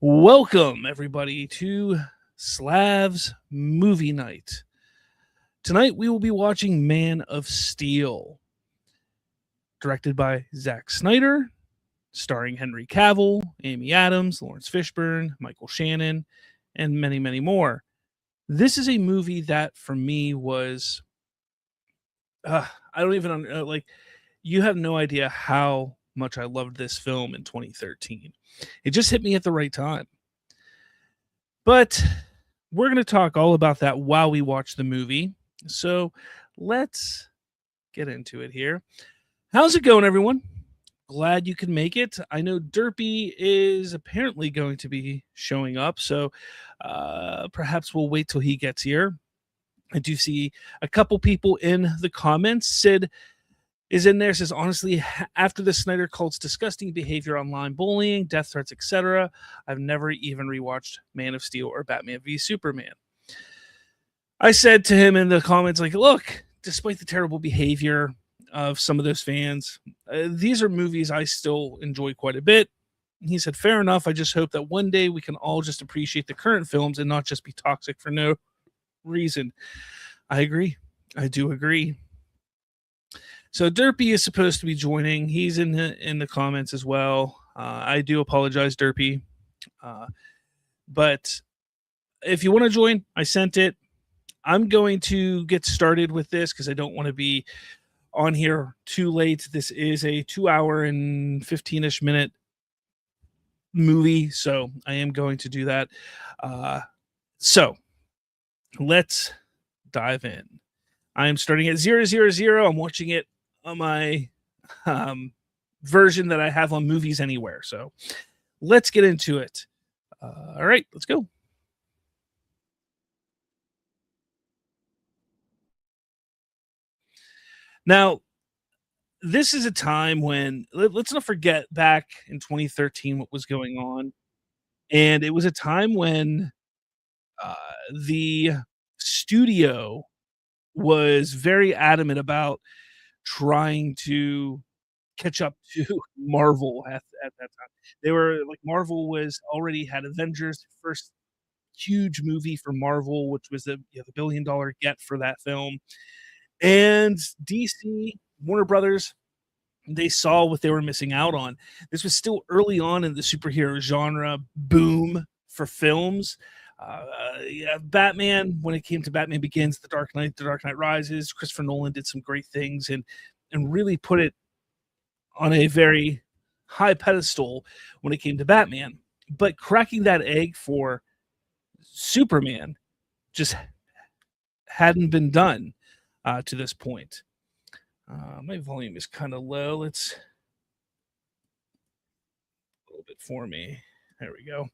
Welcome, everybody, to Slav's Movie Night. Tonight, we will be watching Man of Steel, directed by Zack Snyder, starring Henry Cavill, Amy Adams, Lawrence Fishburne, Michael Shannon, and many, many more. This is a movie that, for me, was. I don't even like. You have no idea how much I loved this film in 2013. It just hit me at the right time. But we're going to talk all about that while we watch the movie. So let's get into it here. How's it going, everyone? Glad you can make it. I know Derpy is apparently going to be showing up, so perhaps we'll wait till he gets here. I do see a couple people in the comments. Sid is in there, says, honestly, after the Snyder cult's disgusting behavior, online bullying, death threats, etc., I've never even rewatched Man of Steel or Batman v Superman. I said to him in the comments, like, look, despite the terrible behavior of some of those fans, these are movies I still enjoy quite a bit. He said, fair enough. I just hope that one day we can all just appreciate the current films and not just be toxic for no reason. I agree. I do agree. So Derpy is supposed to be joining. He's in the comments as well. I do apologize, Derpy. But if you want to join, I sent it. I'm going to get started with this because I don't want to be on here too late. This is a 2-hour and 15-ish minute movie, so I am going to do that. So let's dive in. I am starting at 000. I'm watching it on my version that I have on Movies Anywhere. So let's get into it. All right, let's go. Now, this is a time when, let's not forget back in 2013 what was going on. And it was a time when the studio was very adamant about trying to catch up to Marvel at that time. They were like, Marvel was already had Avengers, first huge movie for Marvel, which was the $1 billion get for that film. And DC, Warner Brothers, they saw what they were missing out on. This was still early on in the superhero genre boom for films. Batman, when it came to Batman Begins, The Dark Knight Rises, Christopher Nolan did some great things and really put it on a very high pedestal when it came to Batman. But cracking that egg for Superman just hadn't been done to this point. My volume is kind of low. Let's a little bit for me. There we go.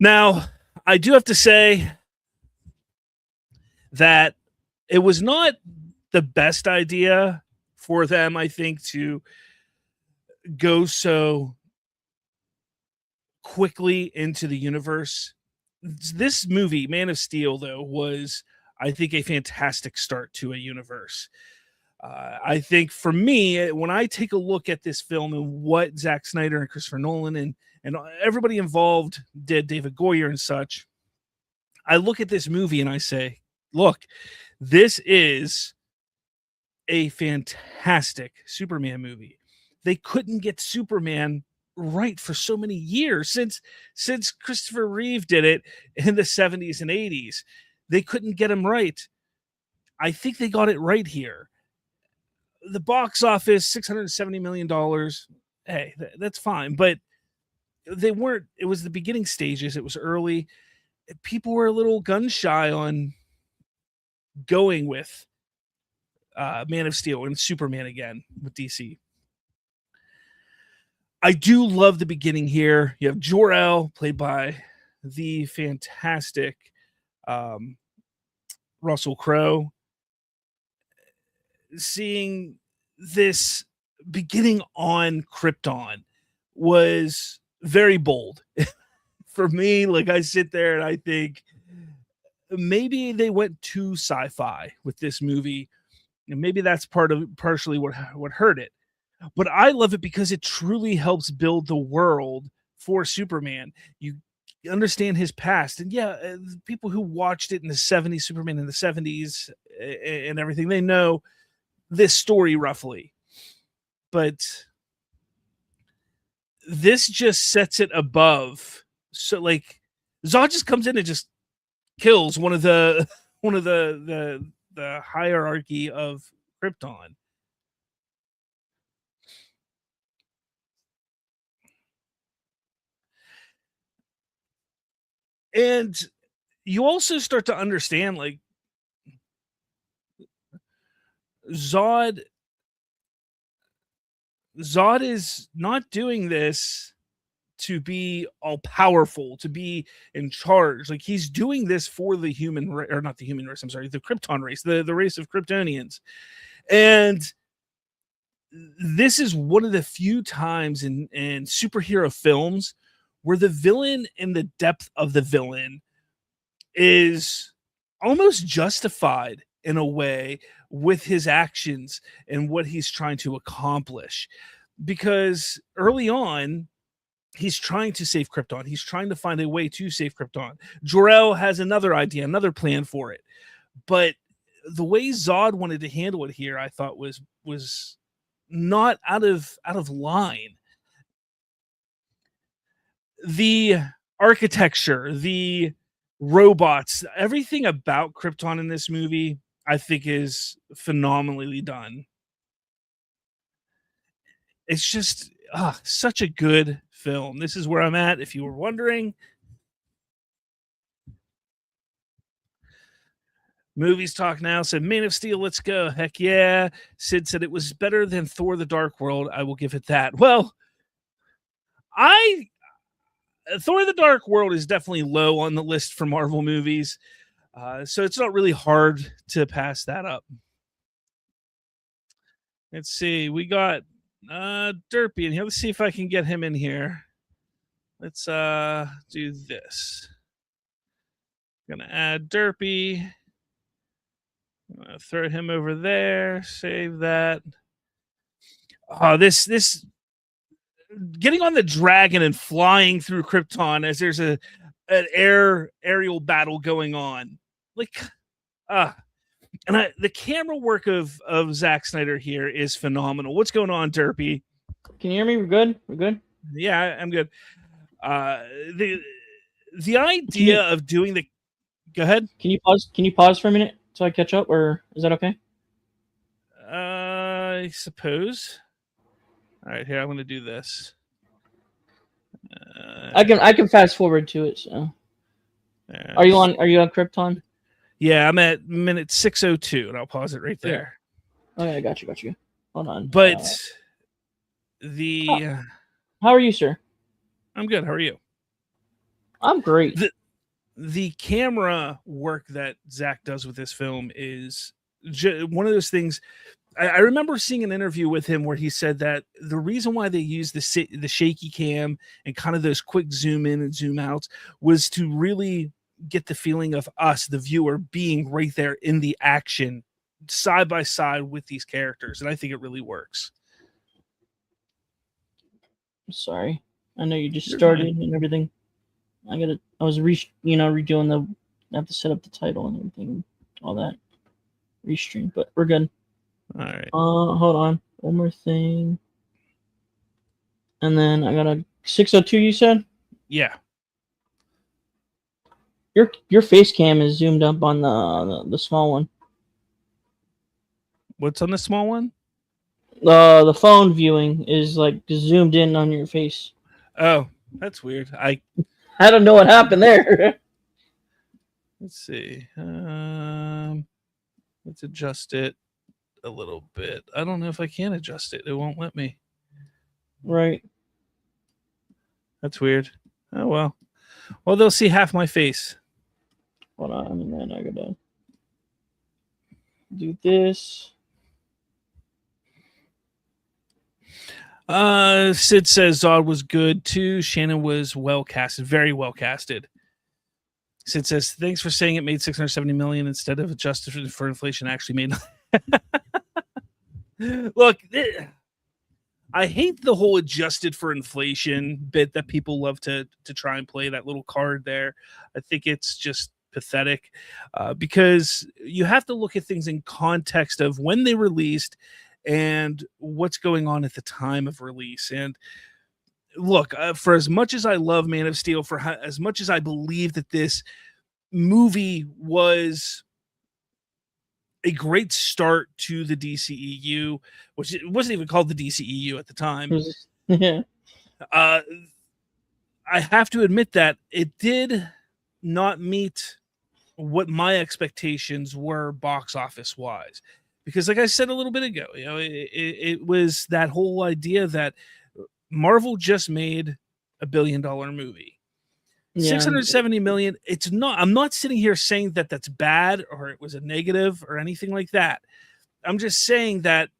Now, I do have to say that it was not the best idea for them, I think, to go so quickly into the universe. This movie, Man of Steel, though, was, I think, a fantastic start to a universe. I think for me, when I take a look at this film and what Zack Snyder and Christopher Nolan and everybody involved did, David Goyer and such, I look at this movie and I say, look, this is a fantastic Superman movie. They couldn't get Superman right for so many years since Christopher Reeve did it in the 70s and 80s. They couldn't get him right. I think they got it right here. The box office, $670 million. Hey, that's fine. But they weren't, it was the beginning stages. It was early. People were a little gun shy on going with Man of Steel and Superman again with DC. I do love the beginning here. You have Jor-El, played by the fantastic Russell Crowe. Seeing this beginning on Krypton was very bold. For me, like, I sit there and I think maybe they went too sci-fi with this movie, and maybe that's partially what hurt it. But I love it because it truly helps build the world for Superman. You understand his past, and people who watched it in the 70s, Superman in the 70s, and everything, they know this story roughly. But this just sets it above. So like Zod just comes in and just kills one of the hierarchy of Krypton. And you also start to understand, like, Zod is not doing this to be all powerful, to be in charge. Like, he's doing this for the human or not the human race, I'm sorry, the Krypton race, the race of Kryptonians. And this is one of the few times in superhero films where the villain and the depth of the villain is almost justified in a way with his actions and what he's trying to accomplish. Because early on, he's trying to save Krypton. He's trying to find a way to save Krypton. Jor-El has another idea, another plan for it. But the way Zod wanted to handle it here, I thought was not out of line. The architecture, the robots, everything about Krypton in this movie, I think, is phenomenally done. It's just such a good film. This is where I'm at, if you were wondering. Movies Talk Now said Man of Steel, let's go. Heck yeah. Sid said it was better than Thor the Dark World. I will give it that. Well, Thor the Dark World is definitely low on the list for Marvel movies. So it's not really hard to pass that up. Let's see. We got Derpy in here. Let's see if I can get him in here. Let's do this. I'm going to add Derpy. I'm going to throw him over there. Save that. Oh, this getting on the dragon and flying through Krypton as there's an aerial battle going on. Like, and the camera work of Zack Snyder here is phenomenal. What's going on, Derpy? Can you hear me? We're good? We're good? Yeah, I'm good. The idea of doing the... Go ahead. Can you pause for a minute so I catch up, or is that okay? I suppose. All right, here, I'm going to do this. I can fast forward to it. So, are you on Krypton? Yeah, I'm at minute 6:02, and I'll pause it right there. Yeah. Okay, I got you. Hold on. But how are you, sir? I'm good. How are you? I'm great. The camera work that Zack does with this film is one of those things. I remember seeing an interview with him where he said that the reason why they used the shaky cam and kind of those quick zoom in and zoom outs was to really get the feeling of us, the viewer, being right there in the action side by side with these characters. And I think it really works. I'm sorry. I know you just started and everything. I was redoing I have to set up the title and everything, all that. Restream, but we're good. All right. Hold on. One more thing. And then I got a 602, you said? Yeah. Your face cam is zoomed up on the small one. What's on the small one? The phone viewing is like zoomed in on your face. Oh, that's weird. I don't know what happened there. Let's see. Let's adjust it a little bit. I don't know if I can adjust it. It won't let me. Right. That's weird. Oh, well. Well, they'll see half my face. Hold on. And then I gotta do this. Sid says Zod was good too. Shannon was well casted, very well casted. Sid says, thanks for saying it made $670 million instead of adjusted for inflation. Actually made. Look, I hate the whole adjusted for inflation bit that people love to try and play, that little card there. I think it's just pathetic, because you have to look at things in context of when they released and what's going on at the time of release. And look, for as much as I love Man of Steel, as much as I believe that this movie was a great start to the DCEU, which it wasn't even called the DCEU at the time. Yeah. I have to admit that it did not meet what my expectations were box office wise, because like I said a little bit ago, it was that whole idea that Marvel just made $1 billion movie. Yeah. 670 million. It's not, I'm not sitting here saying that that's bad or it was a negative or anything like that. I'm just saying that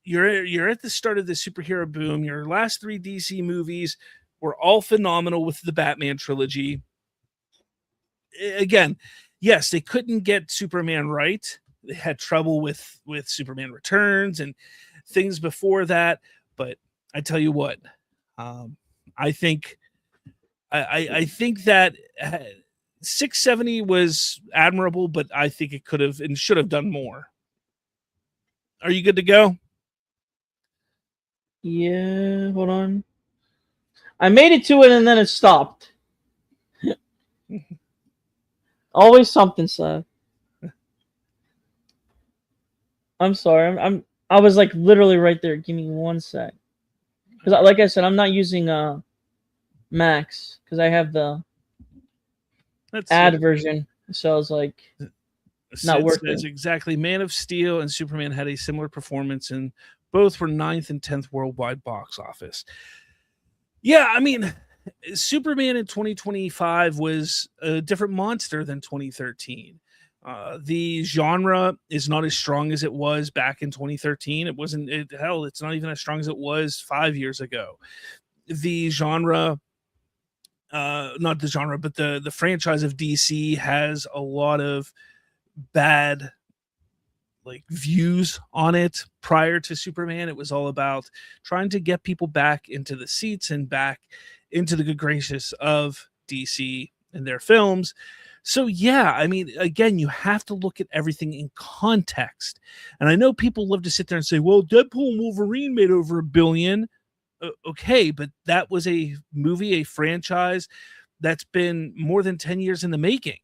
you're at the start of the superhero boom. Your last 3 DC movies were all phenomenal with the Batman trilogy. Again, yes, they couldn't get Superman right. They had trouble with Superman Returns and things before that. But I tell you what, I think that 670 was admirable, but I think it could have and should have done more. Are you good to go? Yeah, hold on. I made it to it and then it stopped. Always something, Slav. I'm sorry. I was like literally right there. Give me 1 sec. Because like I said, I'm not using Max because I have the ad version. So I was like, not working. Says exactly. Man of Steel and Superman had a similar performance, and both were 9th and 10th worldwide box office. Yeah, I mean, Superman in 2025 was a different monster than 2013. The genre is not as strong as it was back in 2013. It wasn't. Hell, it's not even as strong as it was 5 years ago. The genre, not the genre, but the franchise of DC has a lot of bad like views on it. Prior to Superman, it was all about trying to get people back into the seats and back into the good graces of DC and their films. So yeah, I mean, again, you have to look at everything in context. And I know people love to sit there and say, well, Deadpool and Wolverine made over $1 billion. Okay, but that was a movie, a franchise that's been more than 10 years in the making.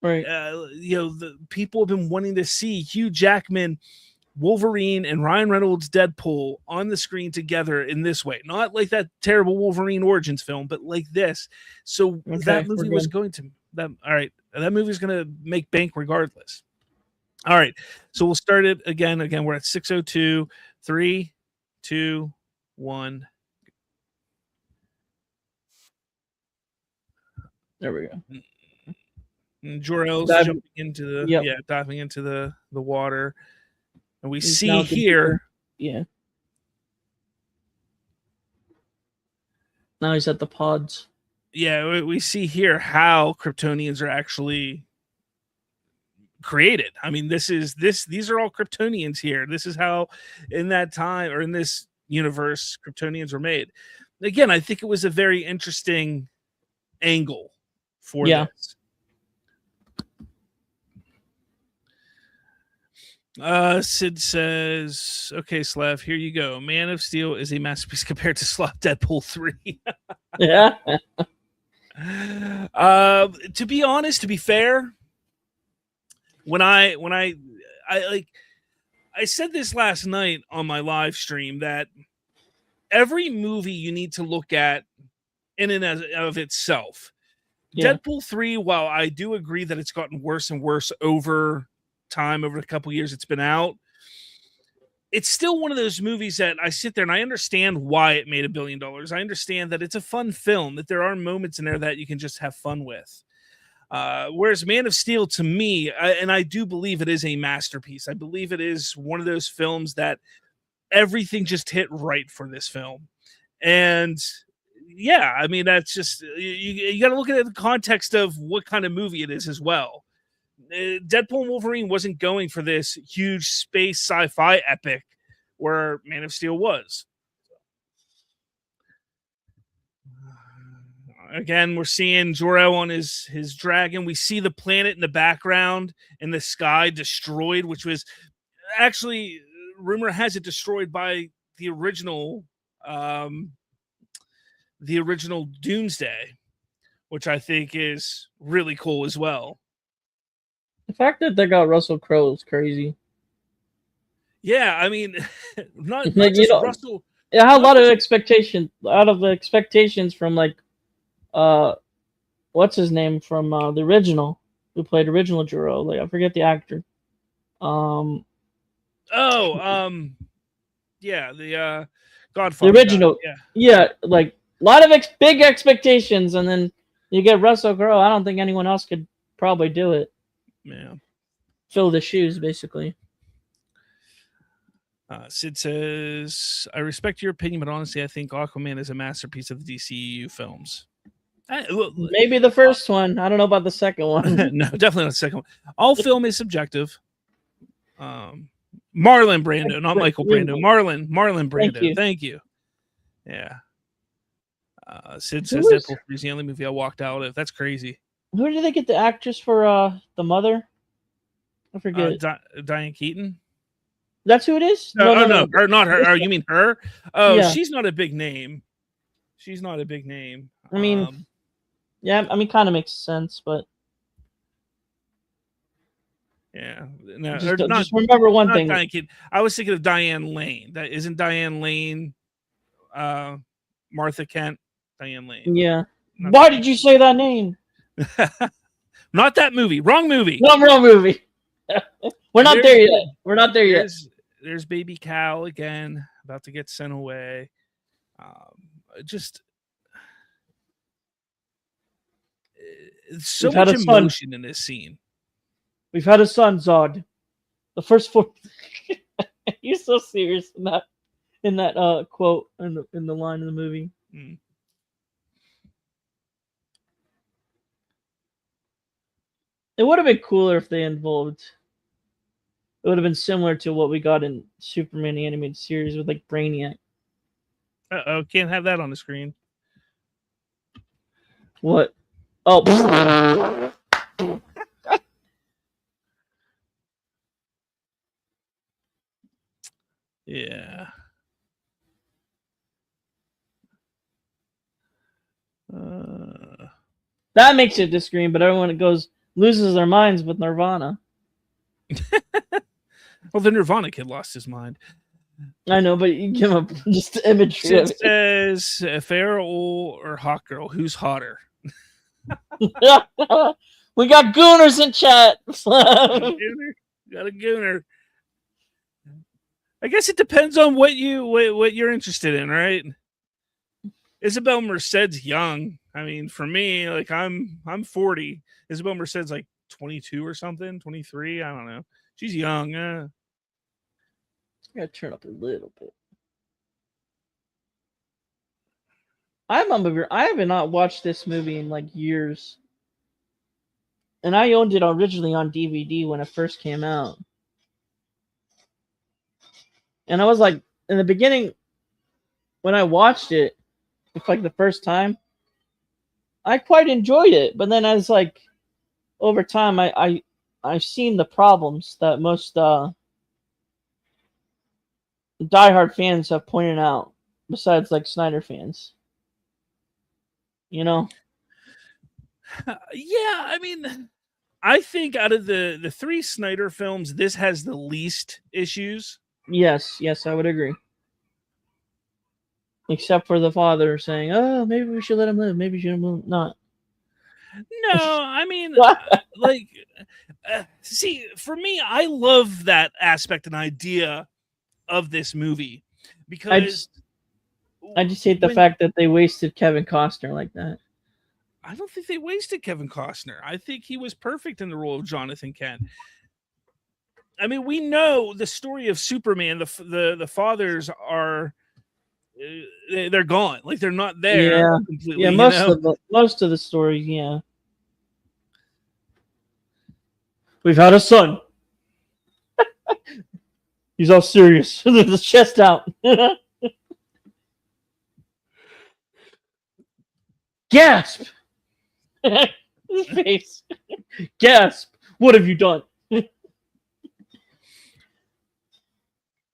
Right. The people have been wanting to see Hugh Jackman, Wolverine, and Ryan Reynolds Deadpool on the screen together in this way. Not like that terrible Wolverine Origins film, but like this. So that movie was going to all right. That movie is going to make bank regardless. All right. So we'll start it again. Again, we're at 6:02. 3, 2, 1. There we go. Jor-El's jumping into the diving into the water, and we see here. Yeah. Now he's at the pods. Yeah, we see here how Kryptonians are actually created. I mean, these are all Kryptonians here. This is how in that time or in this universe Kryptonians were made. Again, I think it was a very interesting angle for this. Sid says, okay, Slav, here you go. Man of Steel is a masterpiece compared to Slav Deadpool 3. Yeah. To be honest, to be fair, when I said this last night on my live stream that every movie you need to look at in and of itself. Yeah. Deadpool 3, while I do agree that it's gotten worse and worse over time, over a couple years it's been out, it's still one of those movies that I sit there and I understand why it made $1 billion. I understand that it's a fun film, that there are moments in there that you can just have fun with. Whereas Man of Steel, to me, and I do believe it is a masterpiece. I believe it is one of those films that everything just hit right for this film. And yeah, I mean, that's just, you got to look at it in the context of what kind of movie it is as well. Deadpool and Wolverine wasn't going for this huge space sci-fi epic where Man of Steel was. Again, we're seeing Jor-El on his dragon. We see the planet in the background and the sky destroyed, which was actually, rumor has it, destroyed by the original Doomsday, which I think is really cool as well. The fact that they got Russell Crowe is crazy. Yeah, I mean, not Like, just Russell. I had a lot of expectations from like, what's his name from the original, who played original Jor-El? Like, I forget the actor. Yeah, the Godfather. The original. Guy. Yeah, like a lot of big expectations, and then you get Russell Crowe. I don't think anyone else could probably do it. Yeah. Fill the shoes, basically. Sid says, I respect your opinion, but honestly, I think Aquaman is a masterpiece of the DCEU films. Maybe the first one. I don't know about the second one. No, definitely not the second one. All film is subjective. Marlon Brando, not Michael Brando. Marlon Brando. Thank you. Yeah. Sid says Deadpool 3 is the only movie I walked out of. That's crazy. Who did they get the actress for the mother? I forget. Diane Keaton. That's who it is? No, her, not her. Oh, you mean her? Oh, yeah. She's not a big name. I mean, yeah, I mean, kind of makes sense, but yeah. No, just remember one thing. Diane Keaton. I was thinking of Diane Lane. That isn't Diane Lane. Martha Kent. Diane Lane. Yeah. Why did you say that name? Not that movie. Wrong movie. No, wrong movie. We're not there yet. There's baby Cal again, about to get sent away. Just so much emotion in this scene. We've had a son, Zod. The first 4. You're so serious in that quote in the line in the movie. Mm. It would have been cooler if they involved. It would have been similar to what we got in Superman the animated series with like Brainiac. Can't have that on the screen. What? Oh. Yeah. That makes it to screen, but everyone loses their minds with Nirvana. Well, the Nirvana kid lost his mind. I know, but you give him just the imagery. It says Pharaoh or Hawk Girl, who's hotter? We got gooners in chat. Got a gooner. I guess it depends on what you're interested in, right? Isabel Merced's young. I mean, for me, like I'm 40. Isabel Merced's like 22 or something, 23. I don't know. She's young. I gotta turn up a little bit. I have not watched this movie in like years. And I owned it originally on DVD when it first came out. And I was like, in the beginning, when I watched it, it's like the first time, I quite enjoyed it. But then as like over time, I've seen the problems that most diehard fans have pointed out, besides like Snyder fans. You know? Yeah, I mean, I think out of the 3 Snyder films, this has the least issues. Yes, I would agree. Except for the father saying, "Oh, maybe we should let him live. Maybe we should not." No, I mean, like, see, for me, I love that aspect and idea of this movie because I just hate the fact that they wasted Kevin Costner like that. I don't think they wasted Kevin Costner. I think he was perfect in the role of Jonathan Kent. I mean, we know the story of Superman. The fathers are they're gone. Like they're not there. Yeah, completely, yeah. Most of the story, yeah. We've had a son. He's all serious. The chest out. Gasp! His face. Gasp! What have you done?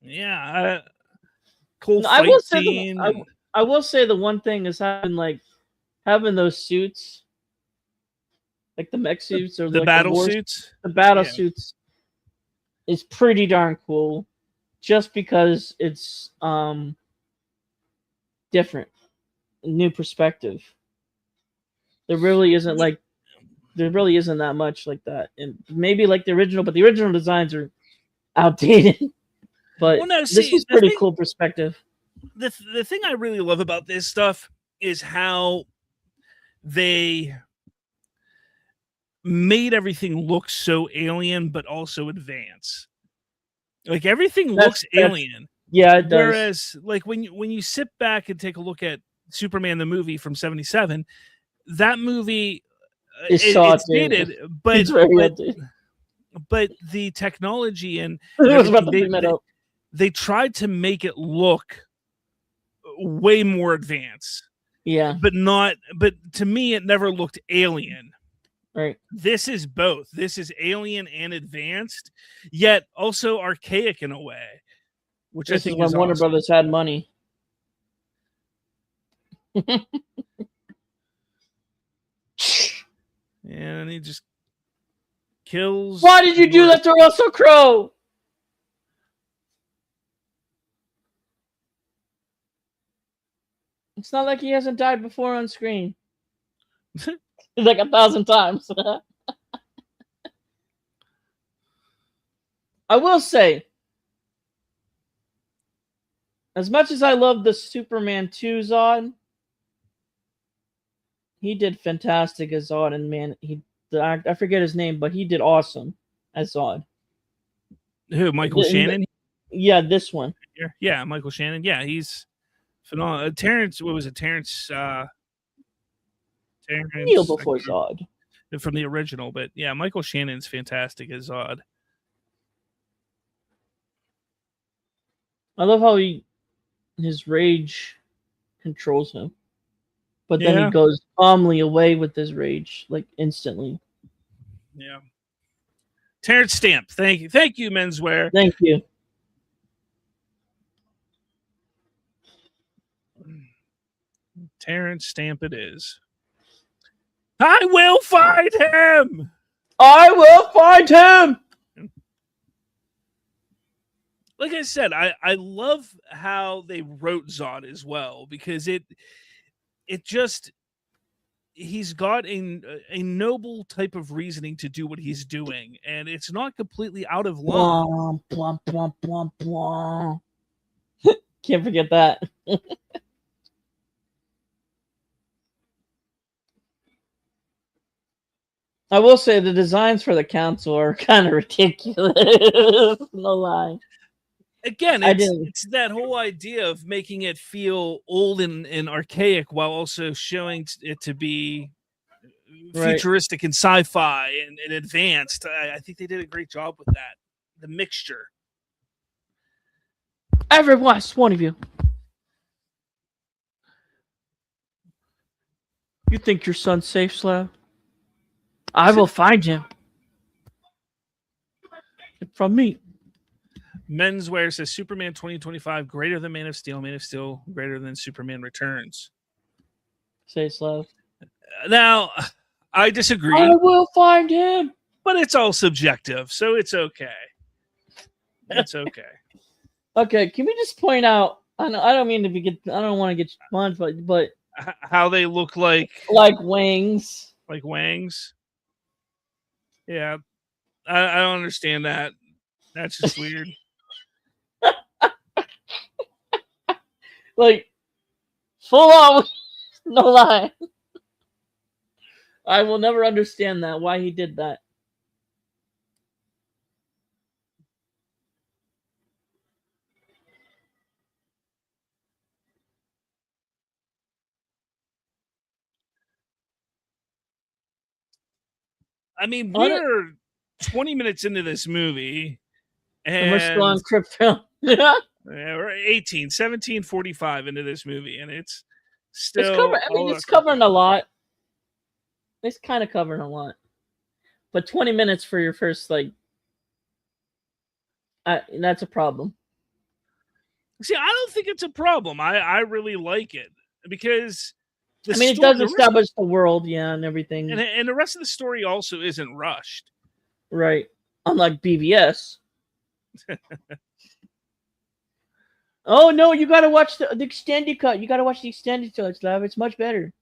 Yeah, cool No, fight scene. I will say the one thing is having those suits, like the mech suits or the like battle war, suits. the battle Yeah. suits, is pretty darn cool. Just because it's different, new perspective. There really isn't that much like that, and maybe like the original, but the original designs are outdated. But Well, no, this see, was pretty cool perspective. The thing I really love about this stuff is how they made everything look so alien, but also advanced. Like everything looks alien. Yeah, it does. Whereas, like when you sit back and take a look at Superman the movie from '77, that movie it's dated, but it's very dated. But the technology and It was about to bring that up. They tried to make it look way more advanced. Yeah. But to me it never looked alien. Right. This is both. This is alien and advanced, yet also archaic in a way. Which this I think is when is Warner awesome. Brothers had money. And he just kills. Why did you do that to Russell Crowe? It's not like he hasn't died before on screen. Like 1,000 times. I will say, as much as I love the Superman 2 Zod, he did fantastic as Zod, and man, I forget his name, but he did awesome as Zod. Who, Michael Shannon? Yeah, this one. Yeah, Michael Shannon. Yeah, he's phenomenal. Terrence, what was it? Terrence Neil before Zod. From the original, but yeah, Michael Shannon's fantastic as Zod. I love how his rage controls him. But then he goes calmly away with his rage, like instantly. Yeah. Terrence Stamp. Thank you, Menswear. Thank you. Terrence Stamp it is. I will find him! I will find him! Like I said, I love how they wrote Zod as well, because it just, he's got a noble type of reasoning to do what he's doing, and it's not completely out of line. Blum, blum, blum, blum. Can't forget that. I will say the designs for the council are kind of ridiculous. No lie. Again, it's that whole idea of making it feel old and archaic while also showing it to be futuristic and sci-fi and advanced. I think they did a great job with that. The mixture. Every last one of you. You think your son's safe, Slav? I will find him. From me. Menswear says Superman 2025 greater than Man of Steel greater than Superman Returns. Say Slav. Now, I disagree. I will find him. But it's all subjective, so it's okay. It's okay. Okay, can we just point out, I don't mean to I don't want to get punched, but how they look like wings. Like wings. Yeah. I don't understand that. That's just weird. Like, full on, no lie. I will never understand that, why he did that. I mean, we're 20 minutes into this movie. And we're still on Crypt Film. We're 17:45 into this movie, and it's still it's covering a lot. It's kind of covering a lot, but 20 minutes for your first that's a problem. See, I don't think it's a problem. I really like it because I mean, it does establish the world, yeah, and everything, and the rest of the story also isn't rushed. right? Unlike BVS. Oh no, you gotta watch the extended cut. You gotta watch the extended cut, Slav. It's much better,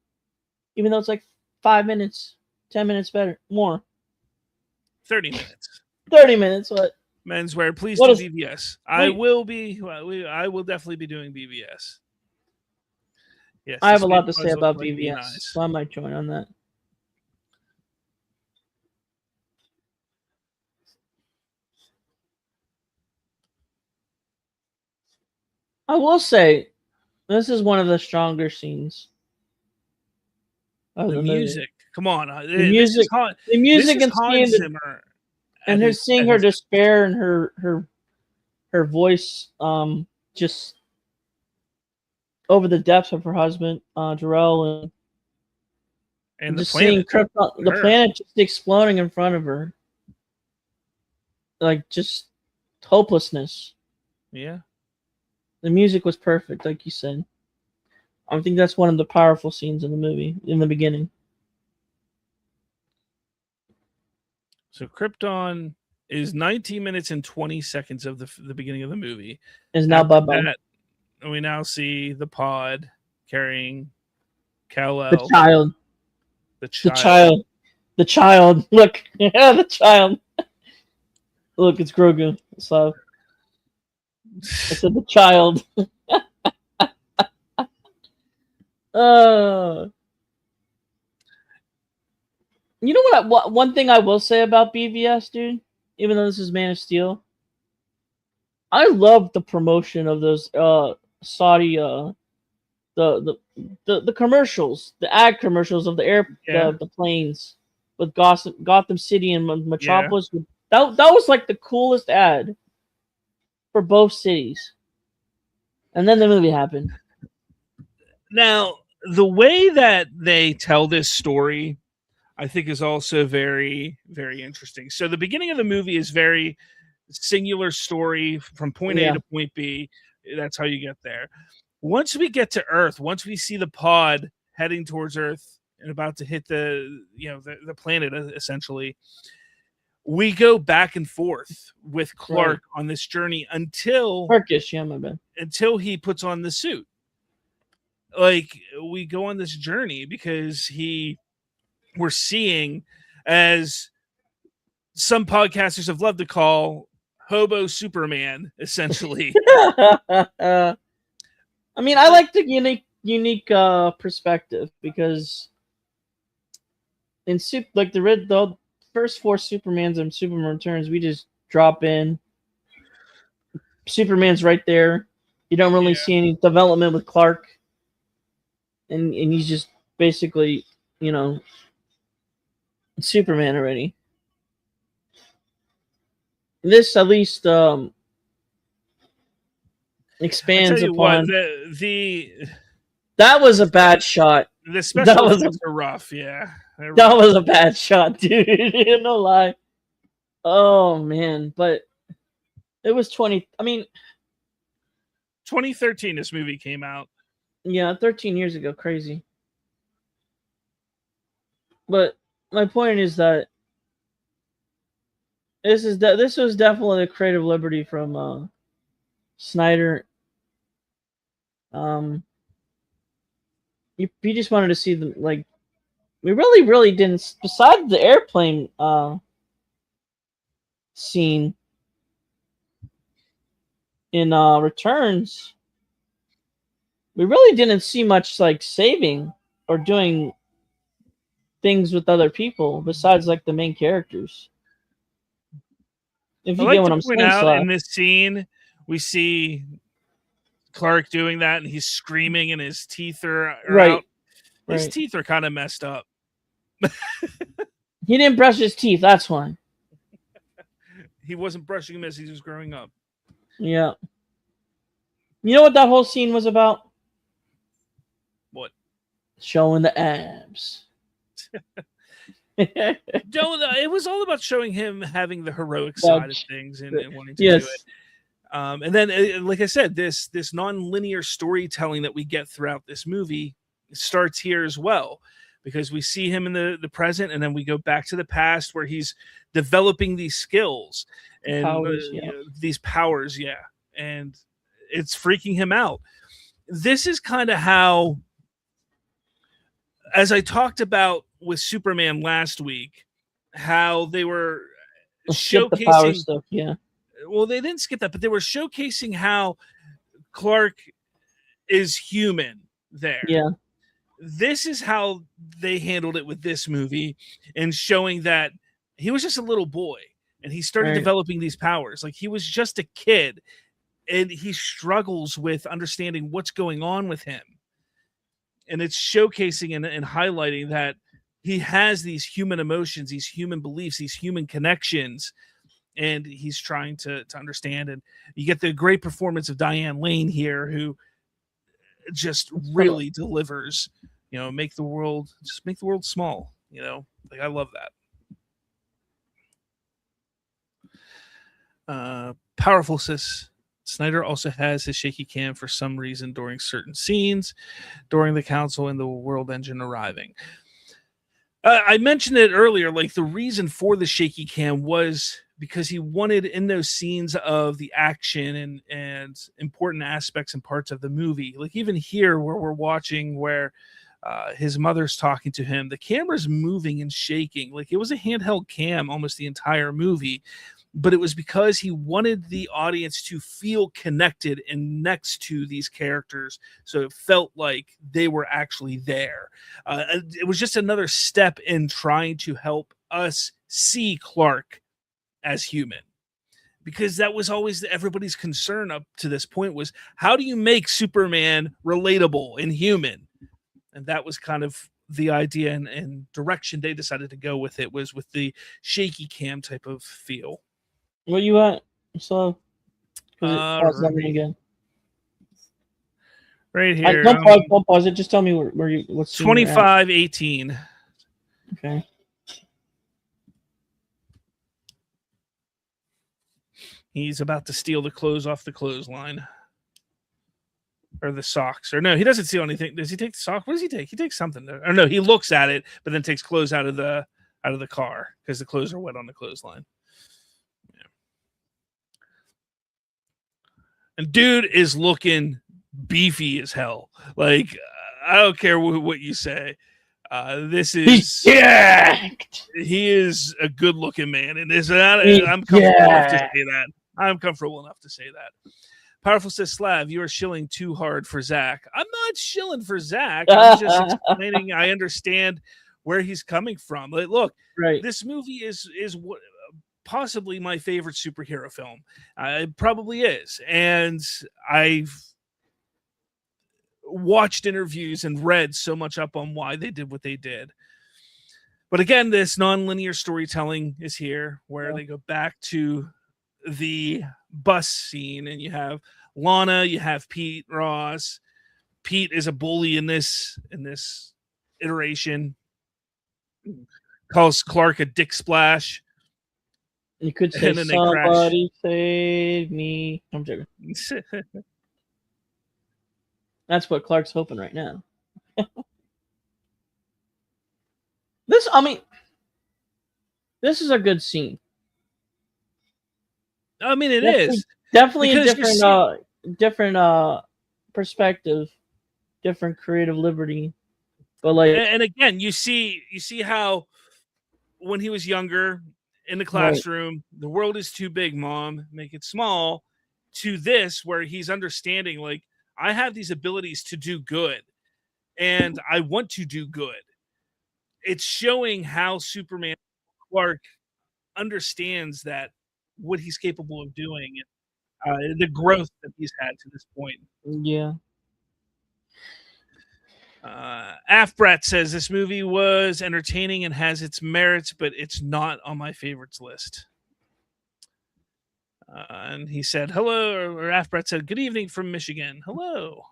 even though it's like 5 minutes, 10 minutes better, more. 30 minutes. 30 minutes. What? Menswear, please What do is- BVS. Wait. I will definitely be doing BVS. Yes, I have this a lot man to say does about look like being BVS, nice. so I might join on that. I will say, this is one of the stronger scenes of The the movie. music, come on, The music, the music, and Hans seeing Zimmer, and her seeing her despair and her voice, just over the depths of her husband, Jarrell, and the just seeing planet, the planet just exploding in front of her, like just hopelessness. Yeah, the music was perfect, like you said. I think that's one of the powerful scenes in the movie in the beginning. So Krypton is 19 minutes and 20 seconds of the beginning of the movie. Is now bye-bye. And we now see the pod carrying Kal-El. The child. Look, yeah, the child. Look, it's Grogu. So I said the child. You know what? One thing I will say about BVS, dude, even though this is Man of Steel, I love the promotion of those Saudi the commercials, the ad commercials of the the planes with Gotham City and Metropolis. Yeah. That was like the coolest ad for both cities. And then the movie happened. Now, the way that they tell this story, I think, is also very, very interesting. So the beginning of the movie is very singular story from point A to point B. That's how you get there. Once we get to Earth, once we see the pod heading towards Earth and about to hit the planet, essentially, we go back and forth with Clark on this journey until he puts on the suit. Like, we go on this journey because we're seeing, as some podcasters have loved to call, Hobo Superman, essentially. I mean, I like the unique perspective, because in the first 4 Supermans and Superman Returns, we just drop in. Superman's right there. You don't really see any development with Clark, and he's just basically, Superman already. This at least expands upon. That was a bad shot. The special effects are rough, yeah. That was a bad shot, dude. No lie. Oh man, but it was 2013 this movie came out. Yeah, 13 years ago. Crazy. But my point is that this was definitely a creative liberty from Snyder. You just wanted to see them, like, we really didn't, besides the airplane scene in Returns, we really didn't see much like saving or doing things with other people besides like the main characters. If you get what I'm saying. In this scene, we see Clark doing that, and he's screaming, and his teeth are out. His teeth are kind of messed up. He didn't brush his teeth. That's why. He wasn't brushing them as he was growing up. Yeah. You know what that whole scene was about? What? Showing the abs. It was all about showing him having the heroic side of things and wanting to do Yes. it. And then, like I said, this non-linear storytelling that we get throughout this movie starts here as well, because we see him in the present, and then we go back to the past where he's developing these skills and Powers, you yeah. know, these powers, yeah, and it's freaking him out. This is kind of how, as I talked about with Superman last week, how they were Skip the power showcasing. stuff, yeah. Well, they didn't skip that, but they were showcasing how Clark is human there. Yeah. This is how they handled it with this movie, and showing that he was just a little boy and he started developing these powers. Like, he was just a kid and he struggles with understanding what's going on with him. And it's showcasing and highlighting that he has these human emotions, these human beliefs, these human connections, and he's trying to understand. And you get the great performance of Diane Lane here, who just really delivers. You know, make the world small. You know, like, I love that. Powerful sis. Snyder also has his shaky cam for some reason during certain scenes, during the council and the world engine arriving. I mentioned it earlier, like, the reason for the shaky cam was because he wanted, in those scenes of the action and important aspects and parts of the movie, like even here where we're watching where his mother's talking to him, the camera's moving and shaking. Like, it was a handheld cam almost the entire movie, but it was because he wanted the audience to feel connected and next to these characters, so it felt like they were actually there. It was just another step in trying to help us see Clark as human, because that was always everybody's concern up to this point, was how do you make Superman relatable and human? And that was kind of the idea and direction they decided to go with it, was with the shaky cam type of feel. Where you at? So, again. Right here. Don't pause it. Just tell me where you. What's 25:18. Okay. He's about to steal the clothes off the clothesline. Or the socks. Or no, he doesn't steal anything. Does he take the sock? What does he take? He takes something. Or no, he looks at it, but then takes clothes out of the car because the clothes are wet on the clothesline. Yeah. And dude is looking beefy as hell. Like, I don't care what you say. This is he is a good looking man, and I'm comfortable enough to say that. I'm comfortable enough to say that. Powerful says, Slav, you are shilling too hard for Zack. I'm not shilling for Zack. I'm just explaining. I understand where he's coming from. Like, look, this movie is what possibly my favorite superhero film. It probably is, and I've watched interviews and read so much up on why they did what they did. But again, this non-linear storytelling is here, where they go back to the bus scene, and you have Lana, you have Pete Ross. Pete is a bully in this iteration. Calls Clark a dick splash. You could say, somebody save me. I'm joking. That's what Clark's hoping right now. This is a good scene. I mean, it is definitely a different perspective, different creative liberty. But like, and again, you see how when he was younger in the classroom, the world is too big, Mom, make it small. To this, where he's understanding, like, I have these abilities to do good, and I want to do good. It's showing how Superman Clark understands that what he's capable of doing, and the growth that he's had to this point. Yeah. Afbrat says this movie was entertaining and has its merits, but it's not on my favorites list. And he said, hello, or Afbrat said, good evening from Michigan. Hello.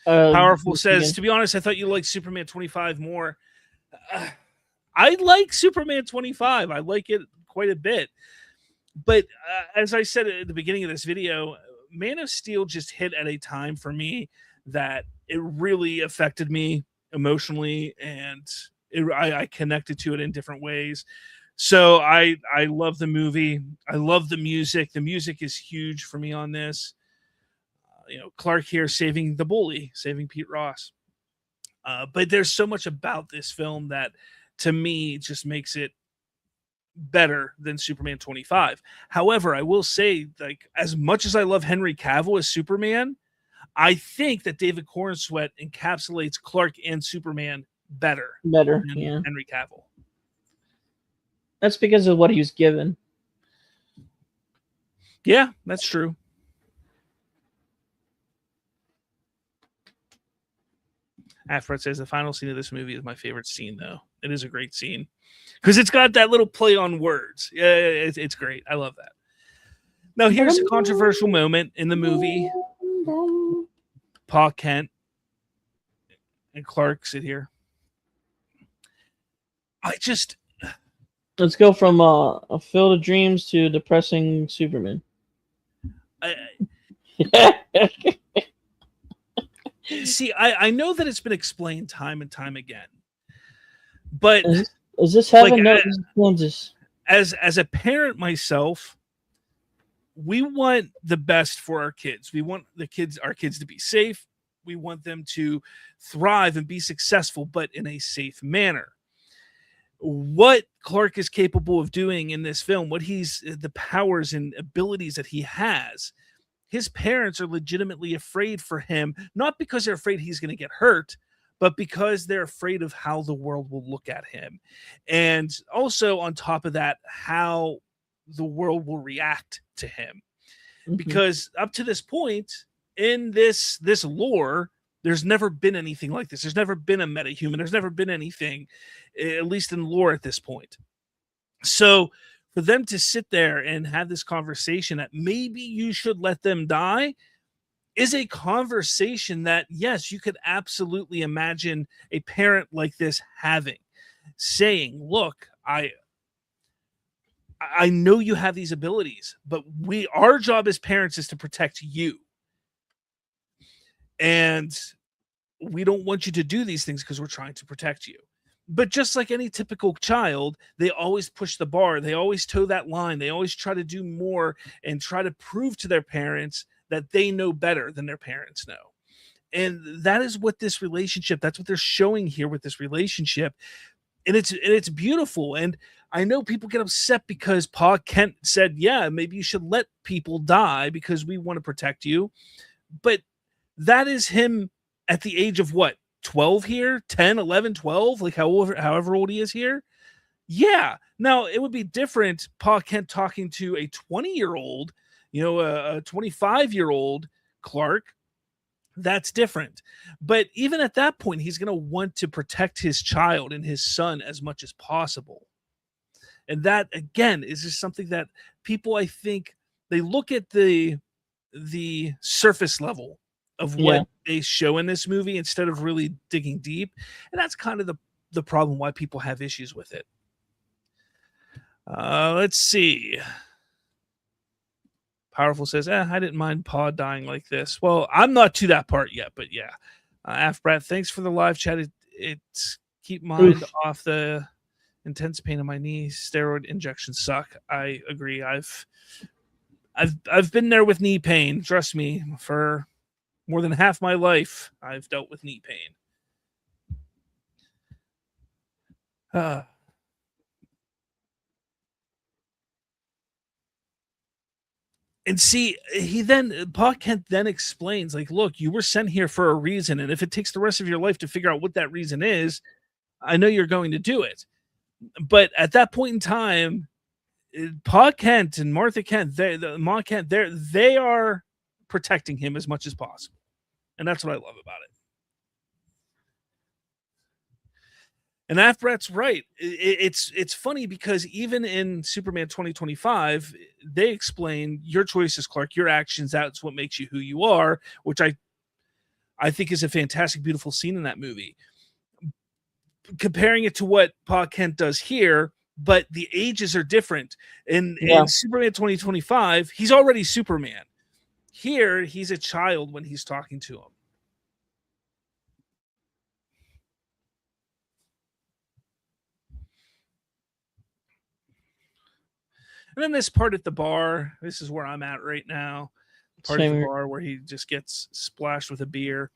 Powerful says, to be honest, I thought you liked Superman 25 more. I like Superman 25. I like it quite a bit. But as I said at the beginning of this video, Man of Steel just hit at a time for me that it really affected me emotionally, and I connected to it in different ways. So I love the movie. I love the music. The music is huge for me on this. Clark here saving the bully, saving Pete Ross. But there's so much about this film that, to me, just makes it better than Superman 25. However, I will say, like, as much as I love Henry Cavill as Superman, I think that David Cornsweet encapsulates Clark and Superman better Better, than yeah. Henry Cavill. That's because of what he was given. Yeah, that's true. Afred says the final scene of this movie is my favorite scene, though. It is a great scene because it's got that little play on words. Yeah, it's great. I love that. Now, here's a controversial moment in the movie. Pa Kent and Clark sit here. Let's go from a Field of Dreams to depressing Superman. See, I know that it's been explained time and time again, but is this heaven? No, this is Kansas. As a parent myself, we want the best for our kids. We want our kids to be safe. We want them to thrive and be successful, but in a safe manner. What Clark is capable of doing in this film, the powers and abilities that he has, his parents are legitimately afraid for him, not because they're afraid he's going to get hurt, but because they're afraid of how the world will look at him. And also, on top of that, how the world will react to him. Mm-hmm. Because up to this point in this lore, there's never been anything like this. There's never been a metahuman. There's never been anything, at least in lore at this point. So for them to sit there and have this conversation that maybe you should let them die is a conversation that, yes, you could absolutely imagine a parent like this having, saying, look, I know you have these abilities, but our job as parents is to protect you. And we don't want you to do these things because we're trying to protect you. But just like any typical child, they always push the bar. They always toe that line. They always try to do more and try to prove to their parents that they know better than their parents know. And that is what this relationship, that's what they're showing here with this relationship. And it's beautiful. And I know people get upset because Pa Kent said, yeah, maybe you should let people die because we want to protect you. But that is him at the age of what? 12 here, 10, 11, 12, like however old he is here. Yeah. Now it would be different. Pa Kent talking to a 20-year-old, a 25-year-old Clark. That's different. But even at that point, he's going to want to protect his child and his son as much as possible. And that, again, is just something that people, I think, they look at the surface level of what they show in this movie instead of really digging deep. And that's kind of the problem why people have issues with it. Let's see. Powerful says, I didn't mind Pa dying like this. Well, I'm not to that part yet, but yeah. Afbrat, thanks for the live chat. It's keep mind off the intense pain in my knee. Steroid injections suck. I agree. I've been there with knee pain. Trust me, for more than half my life, I've dealt with knee pain. And see, Pa Kent then explains, like, look, you were sent here for a reason. And if it takes the rest of your life to figure out what that reason is, I know you're going to do it. But at that point in time, Pa Kent and Martha Kent, Ma Kent, they are protecting him as much as possible. And that's what I love about it. And Afbrat's right. It's funny because even in Superman 2025, they explain your choices, Clark, your actions, that's what makes you who you are, which I think is a fantastic, beautiful scene in that movie. comparing it to what Pa Kent does here, but the ages are different. In Superman 2025, he's already Superman. Here, he's a child when he's talking to him. And then this part at the bar, this is where I'm at right now. Part of the bar where he just gets splashed with a beer.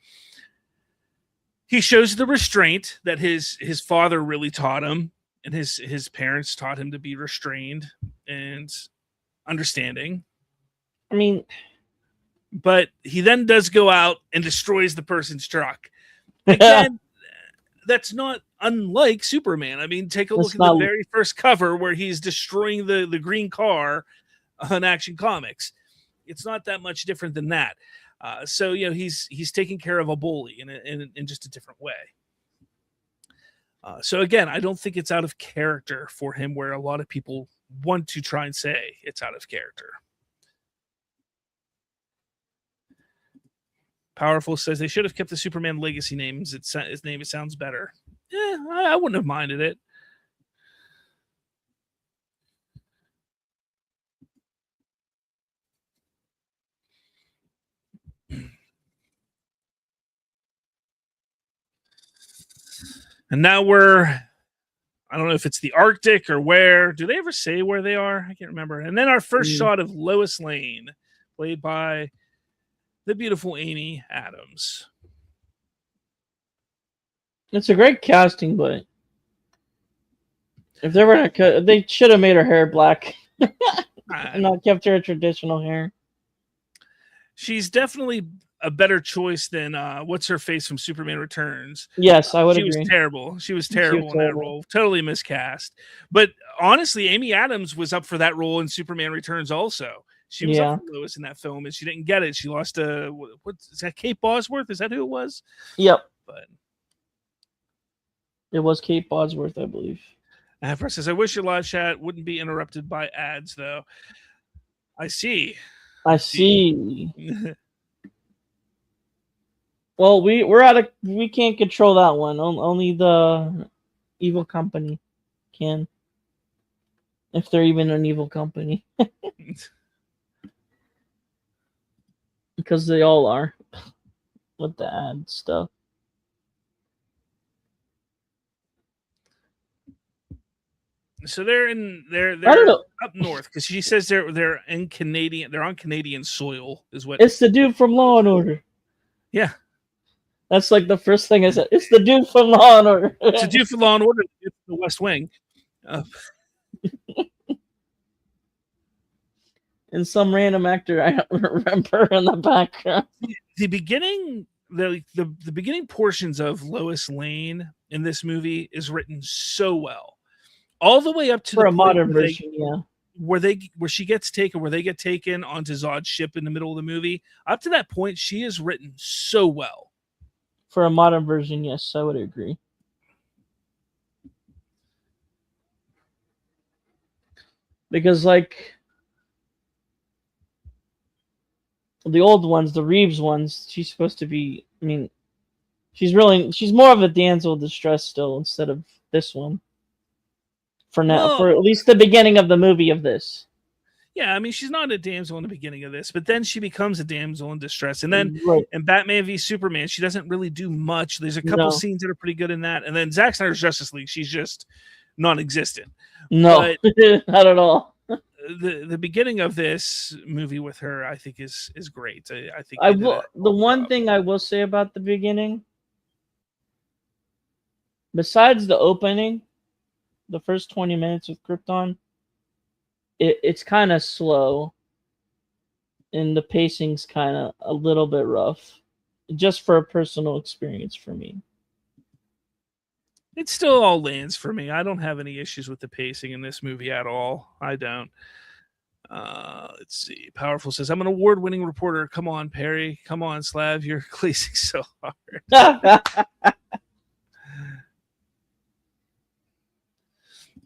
He shows the restraint that his father really taught him, and his parents taught him to be restrained and understanding. I mean, but he then does go out and destroys the person's truck. Again, that's not unlike Superman. I mean, take a look at the very first cover where he's destroying the green car on Action Comics. It's not that much different than that. So, he's taking care of a bully in just a different way. So again, I don't think it's out of character for him, where a lot of people want to try and say it's out of character. Powerful says they should have kept the Superman legacy names. His name, it sounds better. Yeah, I wouldn't have minded it. And now I don't know if it's the Arctic or where. Do they ever say where they are? I can't remember. And then our first shot of Lois Lane, played by the beautiful Amy Adams. It's a great casting, but if they were to cut, they should have made her hair black and not kept her traditional hair. She's definitely a better choice than what's her face from Superman Returns. Yes, I would agree. She was terrible. She was terrible in that role. Totally miscast. But honestly, Amy Adams was up for that role in Superman Returns also. She was up for Lois in that film, and she didn't get it. She lost to what is that? Kate Bosworth? Is that who it was? Yep. But it was Kate Bosworth, I believe. Afra says, "I wish your live chat wouldn't be interrupted by ads, though." I see. I see. Well, we can't control that one. Only the evil company can, if they're even an evil company. Because they all are with the ad stuff. So they're up north, because she says they're in Canadian. They're on Canadian soil, is what. It's the dude from Law and Order. Yeah, that's like the first thing I said. It's the dude from Law and Order. It's the dude from Law and Order. It's the West Wing. And some random actor I don't remember in the background. The beginning, the beginning portions of Lois Lane in this movie is written so well, all the way up to for a modern version, where she gets taken, where they get taken onto Zod's ship in the middle of the movie. Up to that point, she is written so well. For a modern version, yes, I would agree. Because like the old ones, the Reeves ones, she's supposed to be, I mean, she's more of a damsel in distress still instead of this one. For now, for at least the beginning of the movie of this. Yeah, I mean, she's not a damsel in the beginning of this, but then she becomes a damsel in distress. And then in Batman v Superman, she doesn't really do much. There's a couple scenes that are pretty good in that. And then Zack Snyder's Justice League, she's just non-existent. No, not at all. The beginning of this movie with her, I think, is great. I think the one thing I will say about the beginning, besides the opening, the first 20 minutes with Krypton, it's kind of slow, and the pacing's kind of a little bit rough, just for a personal experience for me. It still all lands for me. I don't have any issues with the pacing in this movie at all. I don't. Let's see. Powerful says, "I'm an award-winning reporter. Come on, Perry. Come on, Slav. You're glazing so hard."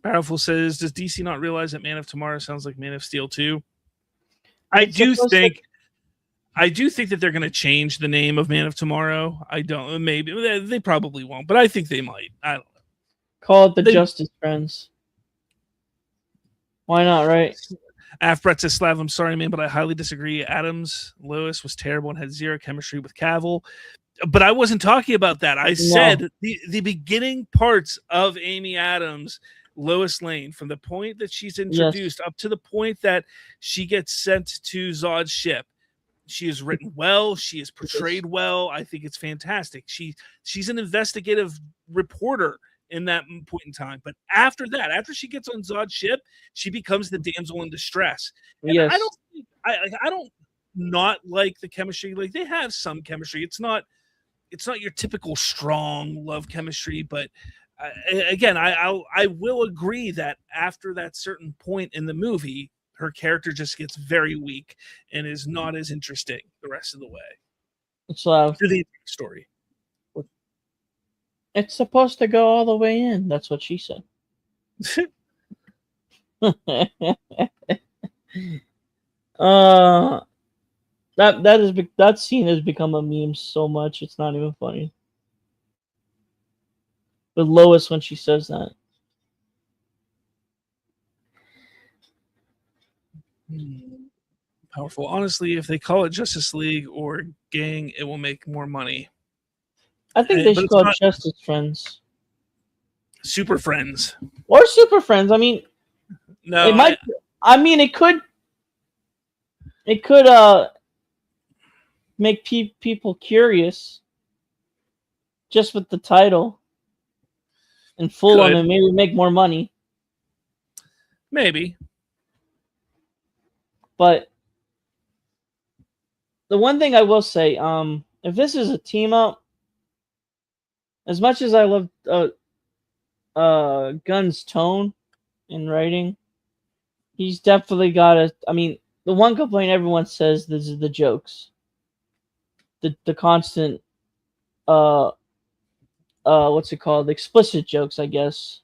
Powerful says, "Does DC not realize that Man of Tomorrow sounds like Man of Steel 2? I do think that they're going to change the name of Man of Tomorrow. I don't. Maybe they probably won't, but I think they might. I don't know. Call it the Justice Friends. Why not, right? Afbret says, Slav, I'm sorry, man, but I highly disagree. Lois was terrible and had zero chemistry with Cavill. But I wasn't talking about that. I said the beginning parts of Amy Adams, Lois Lane, from the point that she's introduced up to the point that she gets sent to Zod's ship. She is written well. She is portrayed well. I think it's fantastic. She's an investigative reporter in that point in time. But after that, after she gets on Zod's ship, she becomes the damsel in distress. And I don't not like the chemistry. Like, they have some chemistry. It's not your typical strong love chemistry, but again, I will agree that after that certain point in the movie, her character just gets very weak and is not as interesting the rest of the way. Slav. To the story. It's supposed to go all the way in. That's what she said. That scene has become a meme so much it's not even funny. With Lois when she says that. Powerful. Honestly, if they call it Justice League or Gang, it will make more money. I think they should call it Justice Friends. Super Friends. Or Super Friends. I mean, no, it might. It could make people curious just with the title and full on and maybe make more money. Maybe. But the one thing I will say, if this is a team up, as much as I love Gunn's tone in writing, he's definitely got a. I mean, the one complaint everyone says is the jokes, the constant, what's it called? Explicit jokes, I guess.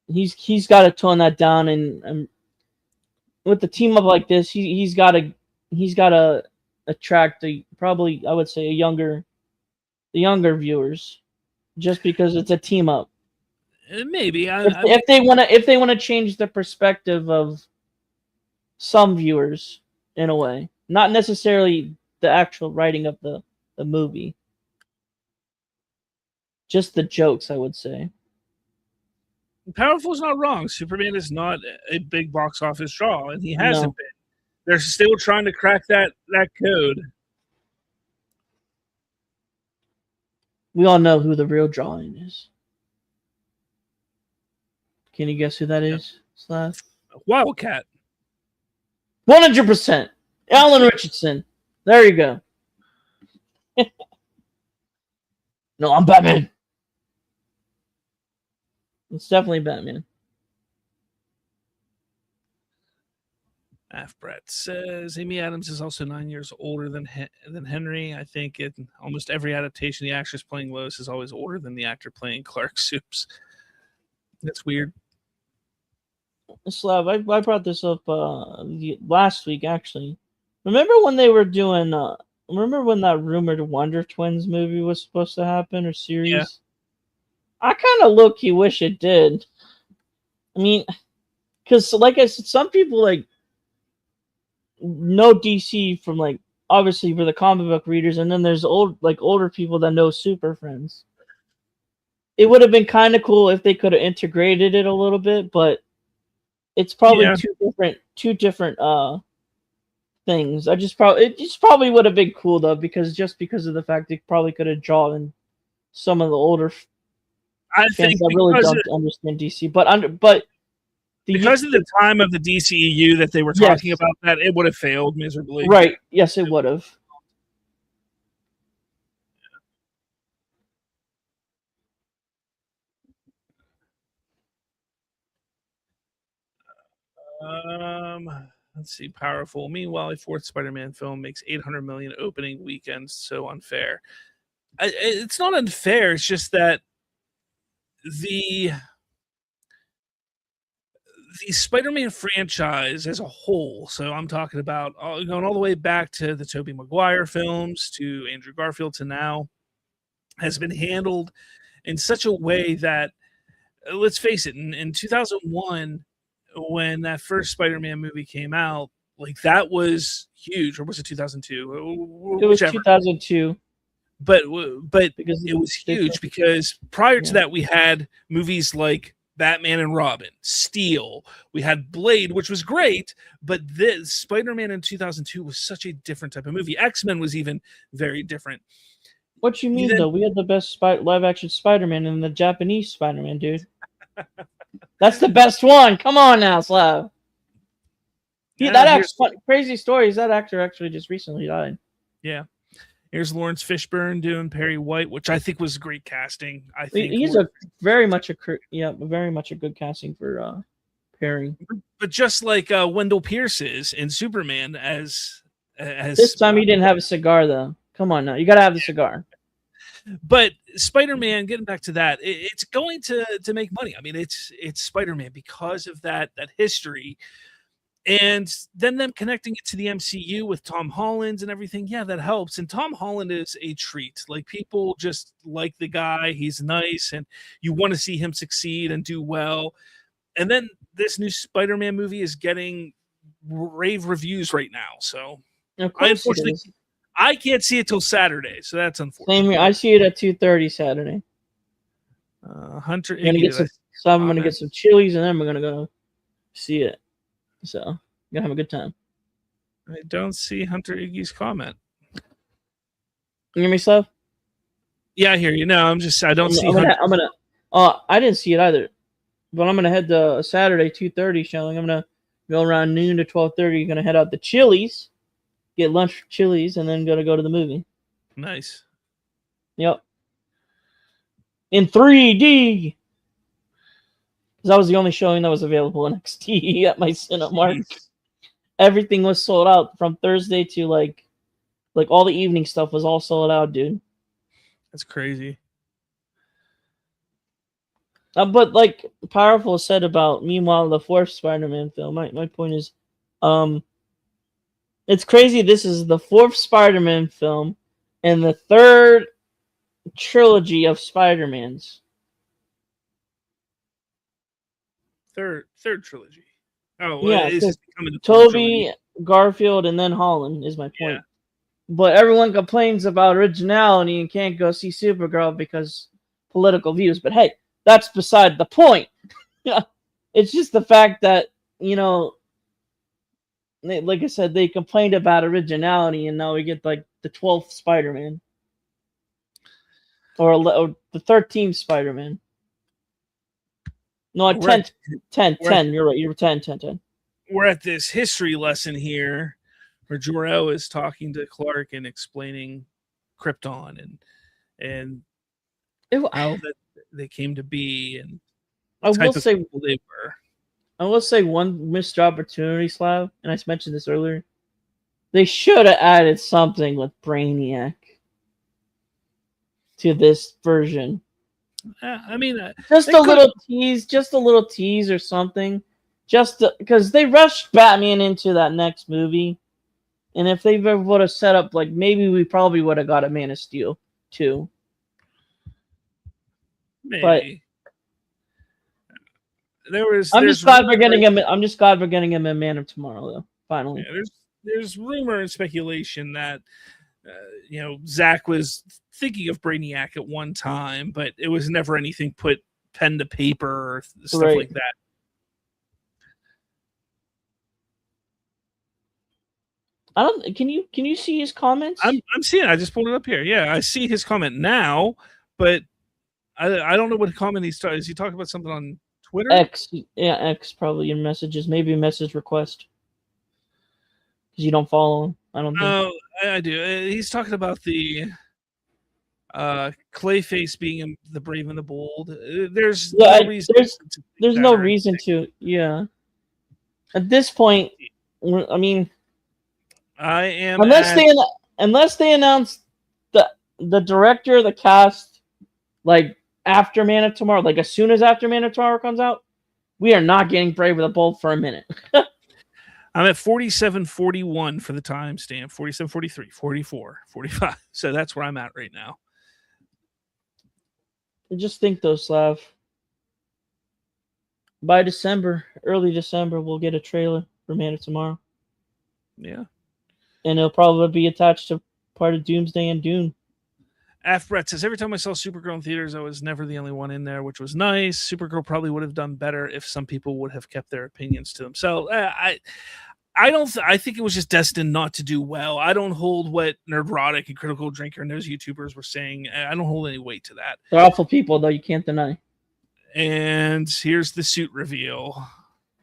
He's got to tone that down, and with the team up like this, he's got to attract probably I would say the younger viewers, just because it's a team up. Maybe if they want to change the perspective of some viewers in a way, not necessarily the actual writing of the movie, just the jokes, I would say. Powerful's not wrong. Superman is not a big box office draw, and he hasn't been. They're still trying to crack that code. We all know who the real drawing is. Can you guess who that is, Slav? Wildcat. 100%. Alan Richardson. There you go. No, I'm Batman. It's definitely Batman. Afbret says Amy Adams is also 9 years older than Henry. I think in almost every adaptation, the actress playing Lois is always older than the actor playing Clark Soups. That's weird. Slav, I brought this up last week, actually. Remember when they were doing... remember when that rumored Wonder Twins movie was supposed to happen, or series? Yeah. I kind of low-key wish it did. I mean, because like I said, some people know DC from obviously for the comic book readers, and then there's older people that know Super Friends. It would have been kind of cool if they could have integrated it a little bit, but it's probably two different things. It just probably would have been cool though, because of the fact they probably could have drawn some of the older fans that really don't understand DC, but because of the time of the DCEU that they were talking about, that it would have failed miserably. Right? Yes, it would have. Let's see. Powerful. Meanwhile, a fourth Spider-Man film makes 800 million opening weekends. So unfair. It's not unfair. It's just that the Spider-Man franchise as a whole, so I'm talking about going all the way back to the Tobey Maguire films, to Andrew Garfield, to now, has been handled in such a way that, let's face it, in 2001, when that first Spider-Man movie came out, like that was huge. Or was it 2002? It was 2002. But because it was huge because prior to that, we had movies like Batman and Robin, Steel. We had Blade, which was great, but this Spider-Man in 2002 was such a different type of movie. X-Men was even very different. What you mean, though? We had the best live-action Spider-Man and the Japanese Spider-Man, dude. That's the best one. Come on now, Slav. Yeah, that crazy story is that actor actually just recently died. Yeah. Here's Lawrence Fishburne doing Perry White, which I think was great casting. I think he's very much a good casting for Perry. But just like Wendell Pierce is in Superman, as this time he didn't have a cigar though. Come on now, you gotta have the cigar. But Spider-Man, getting back to that, it's going to make money. I mean, it's Spider-Man because of that history. And then them connecting it to the MCU with Tom Holland and everything, yeah, that helps. And Tom Holland is a treat. Like, people just like the guy. He's nice, and you want to see him succeed and do well. And then this new Spider-Man movie is getting rave reviews right now. So, unfortunately, I can't see it till Saturday. So that's unfortunate. Same here. I see it at 2:30 Saturday. Hunter, I'm gonna get some chilies, and then we're gonna go see it. So, I'm gonna have a good time. I don't see Hunter Iggy's comment. You hear me, Slav? Yeah, I hear you. No, I don't see. I didn't see it either, but I'm gonna head to Saturday 2:30 showing. I'm gonna go around noon to 12:30. Gonna head out to Chili's, get lunch for Chili's, and then go to the movie. Nice. Yep. In 3D. That was the only showing that was available in XT at my Cinemark. Everything was sold out from Thursday to like all the evening stuff was all sold out, dude. That's crazy. But like Powerful said about, meanwhile, the fourth Spider-Man film. My point is, it's crazy. This is the fourth Spider-Man film and the third trilogy of Spider-Mans. Third trilogy. Oh, yeah. It's Tobey, Garfield, and then Holland is my point. Yeah. But everyone complains about originality and can't go see Supergirl because political views. But hey, that's beside the point. It's just the fact that, like I said, they complained about originality, and now we get like the 12th Spider-Man. Or the 13th Spider-Man. No, 10. You're right. You're 10. We're at this history lesson here where Jor-El is talking to Clark and explaining Krypton and how that they came to be, and I will say they were. I will say one missed opportunity, Slav, and I mentioned this earlier. They should have added something with Brainiac to this version. I mean, just a little tease or something, just because they rushed Batman into that next movie, and if they would have set up, like, maybe we probably would have got a Man of Steel too. Maybe. But I'm just glad we're getting him. I'm just glad we're getting him in Man of Tomorrow, though. Finally, yeah, there's rumor and speculation that Zack was thinking of Brainiac at one time, but it was never anything put pen to paper or stuff like that. Can you see his comments? I'm seeing it. I just pulled it up here. Yeah, I see his comment now, but I don't know what comment he's talking. Is he talking about something on Twitter? X. Yeah, X probably in messages. Maybe a message request. Because you don't follow him. I don't think. Oh, I do. He's talking about the Clayface being the brave and the bold. There's no reason. There's no reason to. Yeah. At this point, I mean, I am unless they announce the director, the cast, like after Man of Tomorrow, like as soon as after Man of Tomorrow comes out, we are not getting Brave with the Bold for a minute. I'm at 47:41 for the timestamp, 47:43, 44, 45. So that's where I'm at right now. Just think though, Slav. By December, early December, we'll get a trailer for Man of Tomorrow. Yeah. And it'll probably be attached to part of Doomsday and Dune. Brett says, every time I saw Supergirl in theaters, I was never the only one in there, which was nice. Supergirl probably would have done better if some people would have kept their opinions to themselves. I think it was just destined not to do well. I don't hold what Nerdrotic and Critical Drinker and those YouTubers were saying. I don't hold any weight to that. They're awful people, though. You can't deny. And here's the suit reveal,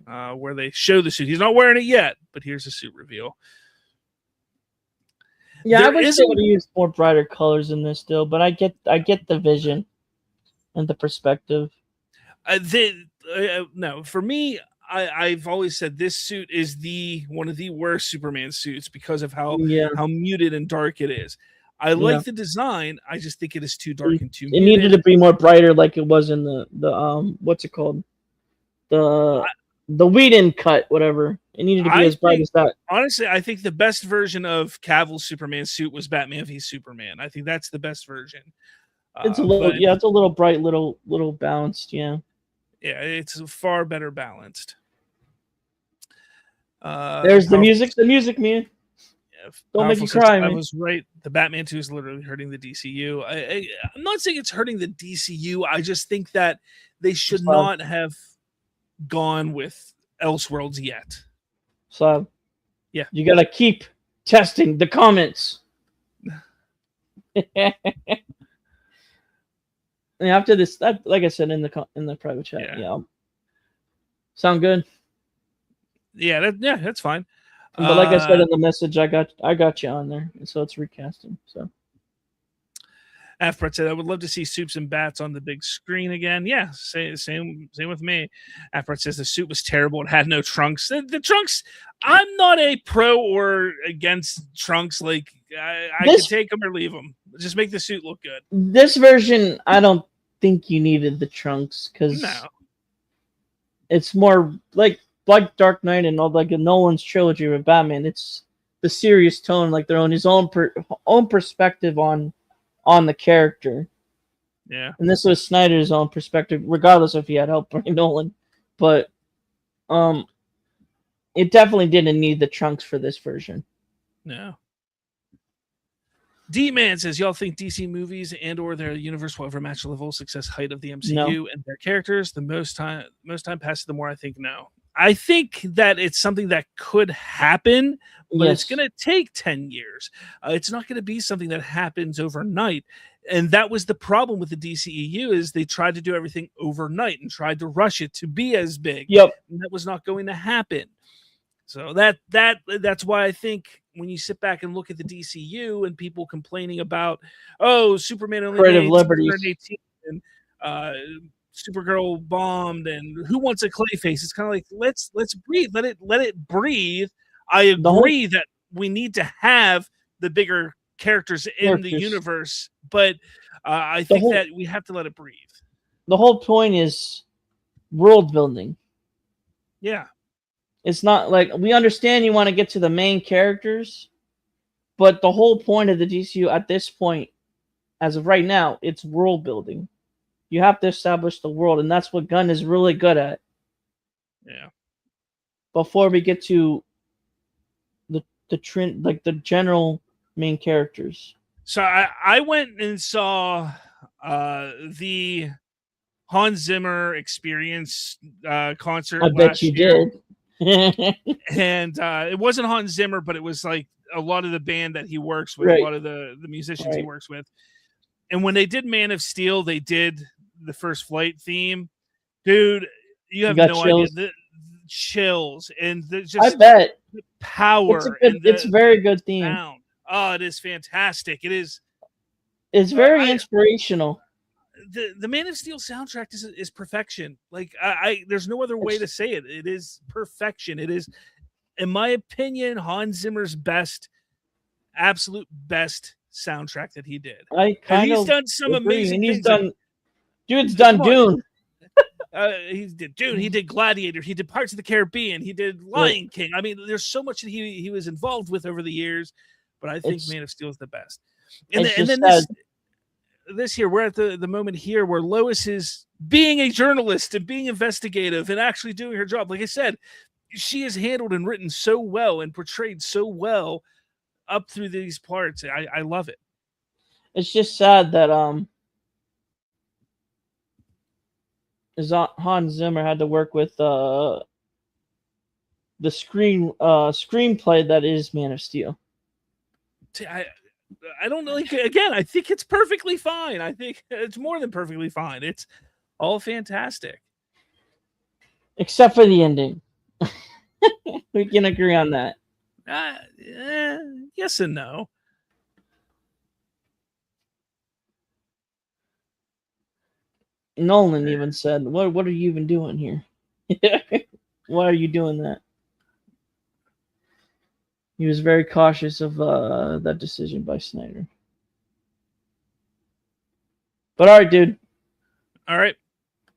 where they show the suit. He's not wearing it yet, but here's the suit reveal. Yeah, I wish they would have used more brighter colors in this still, but I get the vision and the perspective. No, for me, I've always said this suit is one of the worst Superman suits because of how muted and dark it is. I like the design. I just think it is too dark and too muted. It needed to be more brighter, like it was in the what's it called? The Whedon cut, whatever. It needed to be as bright as that. Honestly, I think the best version of Cavill's Superman suit was Batman v Superman. I think that's the best version. It's a little, it's a little bright, little balanced, yeah. Yeah, it's far better balanced. There's the music, man. Yeah, don't make me cry, man. I was right. The Batman 2 is literally hurting the DCU. I'm not saying it's hurting the DCU. I just think that they should not have gone with Elseworlds yet. So, yeah, you gotta keep testing the comments. And after this, like I said in the private chat, sound good. Yeah, that's fine. But like I said in the message, I got you on there, and so it's recasting. So. Brett said, I would love to see Soups and Bats on the big screen again. Yeah, same with me. Brett says the suit was terrible. It had no trunks. The trunks, I'm not a pro or against trunks. Like, I can take them or leave them. Just make the suit look good. This version, I don't think you needed the trunks because it's more like Dark Knight and all like Nolan's trilogy with Batman. It's the serious tone, like their his own perspective on the character. Yeah. And this was Snyder's own perspective, regardless if he had help from Nolan. But it definitely didn't need the trunks for this version. No. D-Man says, y'all think DC movies and or their universe will ever match the level of success height of the MCU and their characters? The most time passes, the more I think no. I think that it's something that could happen, but it's going to take 10 years. It's not going to be something that happens overnight. And that was the problem with the DCEU is they tried to do everything overnight and tried to rush it to be as big. Yep. And that was not going to happen. So that's why I think when you sit back and look at the DCU and people complaining about, Superman only creative liberties and Supergirl bombed and who wants a Clayface? It's kind of like let's breathe, let it breathe. I agree that we need to have the bigger characters in the universe, but I think that we have to let it breathe. The whole point is world building. Yeah. It's not like we understand you want to get to the main characters, but the whole point of the DCU at this point, as of right now, it's world building. You have to establish the world, and that's what Gunn is really good at. Yeah. Before we get to the trend, like the general main characters. So I went and saw the Hans Zimmer Experience concert. I bet you did. And it wasn't Hans Zimmer, but it was like a lot of the band that he works with, a lot of the musicians he works with. And when they did Man of Steel, they did the First Flight theme. Dude, you have no idea. The chills and just I bet the power. It's a very good theme. Sound. Oh, it is fantastic. It is. It's very inspirational. The Man of Steel soundtrack is perfection. Like there's no other way to say it. It is perfection. It is, in my opinion, Hans Zimmer's absolute best soundtrack that he did. He's done some amazing things. Dude's done Dune. He did Dune. He did Gladiator. He did Parts of the Caribbean. He did Lion King. I mean, there's so much that he was involved with over the years, but I think Man of Steel is the best. And then this here, we're at the moment here where Lois is being a journalist and being investigative and actually doing her job. Like I said, she is handled and written so well and portrayed so well up through these parts. I love it. It's just sad that Hans Zimmer had to work with the screenplay that is Man of Steel. I don't know. Like, again, I think it's perfectly fine. I think it's more than perfectly fine. It's all fantastic, except for the ending. We can agree on that. Yes and no. Nolan even said, "What are you even doing here? Why are you doing that?" He was very cautious of that decision by Snyder. But all right, dude. All right,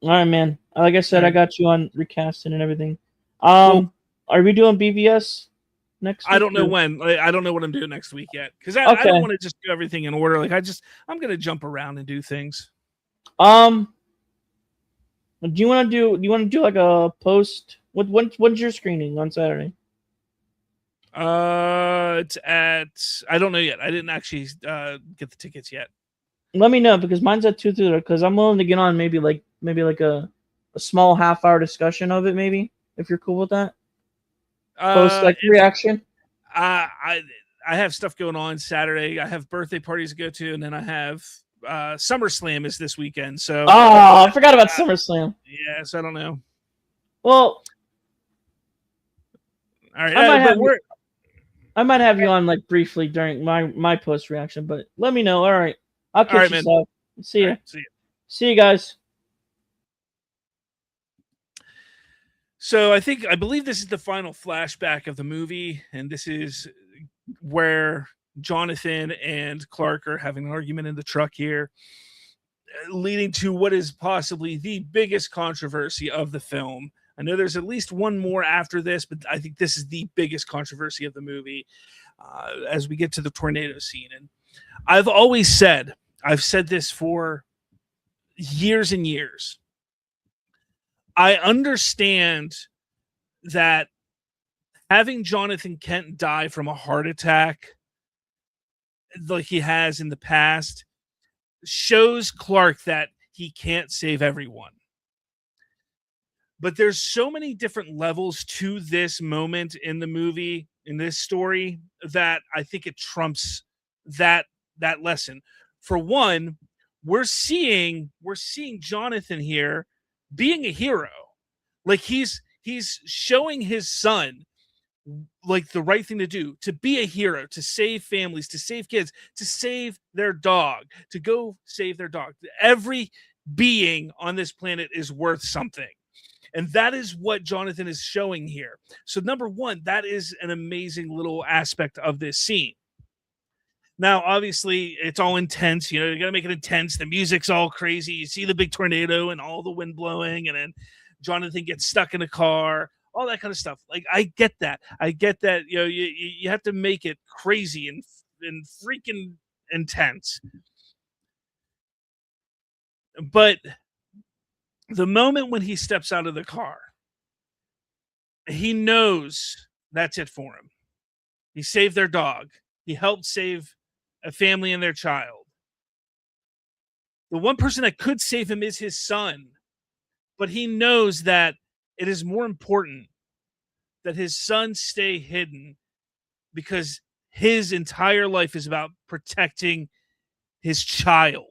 man. Like I said, I got you on recasting and everything. Cool. Are we doing BVS next week? I don't know when. I don't know what I'm doing next week yet because I don't want to just do everything in order. Like I'm gonna jump around and do things. Do you want to do like a post? When's your screening on Saturday? It's at, I don't know yet. I didn't actually get the tickets yet. Let me know because mine's at 2:30. Because I'm willing to get on maybe like a small half-hour discussion of it. Maybe if you're cool with that. Post like reaction. I have stuff going on Saturday. I have birthday parties to go to, and then I have SummerSlam is this weekend. So I forgot about SummerSlam. Yeah, so I don't know. Well, all right. I might have you on like briefly during my post reaction, but let me know. All right, I'll catch you. Man. See you. Right, see you. See you guys. So I believe this is the final flashback of the movie, and this is where Jonathan and Clark are having an argument in the truck here, leading to what is possibly the biggest controversy of the film. I know there's at least one more after this, but I think this is the biggest controversy of the movie as we get to the tornado scene. And I've said this for years and years. I understand that having Jonathan Kent die from a heart attack like he has in the past shows Clark that he can't save everyone. But there's so many different levels to this moment in the movie, in this story, that I think it trumps that lesson. For one, we're seeing Jonathan here being a hero. Like he's showing his son like the right thing to do, to be a hero, to save families, to save kids, to save their dog, to go save their dog. Every being on this planet is worth something. And that is what Jonathan is showing here. So number one, that is an amazing little aspect of this scene. Now, obviously, it's all intense. You know, you got to make it intense. The music's all crazy. You see the big tornado and all the wind blowing, and then Jonathan gets stuck in a car, all that kind of stuff. Like, I get that. You know, you have to make it crazy and freaking intense. But the moment when he steps out of the car, he knows that's it for him. He saved their dog. He helped save a family and their child. The one person that could save him is his son. But he knows that it is more important that his son stay hidden because his entire life is about protecting his child.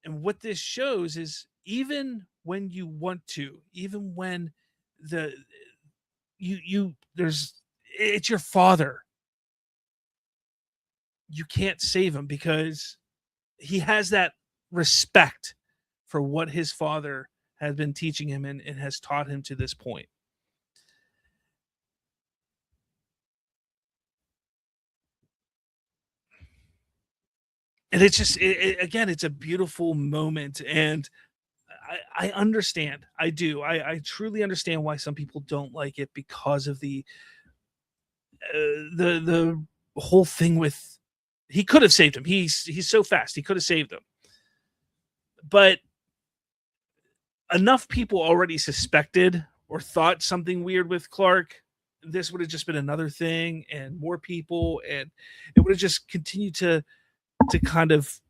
And what this shows is even when you want to, even when it's your father, you can't save him because he has that respect for what his father has been teaching him and has taught him to this point. And it's just, again, it's a beautiful moment. And I understand. I do. I truly understand why some people don't like it because of the whole thing with He could have saved him. He's so fast. He could have saved him. But enough people already suspected or thought something weird with Clark. This would have just been another thing, and more people, and it would have just continued to kind of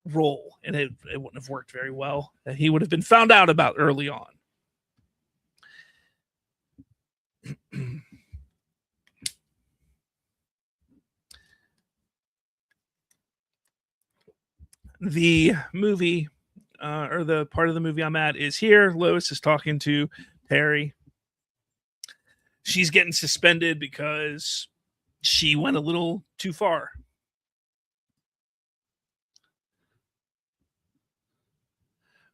roll, and it wouldn't have worked very well. He would have been found out about early on. The movie, or the part of the movie I'm at, is here. Lois is talking to Perry. She's getting suspended because she went a little too far.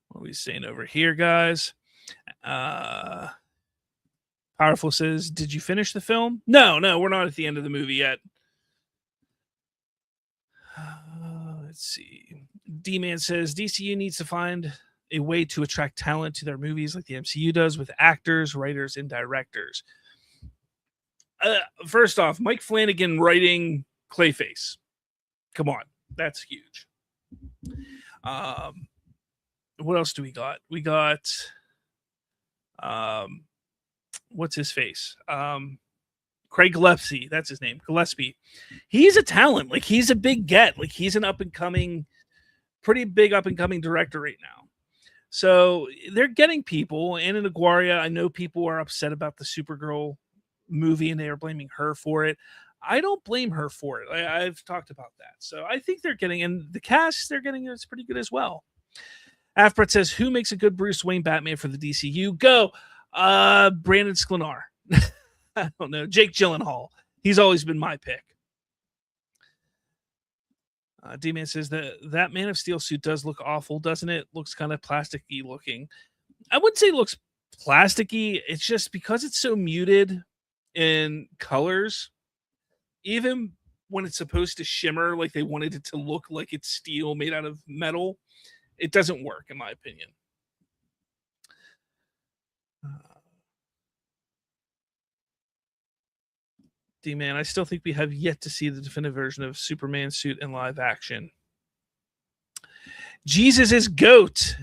What are we saying over here, guys? Powerful says, did you finish the film? No, we're not at the end of the movie yet. Let's see. D-Man says, DCU needs to find a way to attract talent to their movies like the MCU does with actors, writers, and directors. First off, Mike Flanagan writing Clayface. Come on. That's huge. What else do we got? We got what's his face? Craig Gillespie. That's his name. Gillespie. He's a talent. Like, he's a big get. Like, he's an pretty big up and coming director right now. So they're getting people. Anna Naguaria, I know people are upset about the Supergirl movie and they are blaming her for it. I don't blame her for it. I've talked about that. So I think they're getting, and the cast they're getting is pretty good as well. Afbret says, who makes a good Bruce Wayne Batman for the DCU? Go. Brandon Sklenar. I don't know. Jake Gyllenhaal. He's always been my pick. D-Man says that Man of Steel suit does look awful, doesn't it? Looks kind of plasticky looking. I wouldn't say it looks plasticky. It's just because it's so muted in colors, even when it's supposed to shimmer, like they wanted it to look like it's steel made out of metal, it doesn't work, in my opinion. D-Man, I still think we have yet to see the definitive version of Superman suit in live action. Jesus is GOAT.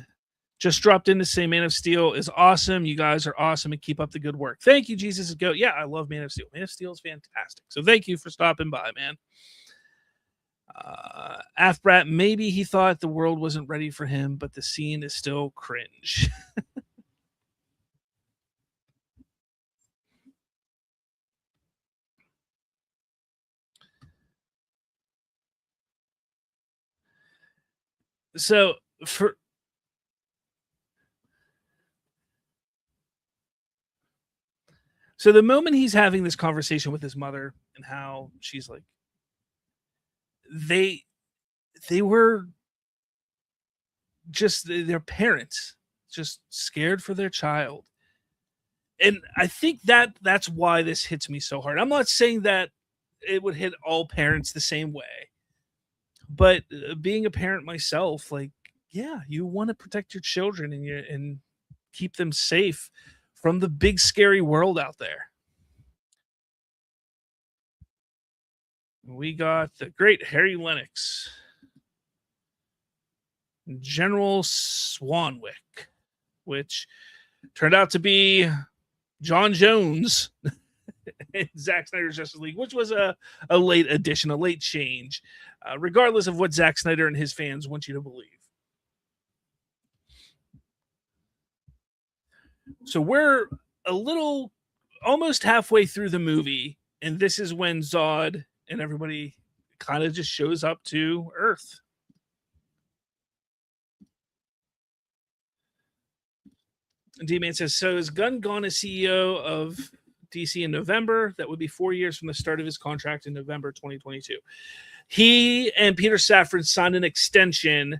Just dropped in to say Man of Steel is awesome. You guys are awesome and keep up the good work. Thank you, Jesus is GOAT. Yeah, I love Man of Steel. Man of Steel is fantastic. So thank you for stopping by, man. Afbrat, maybe he thought the world wasn't ready for him, but the scene is still cringe. So the moment he's having this conversation with his mother and how she's like, they were just their parents, just scared for their child. And I think that's why this hits me so hard. I'm not saying that it would hit all parents the same way, but being a parent myself, like, yeah, you want to protect your children and keep them safe from the big scary world out there. We got the great Harry Lennox, General Swanwick, which turned out to be John Jones in Zack Snyder's Justice League, which was a late addition, a late change, regardless of what Zack Snyder and his fans want you to believe. So we're almost halfway through the movie, and this is when Zod and everybody kind of just shows up to Earth. D-Man says, so is Gunn gone as CEO of DC in November? That would be 4 years from the start of his contract in November 2022. He and Peter Safran signed an extension.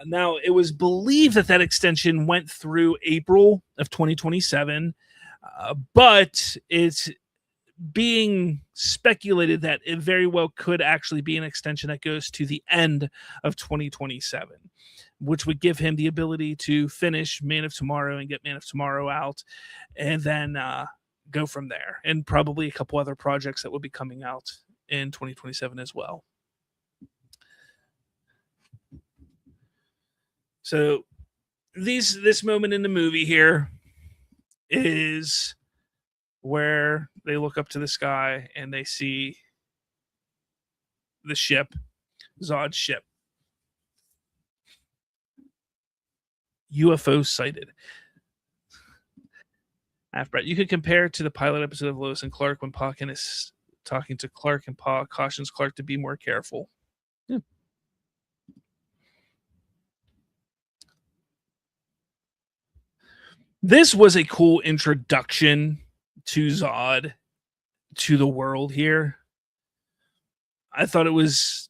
Now, it was believed that extension went through April of 2027, but it's being speculated that it very well could actually be an extension that goes to the end of 2027, which would give him the ability to finish Man of Tomorrow and get Man of Tomorrow out, and then go from there, and probably a couple other projects that will be coming out in 2027 as well. So this moment in the movie here is where they look up to the sky and they see the ship, Zod's ship. UFO sighted. Brett, you could compare it to the pilot episode of Lois and Clark when Pocken is talking to Clark and Pa cautions Clark to be more careful. Yeah. This was a cool introduction to Zod, to the world here. I thought it was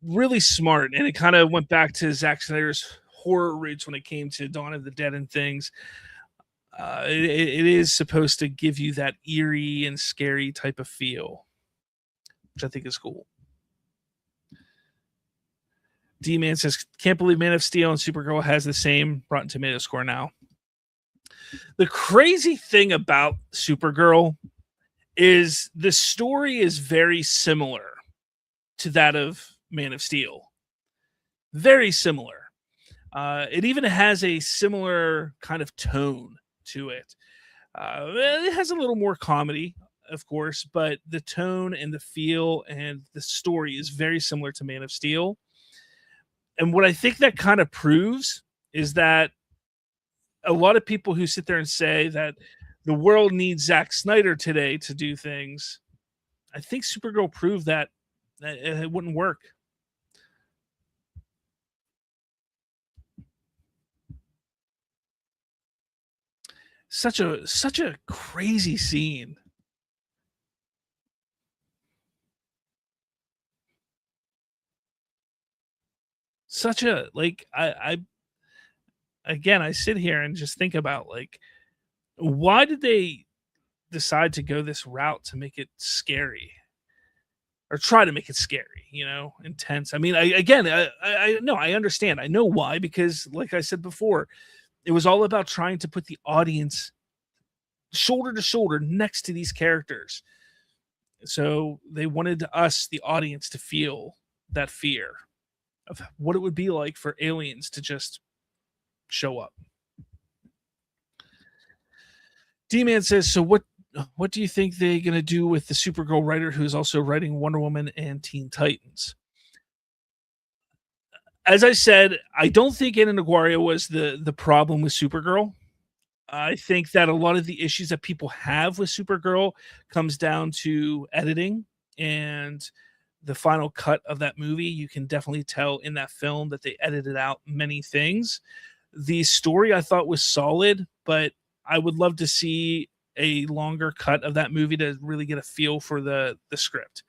really smart, and it kind of went back to Zack Snyder's horror roots when it came to Dawn of the Dead and things. It is supposed to give you that eerie and scary type of feel, which I think is cool. D-Man says, can't believe Man of Steel and Supergirl has the same Rotten Tomato score now. The crazy thing about Supergirl is the story is very similar to that of Man of Steel. Very similar. It even has a similar kind of tone to it. It has a little more comedy, of course, but the tone and the feel and the story is very similar to Man of Steel. And what I think that kind of proves is that a lot of people who sit there and say that the world needs Zack Snyder today to do things, I think Supergirl proved that it wouldn't work. Such a crazy scene. Such a I again, I sit here and just think about why did they decide to go this route to make it scary or try to make it scary, intense. I mean, I know, I understand. I know why, because like I said before, it was all about trying to put the audience shoulder to shoulder next to these characters. So they wanted us, the audience, to feel that fear of what it would be like for aliens to just show up. D-Man says, so what do you think they're going to do with the Supergirl writer who's also writing Wonder Woman and Teen Titans? As I said, I don't think Ana Aguirre was the problem with Supergirl. I think that a lot of the issues that people have with Supergirl comes down to editing and the final cut of that movie. You can definitely tell in that film that they edited out many things. The story I thought was solid, but I would love to see a longer cut of that movie to really get a feel for the script.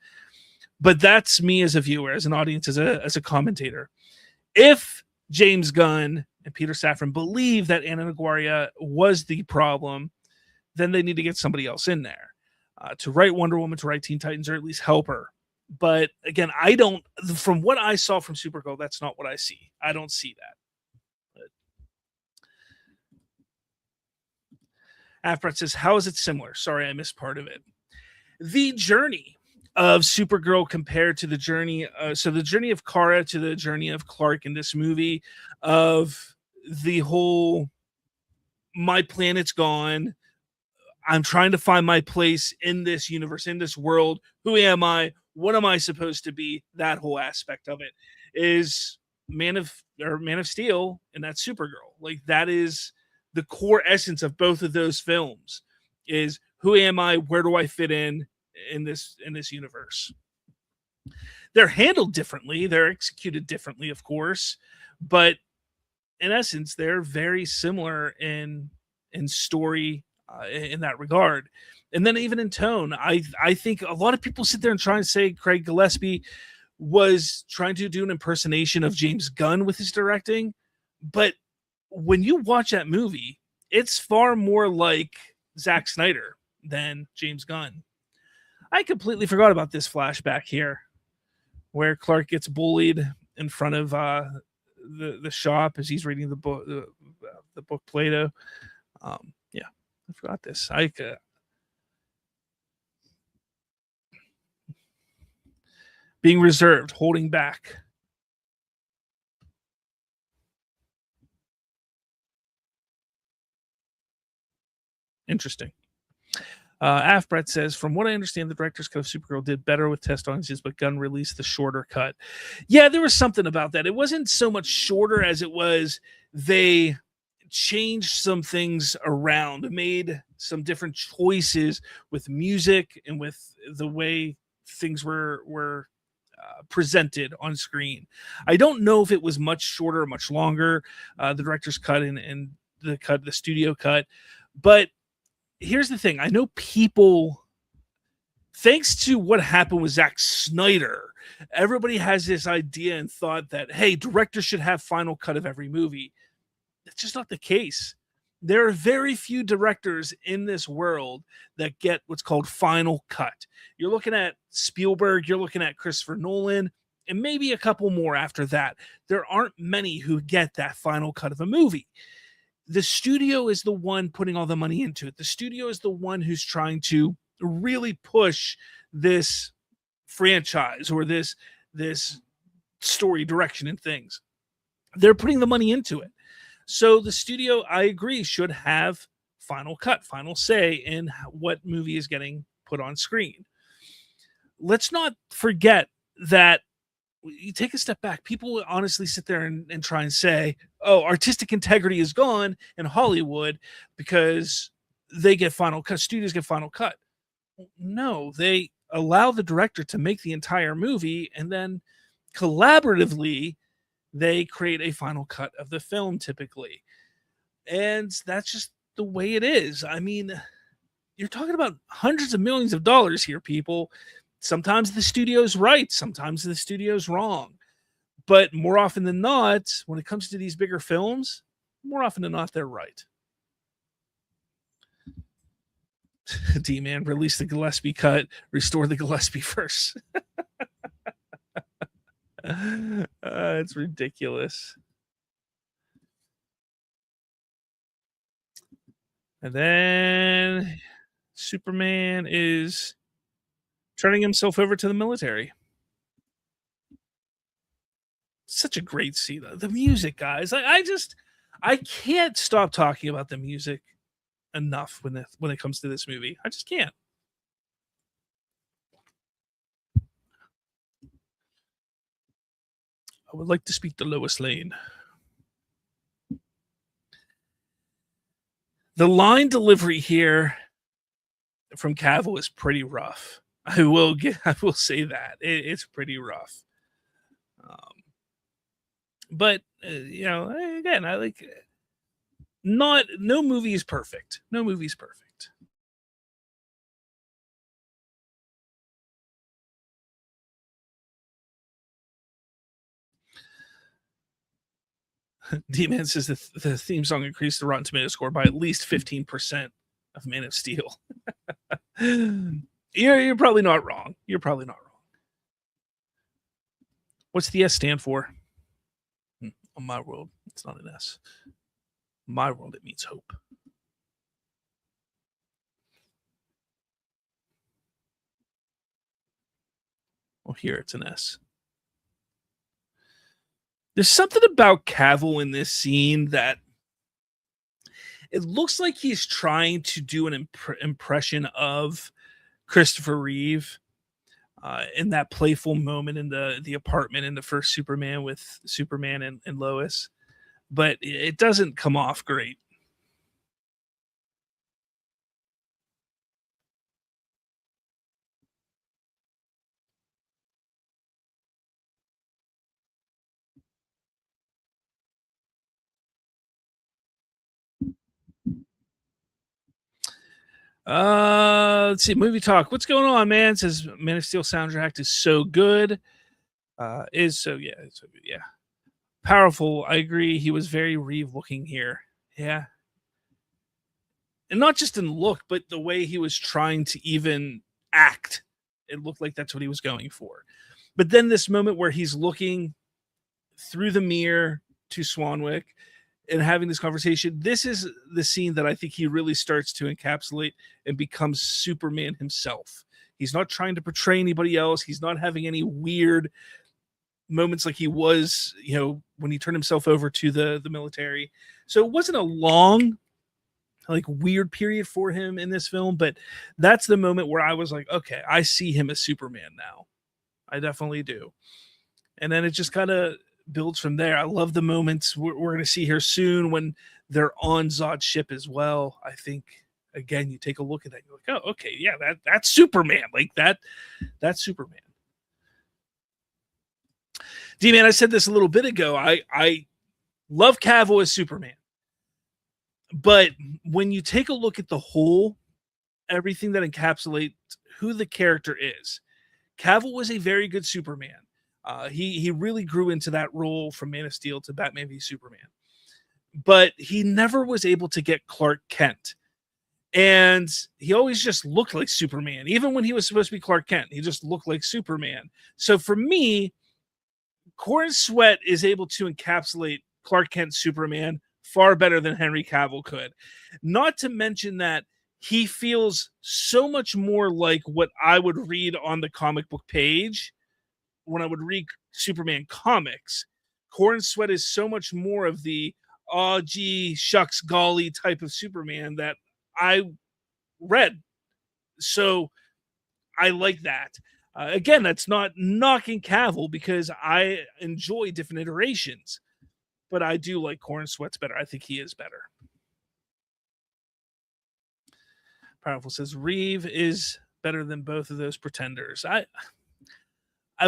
But that's me as a viewer, as an audience, as a commentator. If James Gunn and Peter Safran believe that Ana Aguirre was the problem, then they need to get somebody else in there to write Wonder Woman, to write Teen Titans, or at least help her. But again, I don't, from what I saw from Supergirl, that's not what I see. I don't see that. Afbret says, how is it similar? Sorry, I missed part of it. The journey of Supergirl compared to the journey, so the journey of Kara to the journey of Clark in this movie, of the whole, my planet's gone, I'm trying to find my place in this universe, in this world. Who am I? What am I supposed to be? That whole aspect of it is Man of Steel, and that's Supergirl. Like, that is the core essence of both of those films. Is who am I? Where do I fit in this universe? They're handled differently. They're executed differently, of course, but in essence, they're very similar in story, in that regard. And then even in tone, I think a lot of people sit there and try and say Craig Gillespie was trying to do an impersonation of James Gunn with his directing. But when you watch that movie, it's far more like Zack Snyder than James Gunn. I completely forgot about this flashback here where Clark gets bullied in front of the shop as he's reading the book Plato. Yeah, I forgot this. Being reserved, holding back. Interesting. Afbret says, from what I understand, the director's cut of Supergirl did better with test audiences, but Gunn released the shorter cut. Yeah, there was something about that. It wasn't so much shorter as it was they changed some things around, made some different choices with music and with the way things were presented on screen. I don't know if it was much shorter or much longer, the director's cut and the studio cut, but here's the thing. I know people, thanks to what happened with Zack Snyder, everybody has this idea and thought that, hey, directors should have final cut of every movie. That's just not the case. There are very few directors in this world that get what's called final cut. You're looking at Spielberg, you're looking at Christopher Nolan, and maybe a couple more after that. There aren't many who get that final cut of a movie. The studio is the one putting all the money into it. The studio is the one who's trying to really push this franchise or this story direction and things. They're putting the money into it. So the studio, I agree, should have final cut, final say in what movie is getting put on screen. Let's not forget that you take a step back. People honestly sit there and try and say, oh, artistic integrity is gone in Hollywood because they get final cut, studios get final cut. No, they allow the director to make the entire movie, and then collaboratively they create a final cut of the film typically. And that's just the way it is. I mean, you're talking about hundreds of millions of dollars here, people. Sometimes the studio's right, sometimes the studio's wrong. But more often than not, when it comes to these bigger films, more often than not, they're right. D-Man, release the Gillespie cut, restore the Gillespie verse. It's ridiculous. And then Superman is turning himself over to the military. Such a great scene. The music, guys. I can't stop talking about the music enough when it comes to this movie. I just can't. I would like to speak to Lois Lane. The line delivery here from Cavill is pretty rough. I will say that it's pretty rough. But again, I like no movie is perfect. No movie is perfect. D-Man says the theme song increased the Rotten Tomato score by at least 15% of Man of Steel. You're probably not wrong. You're probably not wrong. What's the S stand for? On my world, it's not an S. My world, it means hope. Well, here it's an S. There's something about Cavill in this scene that it looks like he's trying to do an impression of Christopher Reeve in that playful moment in the apartment in the first Superman with Superman and Lois, but it doesn't come off great. Let's see. Movie talk. What's going on, man? It says Man of Steel soundtrack is so good. It's so good. Yeah. Powerful. I agree. He was very Reeve looking here. Yeah. And not just in look, but the way he was trying to even act. It looked like that's what he was going for. But then this moment where he's looking through the mirror to Swanwick and having this conversation, this is the scene that I think he really starts to encapsulate and becomes Superman himself. He's not trying to portray anybody else. He's not having any weird moments like he was, when he turned himself over to the military. So it wasn't a long like weird period for him in this film, but that's the moment where I was like, okay, I see him as Superman now. I definitely do. And then it just kind of builds from there. I love the moments we're going to see here soon when they're on Zod's ship as well. I think again, you take a look at that, you're like, oh, okay, yeah, that's Superman. Like that's Superman. D-Man, I said this a little bit ago. I love Cavill as Superman. But when you take a look at the whole, everything that encapsulates who the character is, Cavill was a very good Superman. He really grew into that role from Man of Steel to Batman v Superman. But he never was able to get Clark Kent. And he always just looked like Superman. Even when he was supposed to be Clark Kent, he just looked like Superman. So for me, Corn Sweat is able to encapsulate Clark Kent Superman far better than Henry Cavill could. Not to mention that he feels so much more like what I would read on the comic book page when I would read Superman comics. Corn Sweat is so much more of the oh gee shucks golly type of Superman that I read. So I like that. Again, that's not knocking Cavill because I enjoy different iterations, but I do like Corn Sweat's better. I think he is better. Powerful says Reeve is better than both of those pretenders. I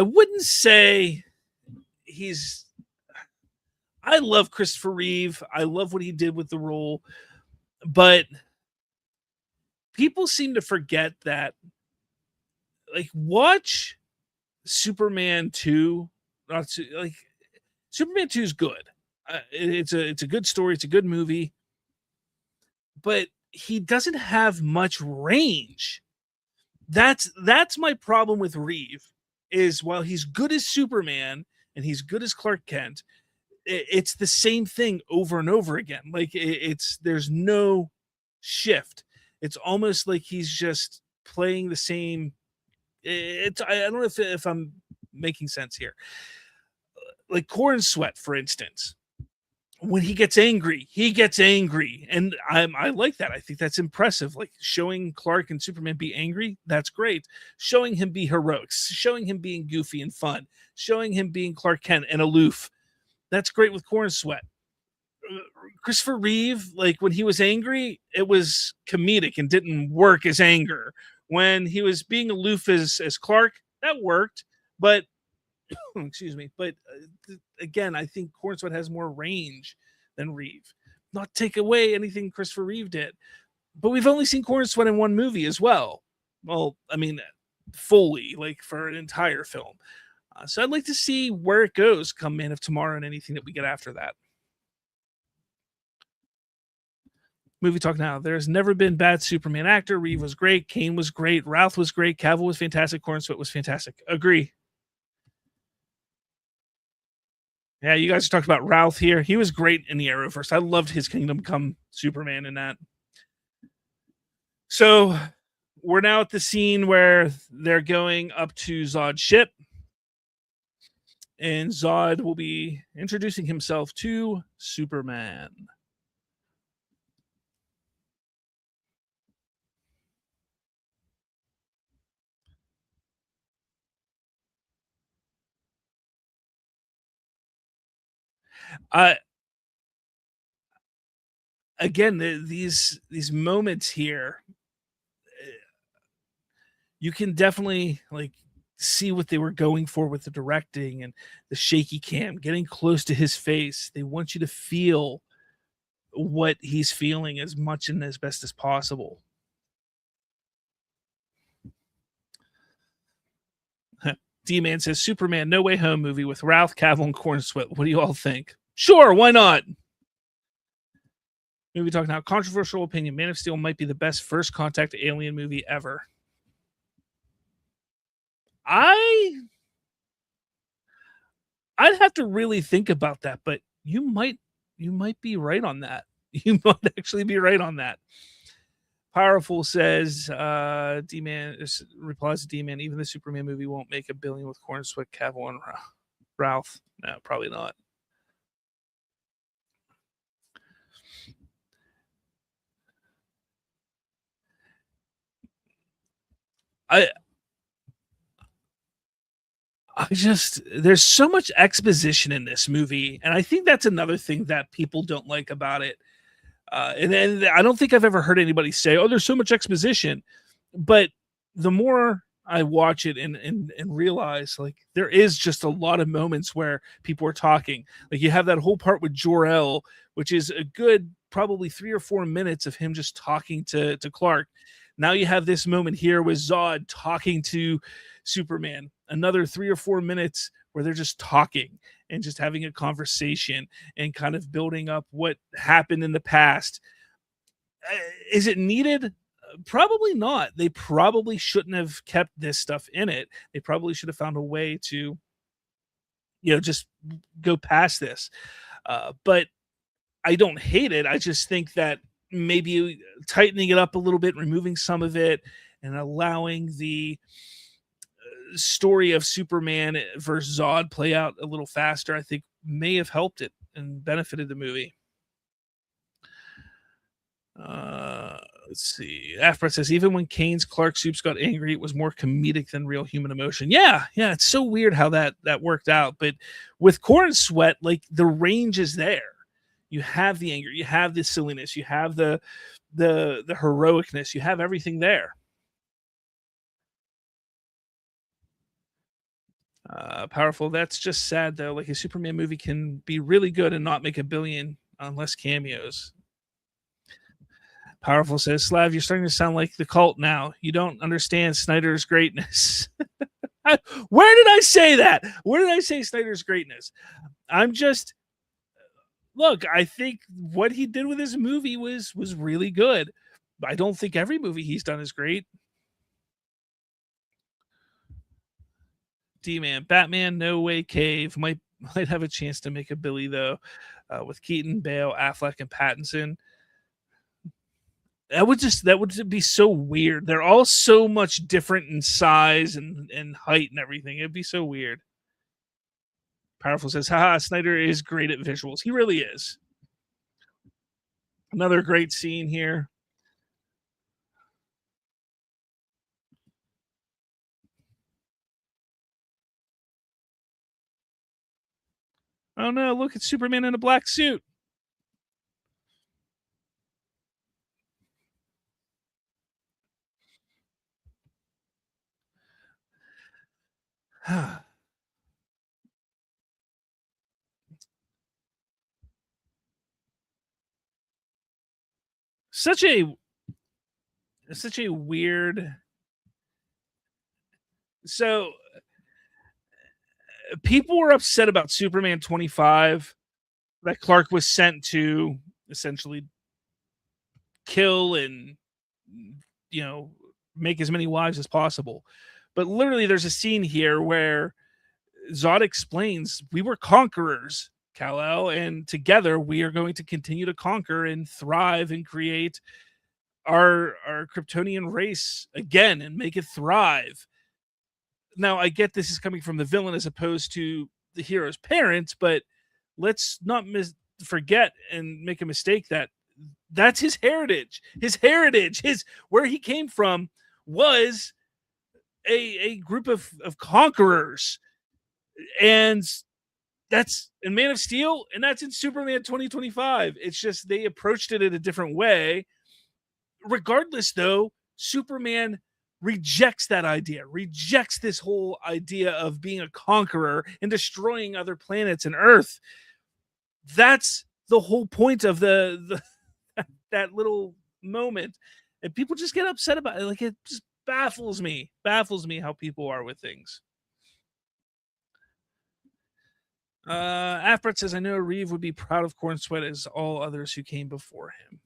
wouldn't say he's. I love Christopher Reeve. I love what he did with the role, but people seem to forget that. Like, watch Superman 2. Like, Superman 2 is good. It's a good story. It's a good movie, but he doesn't have much range. That's my problem with Reeve. Is while he's good as Superman and he's good as Clark Kent, it's the same thing over and over again. Like there's no shift. It's almost like he's just playing the same. I don't know if I'm making sense here. Like Corn Sweat, for instance, when he gets angry, and I like that. I think that's impressive. Like showing Clark and Superman be angry, that's great. Showing him be heroic, showing him being goofy and fun, showing him being Clark Kent and aloof, that's great with Corn Sweat. Christopher Reeve, like when he was angry, it was comedic and didn't work as anger. When he was being aloof as Clark, that worked, but excuse me. But again, I think Corn Sweat has more range than Reeve. Not take away anything Christopher Reeve did, but we've only seen Corn Sweat in one movie as well. Well, I mean, fully, like for an entire film. So I'd like to see where it goes come Man of Tomorrow and anything that we get after that. Movie talk now. There's never been bad Superman actor. Reeve was great. Kane was great. Routh was great. Cavill was fantastic. Corn Sweat was fantastic. Agree. Yeah, you guys talked about Routh here. He was great in the Arrowverse. I loved his Kingdom Come Superman in that. So we're now at the scene where they're going up to Zod's ship. And Zod will be introducing himself to Superman. Again, these moments here, you can definitely like see what they were going for with the directing and the shaky cam, getting close to his face. They want you to feel what he's feeling as much and as best as possible. D-Man says Superman No Way Home movie with Ralph, Cavill, and Corn Sweat. What do you all think? Sure, why not? Movie talk now. Controversial opinion. Man of Steel might be the best first contact alien movie ever. I'd have to really think about that, but you might be right on that. You might actually be right on that. Powerful says, D-Man replies to D-Man, even the Superman movie won't make $1 billion with Corn Sweat, Cavill, and Ralph. No, probably not. I I just there's so much exposition in this movie, and I think that's another thing that people don't like about it. And then I don't think I've ever heard anybody say, "Oh, there's so much exposition," but the more I watch it and realize like there is just a lot of moments where people are talking. Like you have that whole part with Jor-El, which is a good probably 3 or 4 minutes of him just talking to Clark. Now you have this moment here with Zod talking to Superman. Another 3 or 4 minutes where they're just talking and just having a conversation and kind of building up what happened in the past. Uh, Is it needed? Probably not. They probably shouldn't have kept this stuff in it. They probably should have found a way to, just go past this. But I don't hate it. I just think that maybe tightening it up a little bit, removing some of it, and allowing the story of Superman versus Zod play out a little faster, I think may have helped it and benefited the movie. Let's see. Afra says even when Kane's Clark Soups got angry, it was more comedic than real human emotion. Yeah, yeah. It's so weird how that worked out. But with Corn Sweat, like the range is there. You have the anger, you have the silliness, you have the heroicness, you have everything there. Powerful. That's just sad though. Like a Superman movie can be really good and not make a billion on less cameos. Powerful says, Slav, you're starting to sound like the cult now. You don't understand Snyder's greatness. Where did I say that? Where did I say Snyder's greatness? I'm just look, I think what he did with his movie was really good. I don't think every movie he's done is great. D-Man, Batman, No Way Cave might have a chance to make a Billy though, with Keaton, Bale, Affleck, and Pattinson. That would be so weird. They're all so much different in size and height and everything. It'd be so weird. Powerful says, haha, Snyder is great at visuals. He really is. Another great scene here. Oh no, look, it's Superman in a black suit. such a such a weird so people were upset about Superman 25 that Clark was sent to essentially kill and you know make as many wives as possible. But literally, there's a scene here where Zod explains, "We were conquerors, Kal-El, and together we are going to continue to conquer and thrive and create our Kryptonian race again and make it thrive." Now, I get this is coming from the villain as opposed to the hero's parents, but let's not forget and make a mistake that that's his heritage. His heritage, his where he came from was a group of conquerors. And that's in Man of Steel, and that's in Superman 2025. It's just they approached it in a different way. Regardless, though, Superman rejects that idea, rejects this whole idea of being a conqueror and destroying other planets and Earth. That's the whole point of the that little moment. And people just get upset about it. Like it just baffles me how people are with things. Afrat says, I know Reeve would be proud of Corn Sweat as all others who came before him.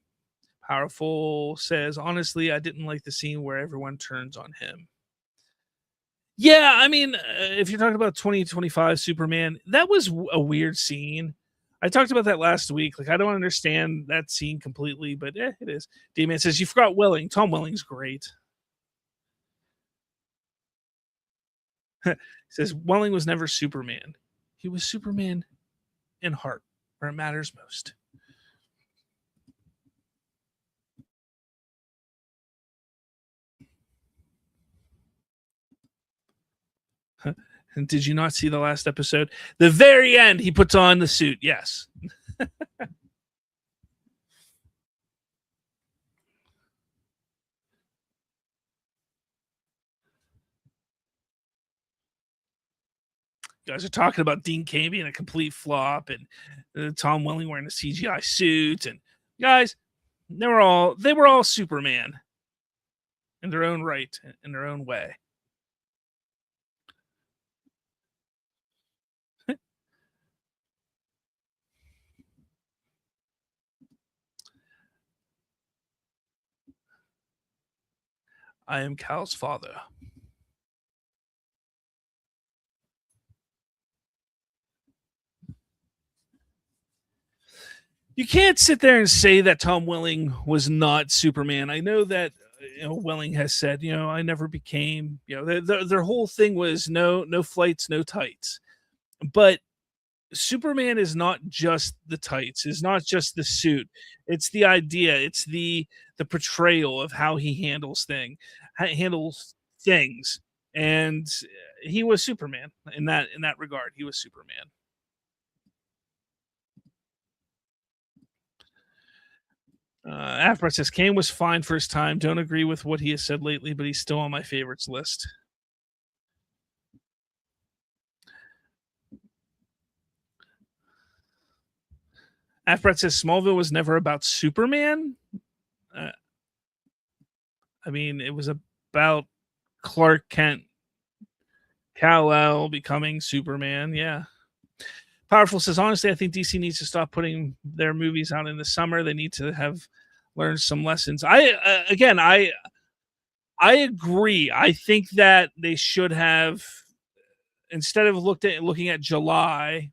Powerful says, honestly, I didn't like the scene where everyone turns on him. Yeah, I mean, if you're talking about 2025 Superman, that was a weird scene. I talked about that last week. Like, I don't understand that scene completely, but it is. D-Man says, you forgot Welling. Tom Welling's great. Says, Welling was never Superman. He was Superman in heart, where it matters most. And did you not see the last episode? The very end, he puts on the suit. Yes. You guys are talking about Dean Cain being a complete flop, and Tom Welling wearing a CGI suit, and guys, they were all Superman in their own right, in their own way. I am Cal's father. You can't sit there and say that Tom Welling was not Superman. I know that Welling has said, I never became, their whole thing was no flights, no tights. But Superman is not just the tights, is not just the suit. It's the idea, it's the portrayal of how he handles things. And he was Superman in that regard. He was Superman. Afra says Kane was fine first time. Don't agree with what he has said lately, but he's still on my favorites list. Afra says Smallville was never about Superman. I mean, it was about Clark Kent, Kal-El becoming Superman. Yeah. Powerful says, honestly, I think DC needs to stop putting their movies out in the summer. They need to have learned some lessons. I agree. I think that they should have, instead of looking at July,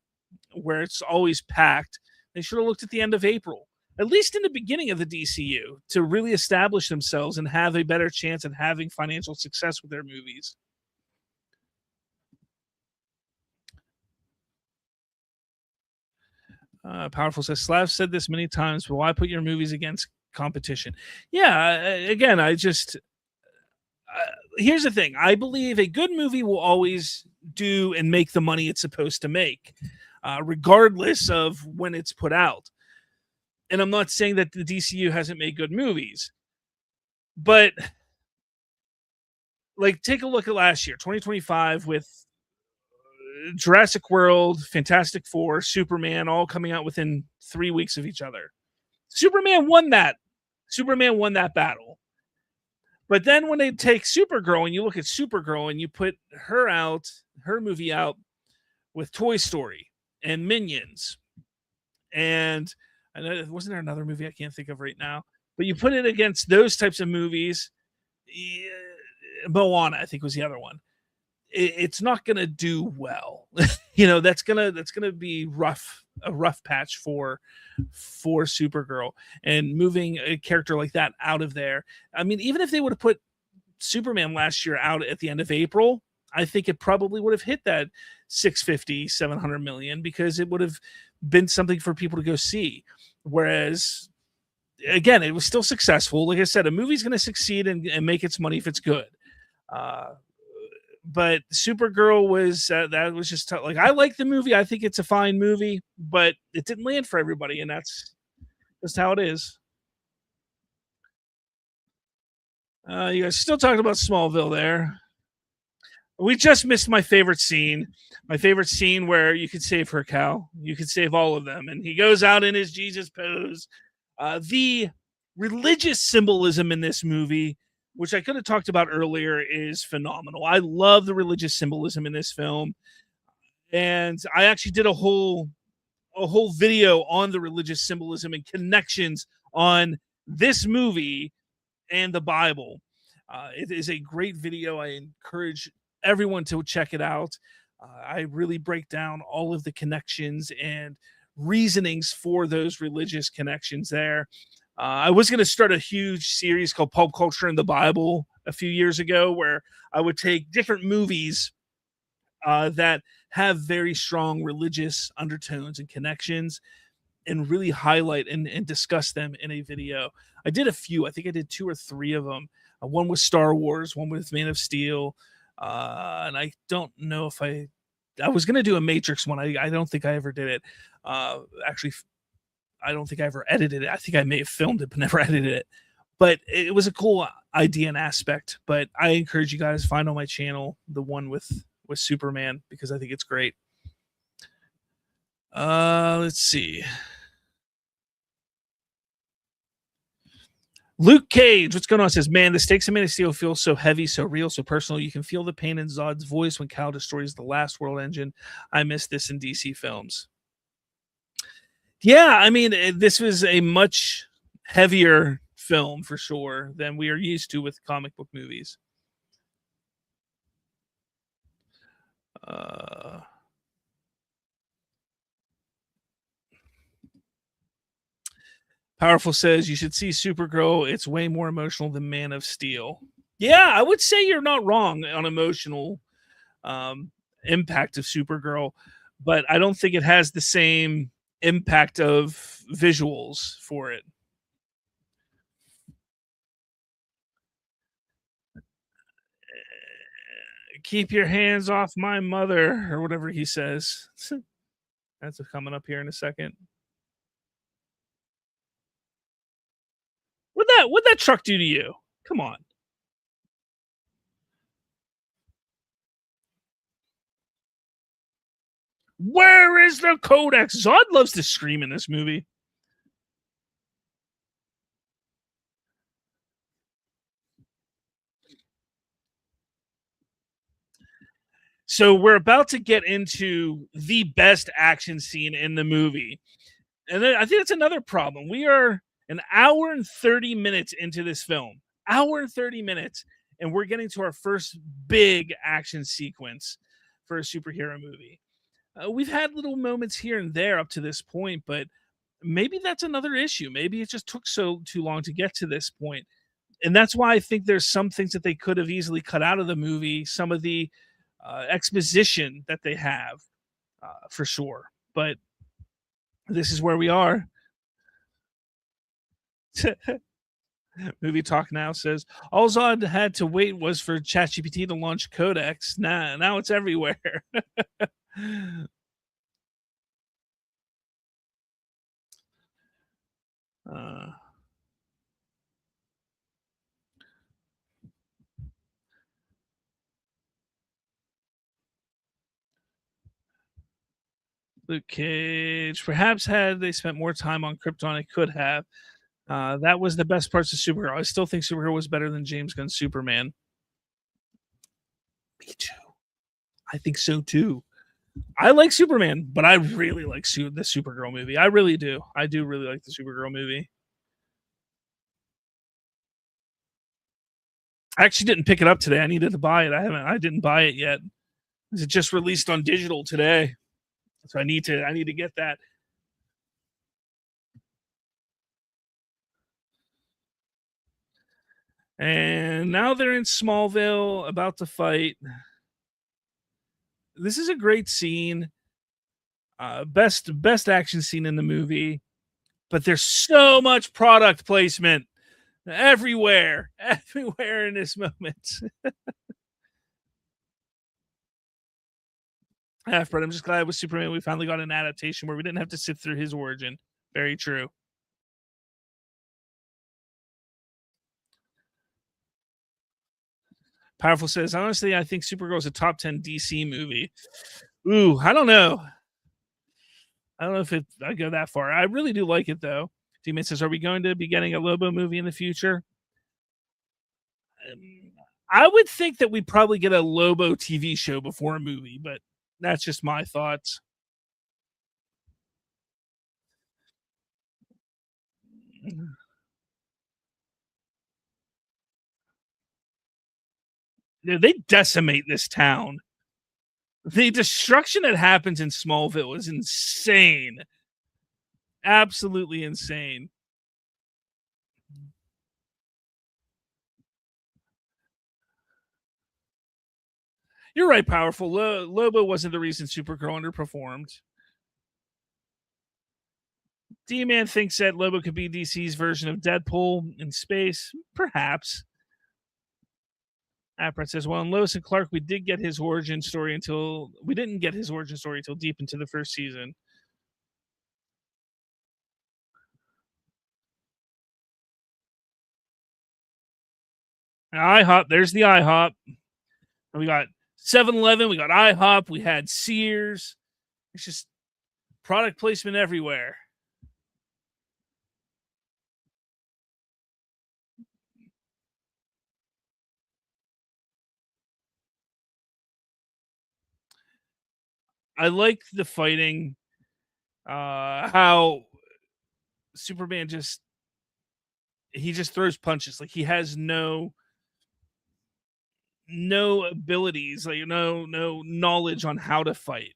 where it's always packed, they should have looked at the end of April, at least in the beginning of the DCU, to really establish themselves and have a better chance at having financial success with their movies. Powerful says, Slav said this many times, but why put your movies against competition? Yeah, again, here's the thing. I believe a good movie will always do and make the money it's supposed to make, regardless of when it's put out. And I'm not saying that the DCU hasn't made good movies, but like, take a look at last year, 2025, with Jurassic World, Fantastic Four, Superman, all coming out within 3 weeks of each other. Superman won that. Superman won that battle. But then when they take Supergirl and you look at Supergirl and you put her movie out with Toy Story and Minions, and I know, wasn't there another movie I can't think of right now? But you put it against those types of movies. Moana, I think, was the other one. It's not going to do well. That's gonna be a rough patch for Supergirl, and moving a character like that out of there. I mean, even if they would have put Superman last year out at the end of April, I think it probably would have hit that 650, 700 million, because it would have been something for people to go see. Whereas, again, it was still successful. Like I said, a movie's going to succeed and make its money if it's good. But Supergirl was that was just like, I like the movie. I think it's a fine movie, but it didn't land for everybody, and that's just how it is. You guys still talking about Smallville there? We just missed my favorite scene. My favorite scene where you could save her, Cal. You could save all of them, and he goes out in his Jesus pose. The religious symbolism in this movie, which I could have talked about earlier, is phenomenal. I love the religious symbolism in this film. And I actually did a whole video on the religious symbolism and connections on this movie and the Bible. It is a great video. I encourage everyone to check it out. I really break down all of the connections and reasonings for those religious connections there. I was going to start a huge series called Pulp Culture and the Bible a few years ago, where I would take different movies that have very strong religious undertones and connections and really highlight and discuss them in a video. I did a few. I think I did 2 or 3 of them. One was Star Wars, one was Man of Steel, And I don't know if I was gonna do a Matrix one. I don't think I ever did it. Actually, I don't think I ever edited it. I think I may have filmed it, but never edited it. But it was a cool idea and aspect. But I encourage you guys to find on my channel the one with Superman because I think it's great. Let's see. Luke Cage, what's going on? Says, man, the stakes of Man of Steel feel so heavy, so real, so personal. You can feel the pain in Zod's voice when Kal destroys the last world engine. I miss this in DC films. Yeah, I mean, this was a much heavier film for sure than we are used to with comic book movies. Powerful says you should see Supergirl. It's way more emotional than Man of Steel. Yeah, I would say you're not wrong on emotional impact of Supergirl, but I don't think it has the same impact of visuals for it. Keep your hands off my mother, or whatever he says. That's coming up here in a second. What'd that truck do to you? Come on. Where is the codex? Zod loves to scream in this movie. So we're about to get into the best action scene in the movie. And then I think that's another problem. We are an hour and 30 minutes into this film. Hour and 30 minutes. And we're getting to our first big action sequence for a superhero movie. We've had little moments here and there up to this point, but maybe that's another issue. Maybe it just took too long to get to this point. And that's why I think there's some things that they could have easily cut out of the movie, some of the exposition that they have, for sure. But this is where we are. Movie Talk Now says all Zod had to wait was for ChatGPT to launch Codex. Nah, now it's everywhere. uh, Luke Cage. Perhaps had they spent more time on Krypton, it could have. That was the best parts of Supergirl. I still think Supergirl was better than James Gunn's Superman. Me too. I think so too. I like Superman, but I really like the Supergirl movie. I really do. I do really like the Supergirl movie. I actually didn't pick it up today. I needed to buy it. I didn't buy it yet. It just released on digital today. So I need to get that. And now they're in Smallville about to fight. This is a great scene. Best action scene in the movie. But there's so much product placement everywhere in this moment. Half-Bred, I'm just glad with Superman we finally got an adaptation where we didn't have to sit through his origin. Very true. Powerful says, honestly, I think Supergirl is a top 10 DC movie. Ooh, I don't know. I don't know if I go that far. I really do like it though. D-Man says, are we going to be getting a Lobo movie in the future? I would think that we'd probably get a Lobo TV show before a movie, but that's just my thoughts. They decimate this town. The destruction that happens in Smallville is insane. Absolutely insane. You're right, Powerful. Lobo wasn't the reason Supergirl underperformed. D-Man thinks that Lobo could be DC's version of Deadpool in space. Perhaps. Apprat says, well, in Lois and Clark, we didn't get his origin story until deep into the first season. IHOP, there's the IHOP. And we got 7-Eleven, we got IHOP, we had Sears. It's just product placement everywhere. I like the fighting. How Superman just throws punches. Like he has no abilities, like no knowledge on how to fight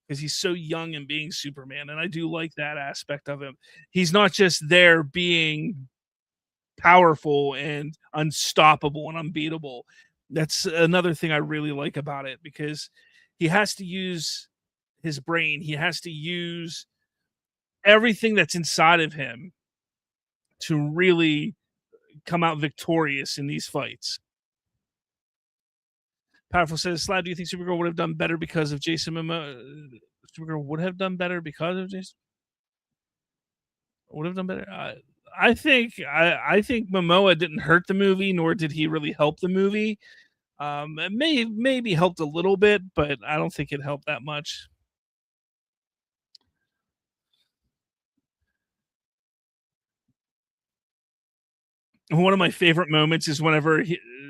because he's so young and being Superman. And I do like that aspect of him. He's not just there being powerful and unstoppable and unbeatable. That's another thing I really like about it because he has to use his brain. He has to use everything that's inside of him to really come out victorious in these fights. Powerful says, Slav, do you think Supergirl would have done better because of Jason Momoa? Supergirl would have done better because of Jason? Would have done better? I think Momoa didn't hurt the movie, nor did he really help the movie. It maybe helped a little bit, but I don't think it helped that much. One of my favorite moments is whenever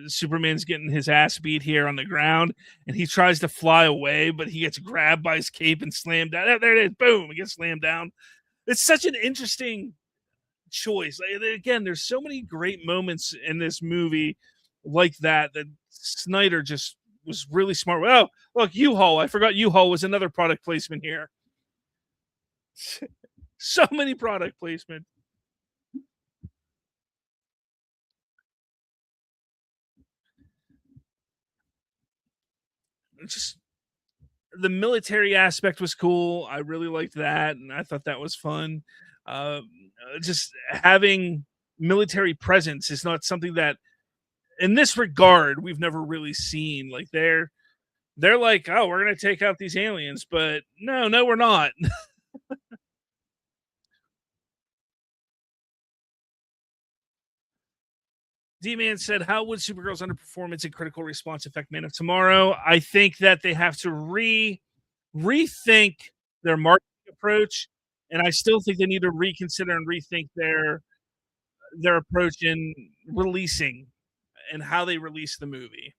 Superman's getting his ass beat here on the ground, and he tries to fly away, but he gets grabbed by his cape and slammed down. There it is, boom! He gets slammed down. It's such an interesting choice. Again, there's so many great moments in this movie like that Snyder just was really smart. Oh, look, U-Haul. I forgot U-Haul was another product placement here. So many product placement. Just the military aspect was cool. I really liked that, and I thought that was fun. Just having military presence is not something that, in this regard, we've never really seen. Like they're like, oh, we're gonna take out these aliens, but no, we're not. D-Man said, how would Supergirl's underperformance and critical response affect Man of Tomorrow? I think that they have to rethink their marketing approach, and I still think they need to reconsider and rethink their approach in releasing and how they release the movie.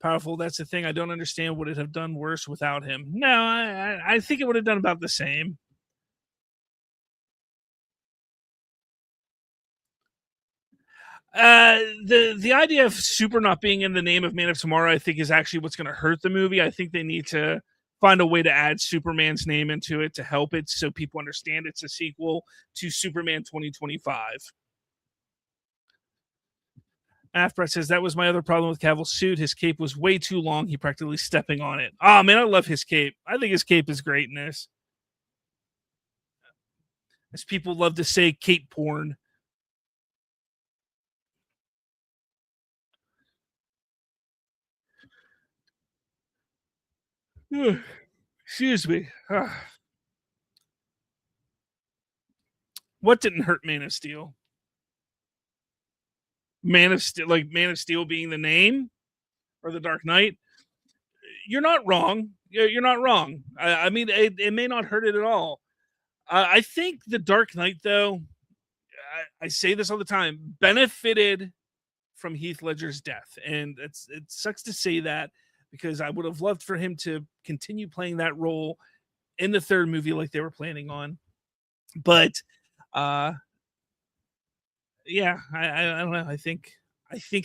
Powerful, that's the thing. I don't understand. Would it have done worse without him? No, I think it would have done about the same. The idea of Super not being in the name of Man of Tomorrow, I think, is actually what's going to hurt the movie. I think they need to find a way to add Superman's name into it to help it so people understand it's a sequel to Superman 2025. Afbret says that was my other problem with Cavill's suit. His cape was way too long. He practically stepping on it. Oh man, I love his cape. I think his cape is great in this. As people love to say, cape porn. Excuse me. What didn't hurt Man of Steel? Man of Steel, like Man of Steel being the name, or the Dark Knight. You're not wrong. You're not wrong. I mean, it may not hurt it at all. I think the Dark Knight, though, I say this all the time, benefited from Heath Ledger's death, and it sucks to say that because I would have loved for him to continue playing that role in the third movie like they were planning on. But yeah, I don't know. I think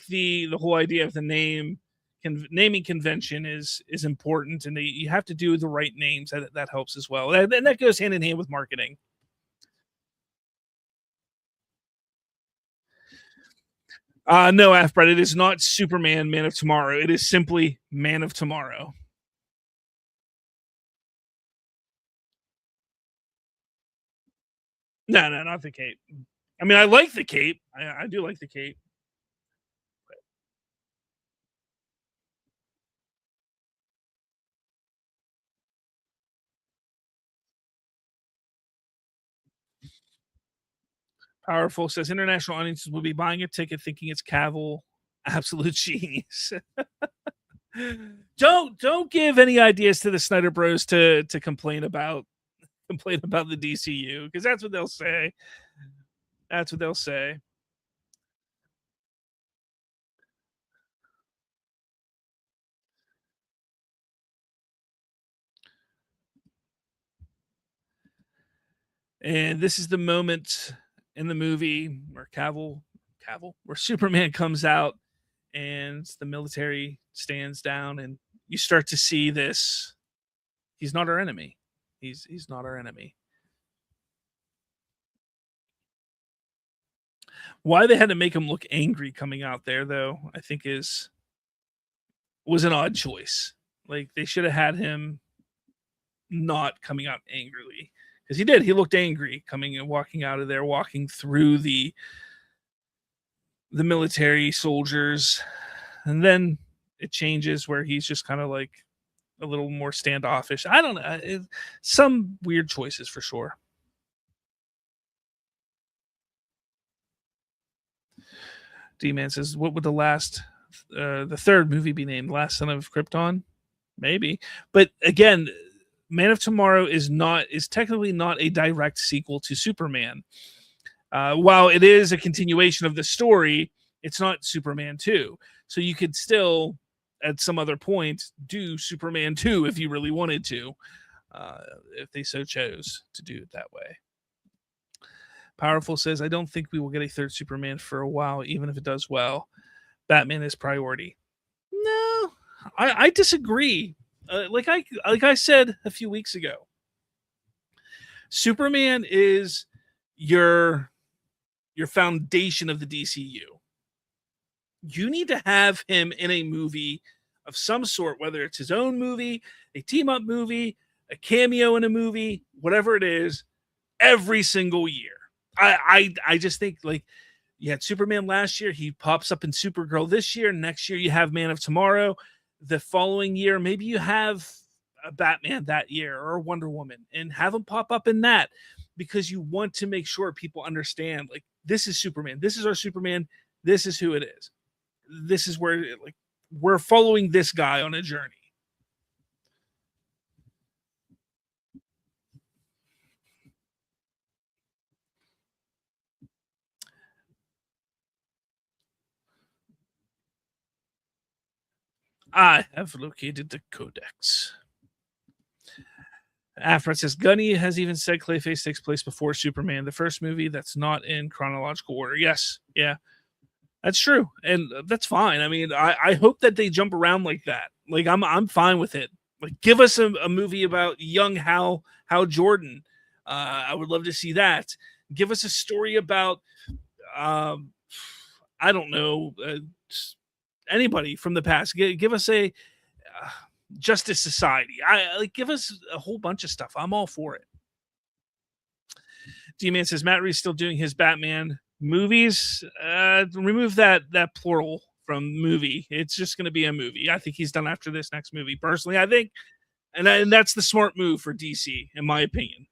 the whole idea of the naming convention is important, and you have to do the right names. That helps as well, and that goes hand in hand with marketing. No, Afbret, it is not Superman Man of Tomorrow. It is simply Man of Tomorrow. No, not the cape. I mean, I like the cape. I do like the cape. Powerful says international audiences will be buying a ticket thinking it's Cavill. Absolute genius. Don't give any ideas to the Snyder Bros to complain about the DCU, because that's what they'll say. That's what they'll say. And this is the moment in the movie where where Superman comes out and the military stands down, and you start to see this. He's not our enemy. He's not our enemy. Why they had to make him look angry coming out there, though, I think was an odd choice. Like, they should have had him not coming out angrily, because he did. He looked angry coming and walking out of there, walking through the military soldiers, and then it changes where he's just kind of like a little more standoffish. I don't know. Some weird choices for sure. D-Man says, what would the third movie be named? Last Son of Krypton? Maybe. But again, Man of Tomorrow is technically not a direct sequel to Superman. While it is a continuation of the story, it's not Superman 2. So you could still, at some other point, do Superman 2 if you really wanted to, if they so chose to do it that way. Powerful says, I don't think we will get a third Superman for a while, even if it does well. Batman is priority. No, I disagree. Like I said a few weeks ago, Superman is your foundation of the DCU. You need to have him in a movie of some sort, whether it's his own movie, a team-up movie, a cameo in a movie, whatever it is, every single year. I just think, like, you had Superman last year, he pops up in Supergirl this year. Next year you have Man of Tomorrow. The following year, maybe you have a Batman that year or Wonder Woman, and have them pop up in that, because you want to make sure people understand, like, this is Superman. This is our Superman. This is who it is. This is where, like, we're following this guy on a journey. I have located the codex. After it says, Gunny has even said Clayface takes place before Superman, the first movie that's not in chronological order. Yes, yeah, that's true, and that's fine. I mean, I hope that they jump around like that. Like, I'm fine with it. Like, give us a movie about young Hal Jordan. I would love to see that. Give us a story about, I don't know, anybody from the past. Give us a Justice Society. Give us a whole bunch of stuff. I'm all for it. D-Man says Matt Reeves still doing his Batman movies. Remove that plural from movie. It's just going to be a movie. I think he's done after this next movie. Personally, I think, and that's the smart move for DC, in my opinion.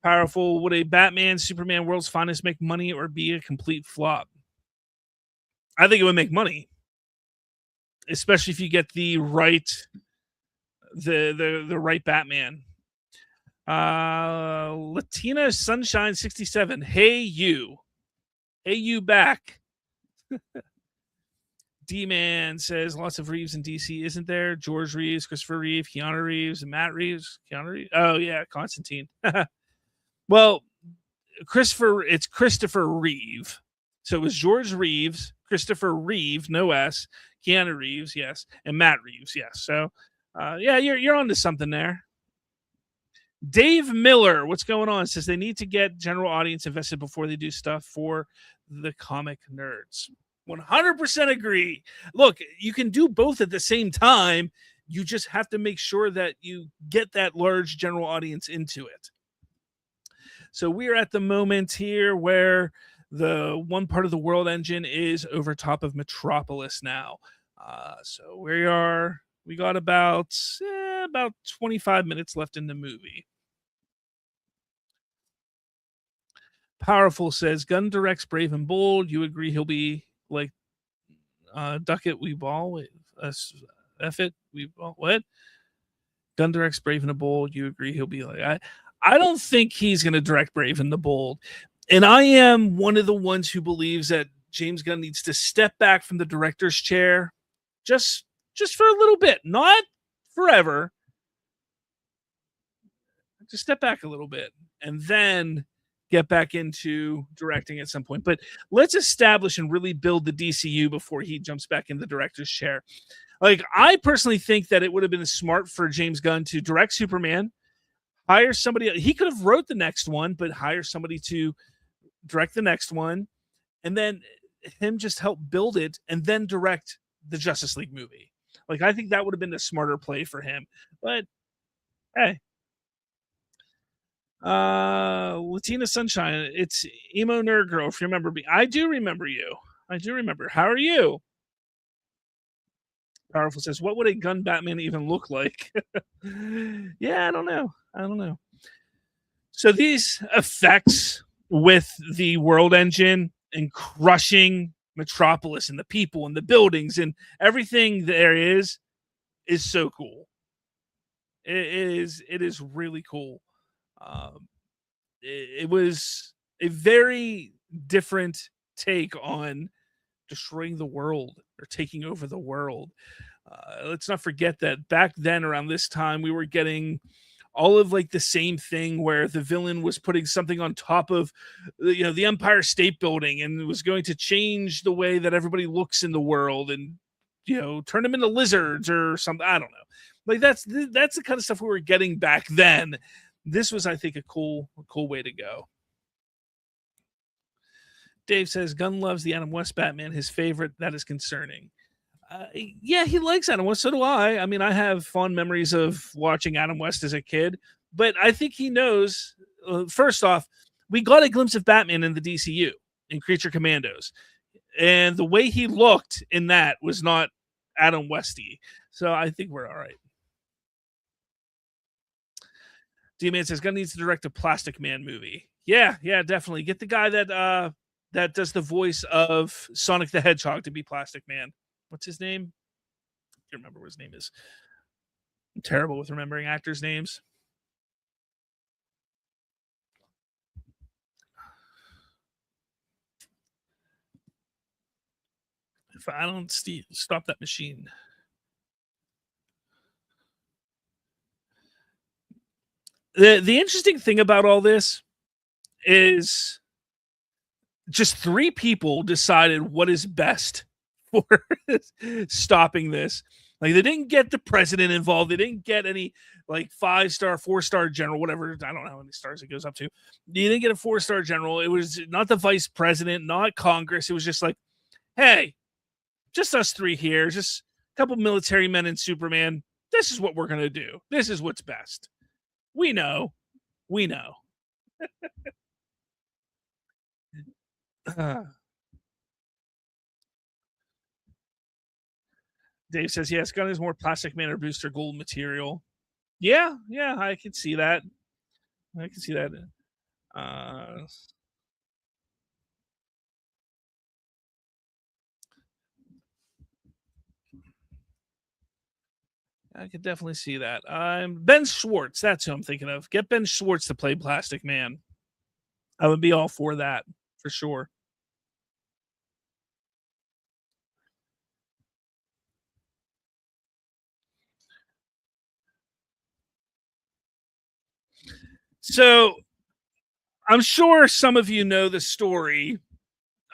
Powerful. Would a Batman Superman World's Finest make money or be a complete flop? I think it would make money, especially if you get the right the right Batman. Latina Sunshine 67. Hey you back. D-Man says lots of Reeves in DC, isn't there? George Reeves, Christopher Reeve, Keanu Reeves, and Matt Reeves. Keanu Reeves. Oh yeah, Constantine. Well, it's Christopher Reeve. So it was George Reeves, Christopher Reeve, no S, Keanu Reeves, yes, and Matt Reeves, yes. So, yeah, you're onto something there. Dave Miller, what's going on? Says they need to get general audience invested before they do stuff for the comic nerds. 100% agree. Look, you can do both at the same time. You just have to make sure that you get that large general audience into it. So we're at the moment here where the one part of the world engine is over top of Metropolis now. So we got about 25 minutes left in the movie. Powerful says, Gunn directs Brave and Bold. You agree he'll be like Duck It, We Ball? Wait, F it, We Ball? What? Gunn directs Brave and the Bold. You agree he'll be like... I don't think he's going to direct Brave and the Bold. And I am one of the ones who believes that James Gunn needs to step back from the director's chair just for a little bit, not forever. Just step back a little bit and then get back into directing at some point. But let's establish and really build the DCU before he jumps back in the director's chair. Like, I personally think that it would have been smart for James Gunn to direct Superman, hire somebody. He could have wrote the next one, but hire somebody to direct the next one, and then him just help build it and then direct the Justice League movie. Like, I think that would have been the smarter play for him. But hey, Latina Sunshine, it's Emo Nerd Girl. If you remember me, I do remember you. I do remember. How are you? Powerful says, what would a Gunn Batman even look like? Yeah, I don't know. So these effects with the world engine and crushing Metropolis and the people and the buildings and everything there is so cool. It is really cool. It was a very different take on destroying the world or taking over the world. Let's not forget that back then, around this time, we were getting all of like the same thing where the villain was putting something on top of the Empire State Building and was going to change the way that everybody looks in the world and turn them into lizards or something. I don't know. Like that's the kind of stuff we were getting back then. This was, I think, a cool way to go. Dave says Gunn loves the Adam West Batman, his favorite. That is concerning. Yeah, he likes Adam West. So do I. I mean, I have fond memories of watching Adam West as a kid, but I think he knows. First off, we got a glimpse of Batman in the DCU in Creature Commandos, and the way he looked in that was not Adam Westy. So I think we're all right. D-Man says Gunn needs to direct a Plastic Man movie. Yeah, definitely. Get the guy that does the voice of Sonic the Hedgehog to be Plastic Man. What's his name? I can't remember what his name is. I'm terrible with remembering actors' names. If I don't stop that machine. The interesting thing about all this is just 3 people decided what is best for stopping this. Like, they didn't get the president involved. They didn't get any like 5-star, 4-star general, whatever. I don't know how many stars it goes up to. You didn't get a 4-star general. It was not the vice president, not Congress. It was just like, hey, just us 3 here, just a couple military men and Superman. This is what we're going to do. This is what's best. We know. Dave says, yes, Gunn is more Plastic Man or Booster Gold material. Yeah, I can see that. I could definitely see that. Ben Schwartz, that's who I'm thinking of. Get Ben Schwartz to play Plastic Man. I would be all for that, for sure. So I'm sure some of you know the story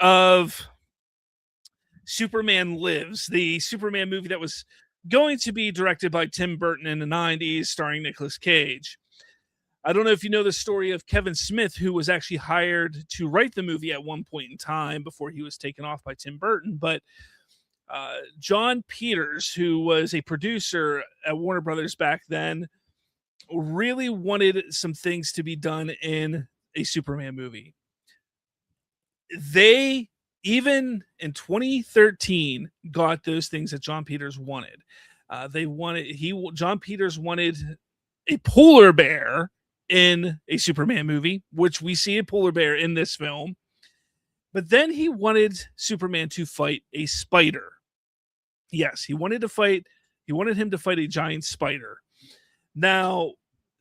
of Superman Lives, the Superman movie that was going to be directed by Tim Burton in the 90s, starring Nicolas Cage. I don't know if you know the story of Kevin Smith, who was actually hired to write the movie at one point in time before he was taken off by Tim Burton. But John Peters, who was a producer at Warner Brothers back then, really wanted some things to be done in a Superman movie. They, even in 2013, got those things that John Peters wanted. John Peters wanted a polar bear in a Superman movie, which we see a polar bear in this film. But then he wanted Superman to fight a spider. Yes, he wanted him to fight a giant spider. Now,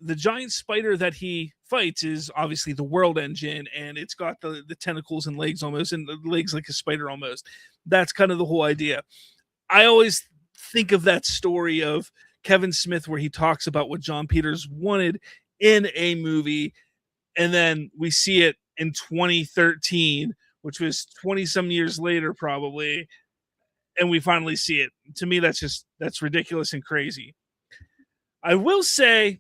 the giant spider that he fights is obviously the World Engine, and it's got the tentacles and legs almost, and the legs like a spider almost. That's kind of the whole idea. I always think of that story of Kevin Smith where he talks about what John Peters wanted in a movie, and then we see it in 2013, which was 20 some years later probably, and we finally see it. To me, that's ridiculous and crazy. I will say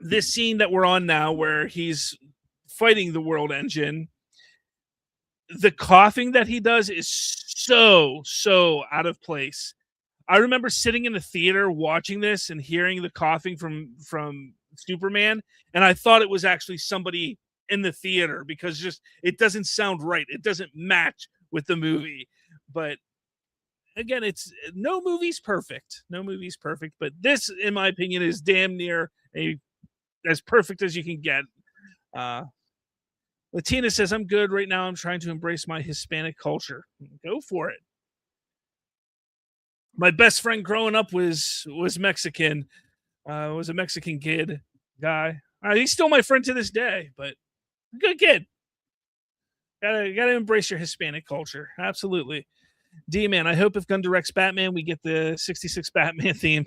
this scene that we're on now where he's fighting the World Engine, the coughing that he does is so out of place. I remember sitting in the theater watching this and hearing the coughing from Superman, and I thought it was actually somebody in the theater because just it doesn't sound right. It doesn't match with the movie. But again, it's no movie's perfect. No movie's perfect, but this, in my opinion, is damn near as perfect as you can get. Latina says, I'm good right now. I'm trying to embrace my Hispanic culture. Go for it. My best friend growing up was Mexican. Was a Mexican kid guy. He's still my friend to this day, but good kid. Gotta embrace your Hispanic culture. Absolutely. D-Man, I hope if Gunn directs Batman, we get the 66 Batman theme.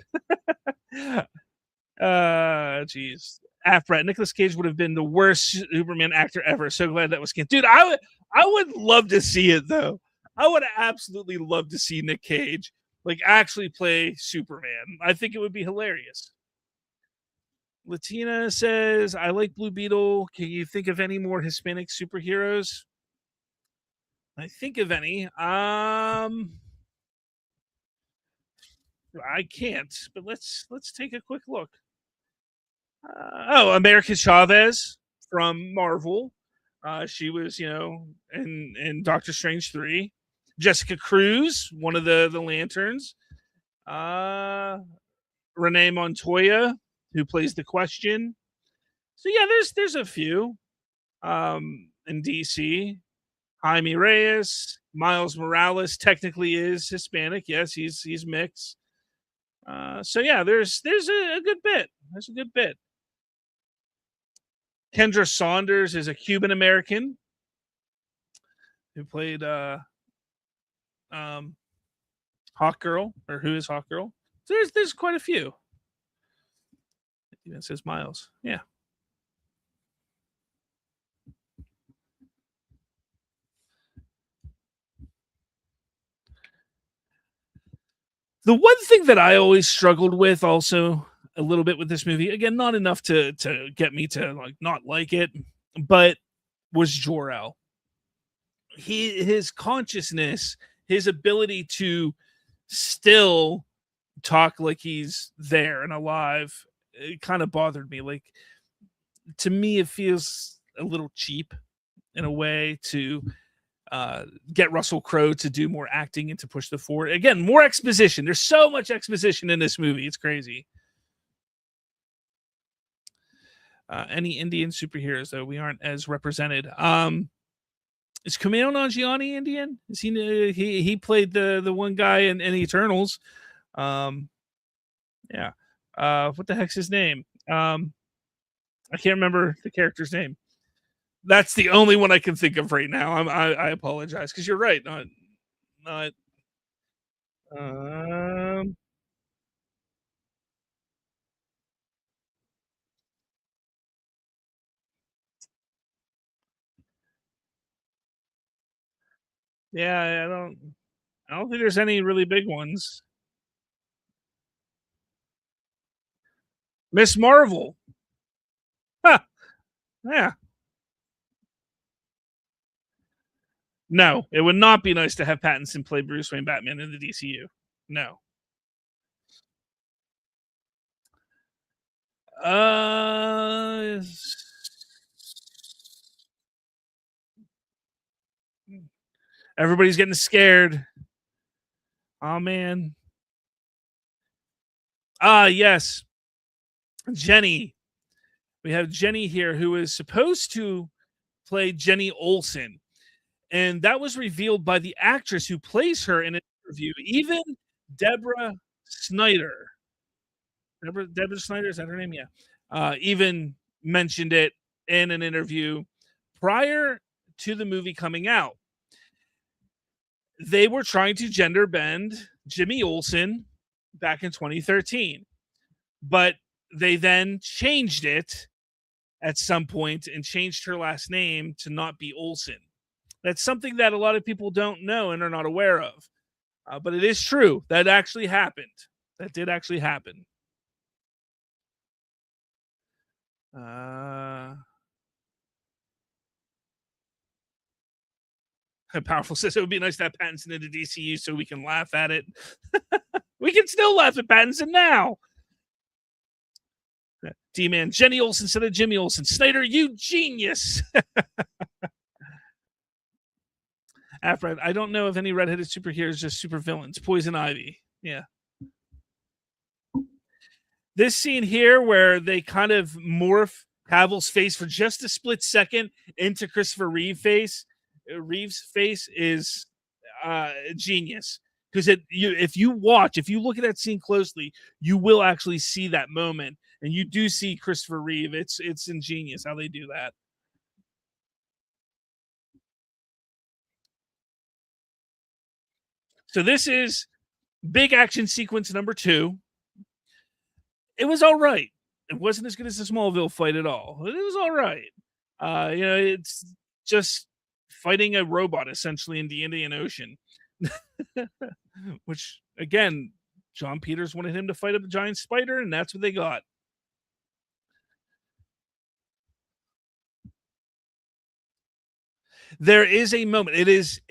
Jeez. Afrat, Nicolas Cage would have been the worst Superman actor ever. So glad that was canceled. Dude, I would love to see it, though. I would absolutely love to see Nick Cage like actually play Superman. I think it would be hilarious. Latina says, I like Blue Beetle. Can you think of any more Hispanic superheroes? I think of any. I can't, but let's take a quick look. America Chavez from Marvel. She was, in Doctor Strange 3. Jessica Cruz, one of the Lanterns. Renee Montoya, who plays the Question. So yeah, there's a few. In DC. Jaime Reyes, Miles Morales technically is Hispanic. Yes, he's mixed. So yeah, there's a good bit. There's a good bit. Kendra Saunders is a Cuban American who played Hawk Girl, or who is Hawk Girl. So there's quite a few. It even says Miles. Yeah. The one thing that I always struggled with also a little bit with this movie, again, not enough to get me to like not like it, but was Jor-El. His consciousness, his ability to still talk like he's there and alive, it kind of bothered me. Like, to me, it feels a little cheap in a way to get Russell Crowe to do more acting and to push the forward. Again, more exposition. There's so much exposition in this movie. It's crazy. Any Indian superheroes, though, we aren't as represented. Is Kumail Nanjiani Indian? Is he played the one guy in Eternals? Yeah. What the heck's his name? I can't remember the character's name. That's the only one I can think of right now. I apologize because you're right. Not. Yeah, I don't think there's any really big ones. Miss Marvel. Huh. Yeah. No, it would not be nice to have Pattinson play Bruce Wayne Batman in the DCU. No. Everybody's getting scared. Oh man. Yes. Jenny. we have Jenny here, who is supposed to play Jenny Olsen. And that was revealed by the actress who plays her in an interview. Even Deborah Snyder. Deborah Snyder, is that her name? Yeah. Even mentioned it in an interview prior to the movie coming out. They were trying to gender bend Jimmy Olsen back in 2013, but they then changed it at some point and changed her last name to not be Olsen. That's something that a lot of people don't know and are not aware of. But it is true. That actually happened. That did actually happen. Powerful says it would be nice to have Pattinson in the DCU so we can laugh at it. We can still laugh at Pattinson now. D-Man, Jenny Olsen instead of Jimmy Olsen. Snyder, you genius. Afra, I don't know if any redheaded superheroes, just super villains. Poison Ivy. Yeah. This scene here where they kind of morph Cavill's face for just a split second into Christopher Reeve's face is genius. Because if you look at that scene closely, you will actually see that moment, and you do see Christopher Reeve. It's ingenious how they do that. So this is big action sequence number 2. It was all right. It wasn't as good as the Smallville fight at all. It was all right. It's just fighting a robot essentially in the Indian Ocean. Which, again, John Peters wanted him to fight a giant spider, and that's what they got. There is a moment. It is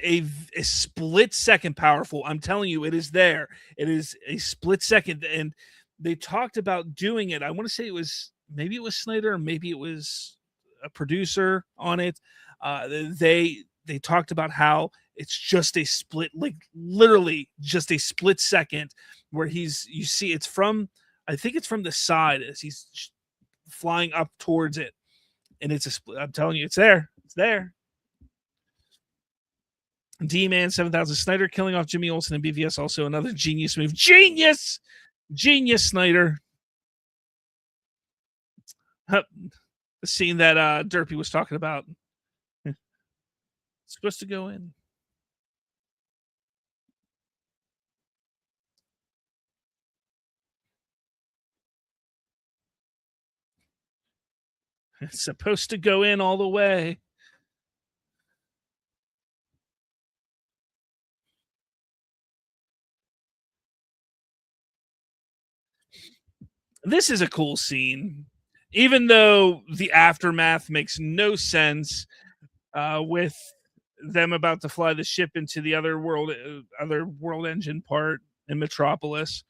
a split second powerful. I'm telling you, it is there. It is a split second, and they talked about doing it. I want to say maybe it was Snyder, or maybe it was a producer on it. They talked about how it's just a split, like literally just a split second, where you see it's from, I think it's from the side as he's flying up towards it, and it's a split. I'm telling you, it's there. It's there. D-Man 7000 Snyder killing off Jimmy Olsen and BVS, also another genius move. Genius Snyder. The scene that Derpy was talking about. It's supposed to go in. It's supposed to go in all the way. This is a cool scene, even though the aftermath makes no sense with them about to fly the ship into the other world engine part in Metropolis.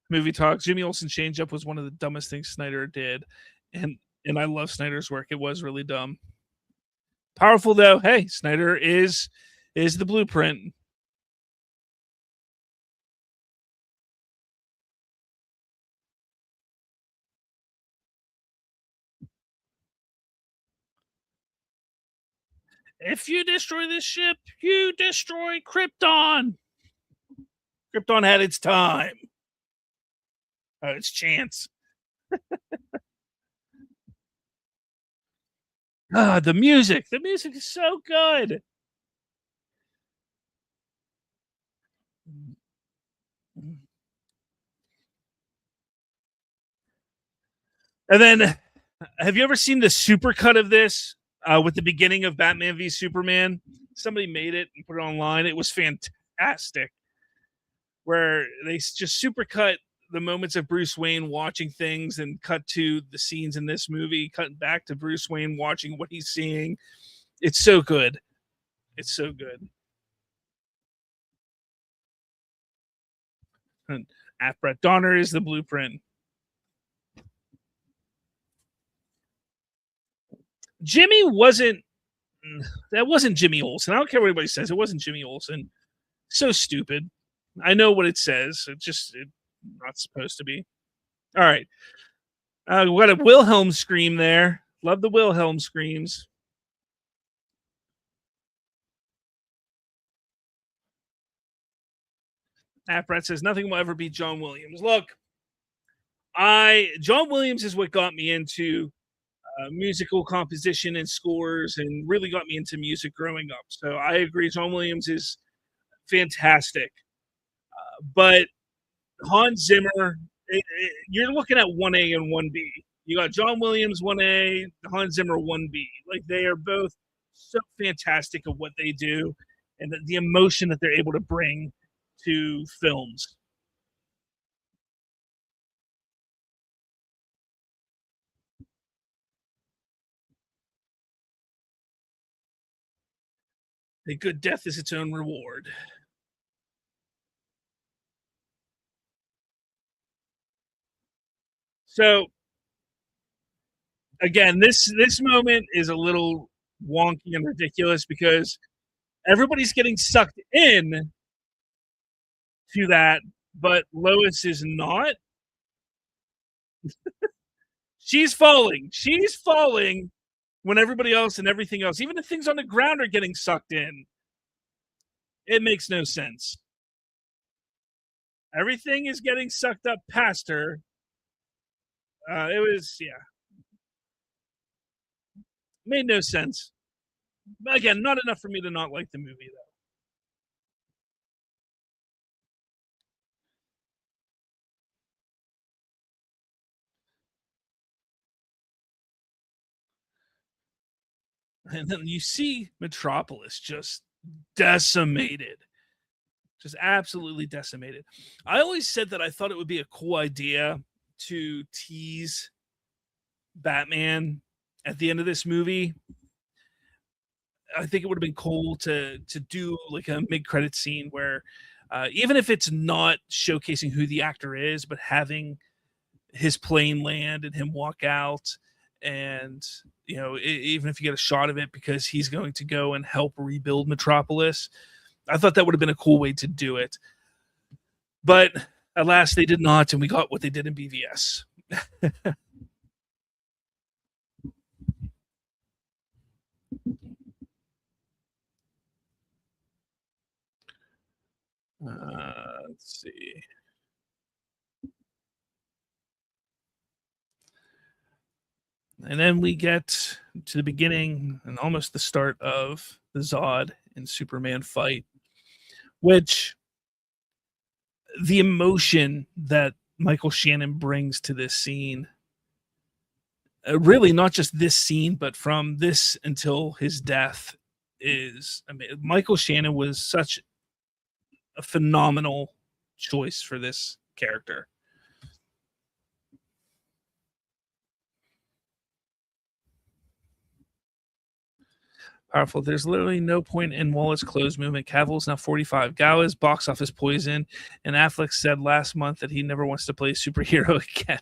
Movie talk. Jimmy Olsen changeup was one of the dumbest things Snyder did, and I love Snyder's work. It was really dumb. Powerful though. Hey, Snyder is the blueprint. If you destroy this ship, you destroy Krypton. Krypton had its time. Its chance. The music. The music is so good. And then, have you ever seen the supercut of this with the beginning of Batman v Superman? Somebody made it and put it online. It was fantastic. Where they just supercut the moments of Bruce Wayne watching things and cut to the scenes in this movie, cutting back to Bruce Wayne watching what he's seeing. It's so good. It's so good. And Brett Donner is the blueprint. That wasn't Jimmy Olsen. I don't care what anybody says. It wasn't Jimmy Olsen. So stupid. I know what it says. Not supposed to be. All right. What a Wilhelm scream there. Love the Wilhelm screams. Brett says nothing will ever beat John Williams. Look, John Williams is what got me into musical composition and scores, and really got me into music growing up. So I agree, John Williams is fantastic. But Hans Zimmer, you're looking at 1A and 1B. You got John Williams 1A, Hans Zimmer 1B. Like they are both so fantastic at what they do, and the emotion that they're able to bring to films. A good death is its own reward. So again, this moment is a little wonky and ridiculous because everybody's getting sucked in to that, but Lois is not. She's falling. She's falling when everybody else and everything else, even the things on the ground, are getting sucked in. It makes no sense. Everything is getting sucked up past her. It was, yeah, made no sense. But again, not enough for me to not like the movie, though. And then you see Metropolis just decimated, just absolutely decimated. I always said that I thought it would be a cool idea to tease Batman at the end of this movie. I think it would have been cool to do like a mid credit scene where, even if it's not showcasing who the actor is, but having his plane land and him walk out, and even if you get a shot of it because he's going to go and help rebuild Metropolis. I thought that would have been a cool way to do it, but alas, they did not, and we got what they did in BVS. Let's see. And then we get to the beginning and almost the start of the Zod and Superman fight, which the emotion that Michael Shannon brings to this scene, really not just this scene, but from this until his death, is, I mean, Michael Shannon was such a phenomenal choice for this character. Powerful. There's literally no point in Wallace's closed movement. Cavill's now 45. Gal is box office poison, and Affleck said last month that he never wants to play superhero again.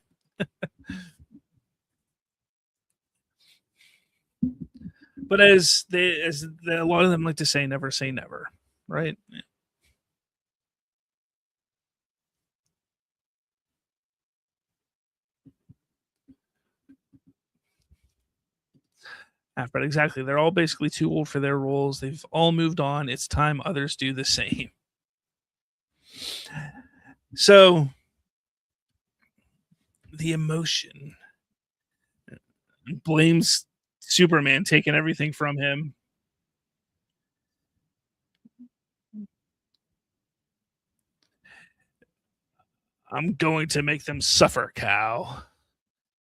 But as a lot of them like to say never, right? But exactly, they're all basically too old for their roles. They've all moved on. It's time others do the same. So the emotion blames Superman taking everything from him. I'm going to make them suffer, Cal.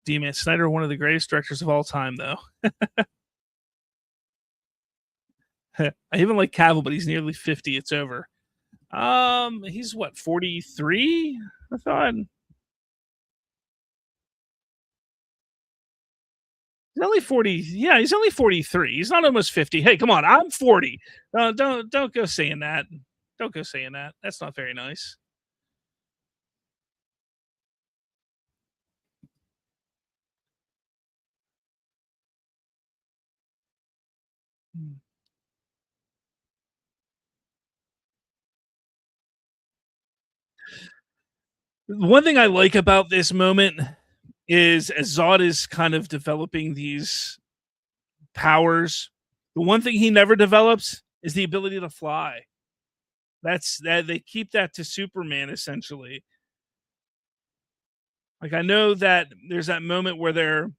D-Man Snyder, one of the greatest directors of all time, though. I even like Cavill, but he's nearly 50. It's over. He's what, 43? I thought. He's only 40. Yeah, he's only 43. He's not almost 50. Hey, come on. I'm 40. Don't go saying that. Don't go saying that. That's not very nice. One thing I like about this moment is as Zod is kind of developing these powers, the one thing he never develops is the ability to fly. That's that they keep that to Superman essentially. Like I know that there's that moment where they're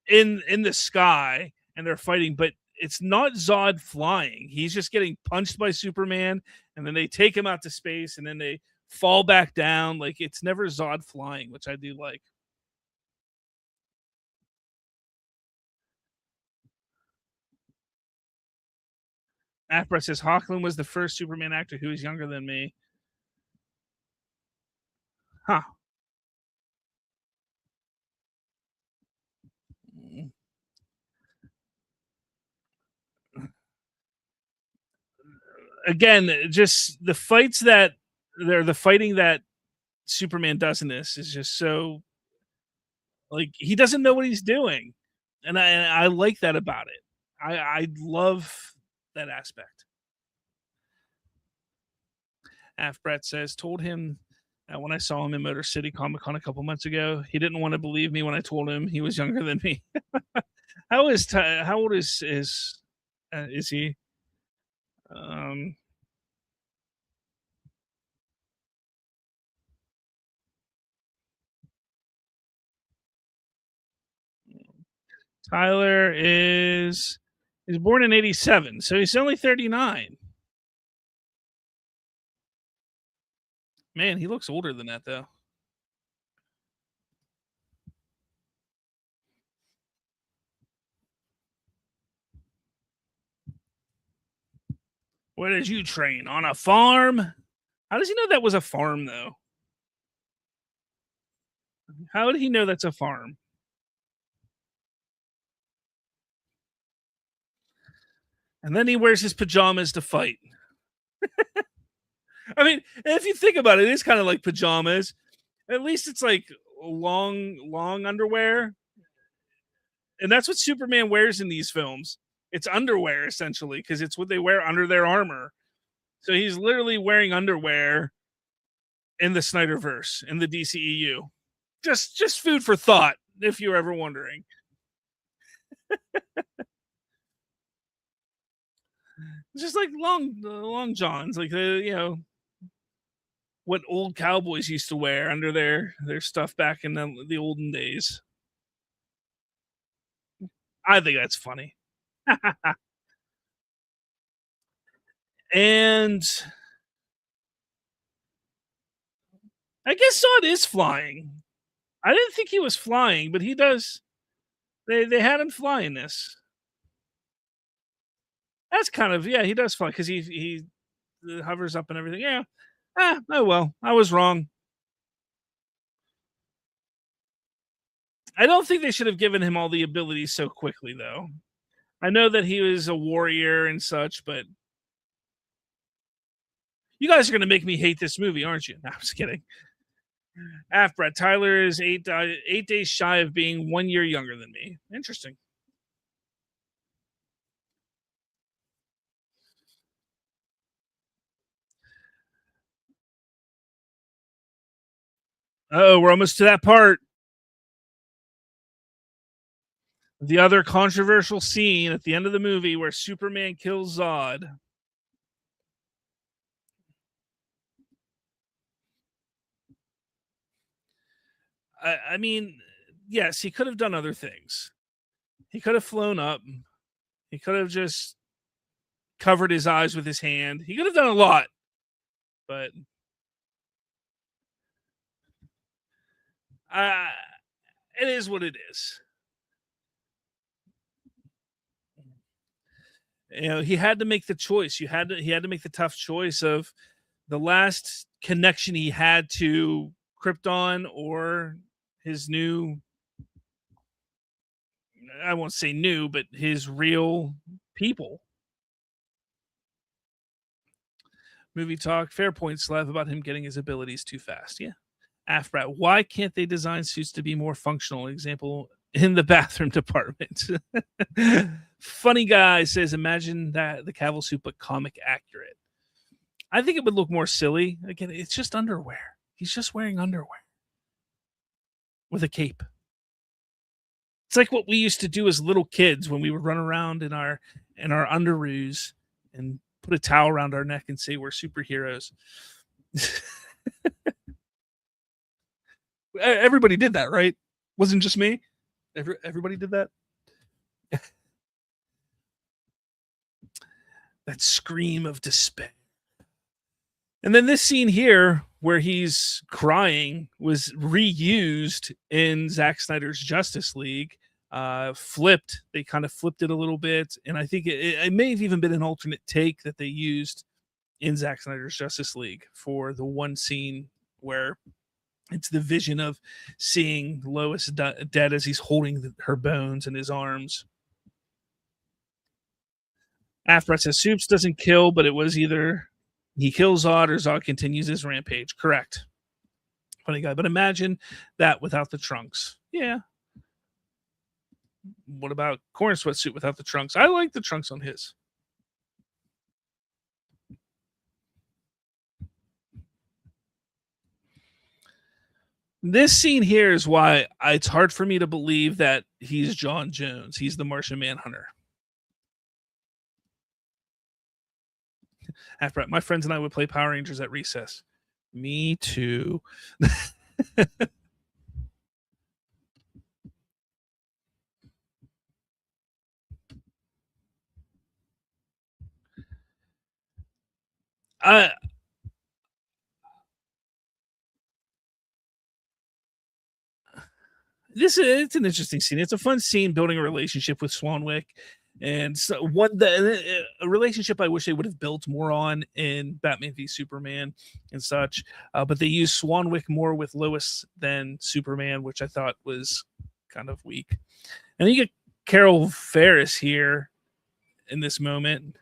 in the sky and they're fighting, but it's not Zod flying. He's just getting punched by Superman, and then they take him out to space, and then they fall back down. Like it's never Zod flying, which I do like. Afra says Hoechlin was the first Superman actor who was younger than me. Huh. Again, just the fights that they're the fighting that Superman does in this is just so like he doesn't know what he's doing, and I like that about it. I love that aspect. Half Brett says told him that when I saw him in Motor City Comic Con a couple months ago, he didn't want to believe me when I told him he was younger than me. How old is he? Um, Tyler is he's born in 87, so he's only 39. Man, he looks older than that though. Where did you train? On a farm? How does he know that was a farm though? How did he know that's a farm? And then he wears his pajamas to fight. I mean, if you think about it, it is kind of like pajamas. At least it's like long underwear. And that's what Superman wears in these films. It's underwear essentially because it's what they wear under their armor. So he's literally wearing underwear in the Snyderverse in the DCEU. Just food for thought if you're ever wondering. Just like long johns, like the what old cowboys used to wear under their stuff back in the olden days. I think that's funny. And I guess Zod is flying. I didn't think he was flying, but he does. They had him fly in this. That's kind of he does fly because he hovers up and everything. Yeah. Oh well, I was wrong. I don't think they should have given him all the abilities so quickly, though. I know that he was a warrior and such, but you guys are going to make me hate this movie, aren't you? No, I'm just kidding. Brett Tyler is 8 days shy of being 1 year younger than me. Interesting. Oh, we're almost to that part. The other controversial scene at the end of the movie where Superman kills Zod. I mean, yes, he could have done other things. He could have flown up. He could have just covered his eyes with his hand. He could have done a lot, but it is what it is. He had to make the choice. He had to make the tough choice of the last connection he had to Krypton or his new, I won't say new, but his real people. Movie talk, fair point, Slav, about him getting his abilities too fast. Yeah. Afrat, why can't they design suits to be more functional? Example, in the bathroom department. Funny guy says, imagine that the Cavill suit, but comic accurate. I think it would look more silly. Again, it's just underwear. He's just wearing underwear. with a cape. It's like what we used to do as little kids when we would run around in our underoos and put a towel around our neck and say we're superheroes. Everybody did that, right? Wasn't just me. Everybody did that. That scream of despair. And then this scene here where he's crying was reused in Zack Snyder's Justice League. Flipped. They kind of flipped it a little bit. And I think it may have even been an alternate take that they used in Zack Snyder's Justice League for the one scene where it's the vision of seeing Lois dead as he's holding her bones in his arms. After says Soups doesn't kill, but it was either he kills Zod or Zod continues his rampage. Correct. Funny guy. But imagine that without the trunks. Yeah. What about Corn Sweatsuit without the trunks? I like the trunks on his. This scene here is why it's hard for me to believe that he's John Jones. He's the Martian Manhunter. After my friends and I would play Power Rangers at recess. Me too. It's an interesting scene. It's a fun scene building a relationship with Swanwick, and so a relationship I wish they would have built more on in Batman v Superman and such. But they use Swanwick more with Lois than Superman, which I thought was kind of weak. And then you get Carol Ferris here in this moment,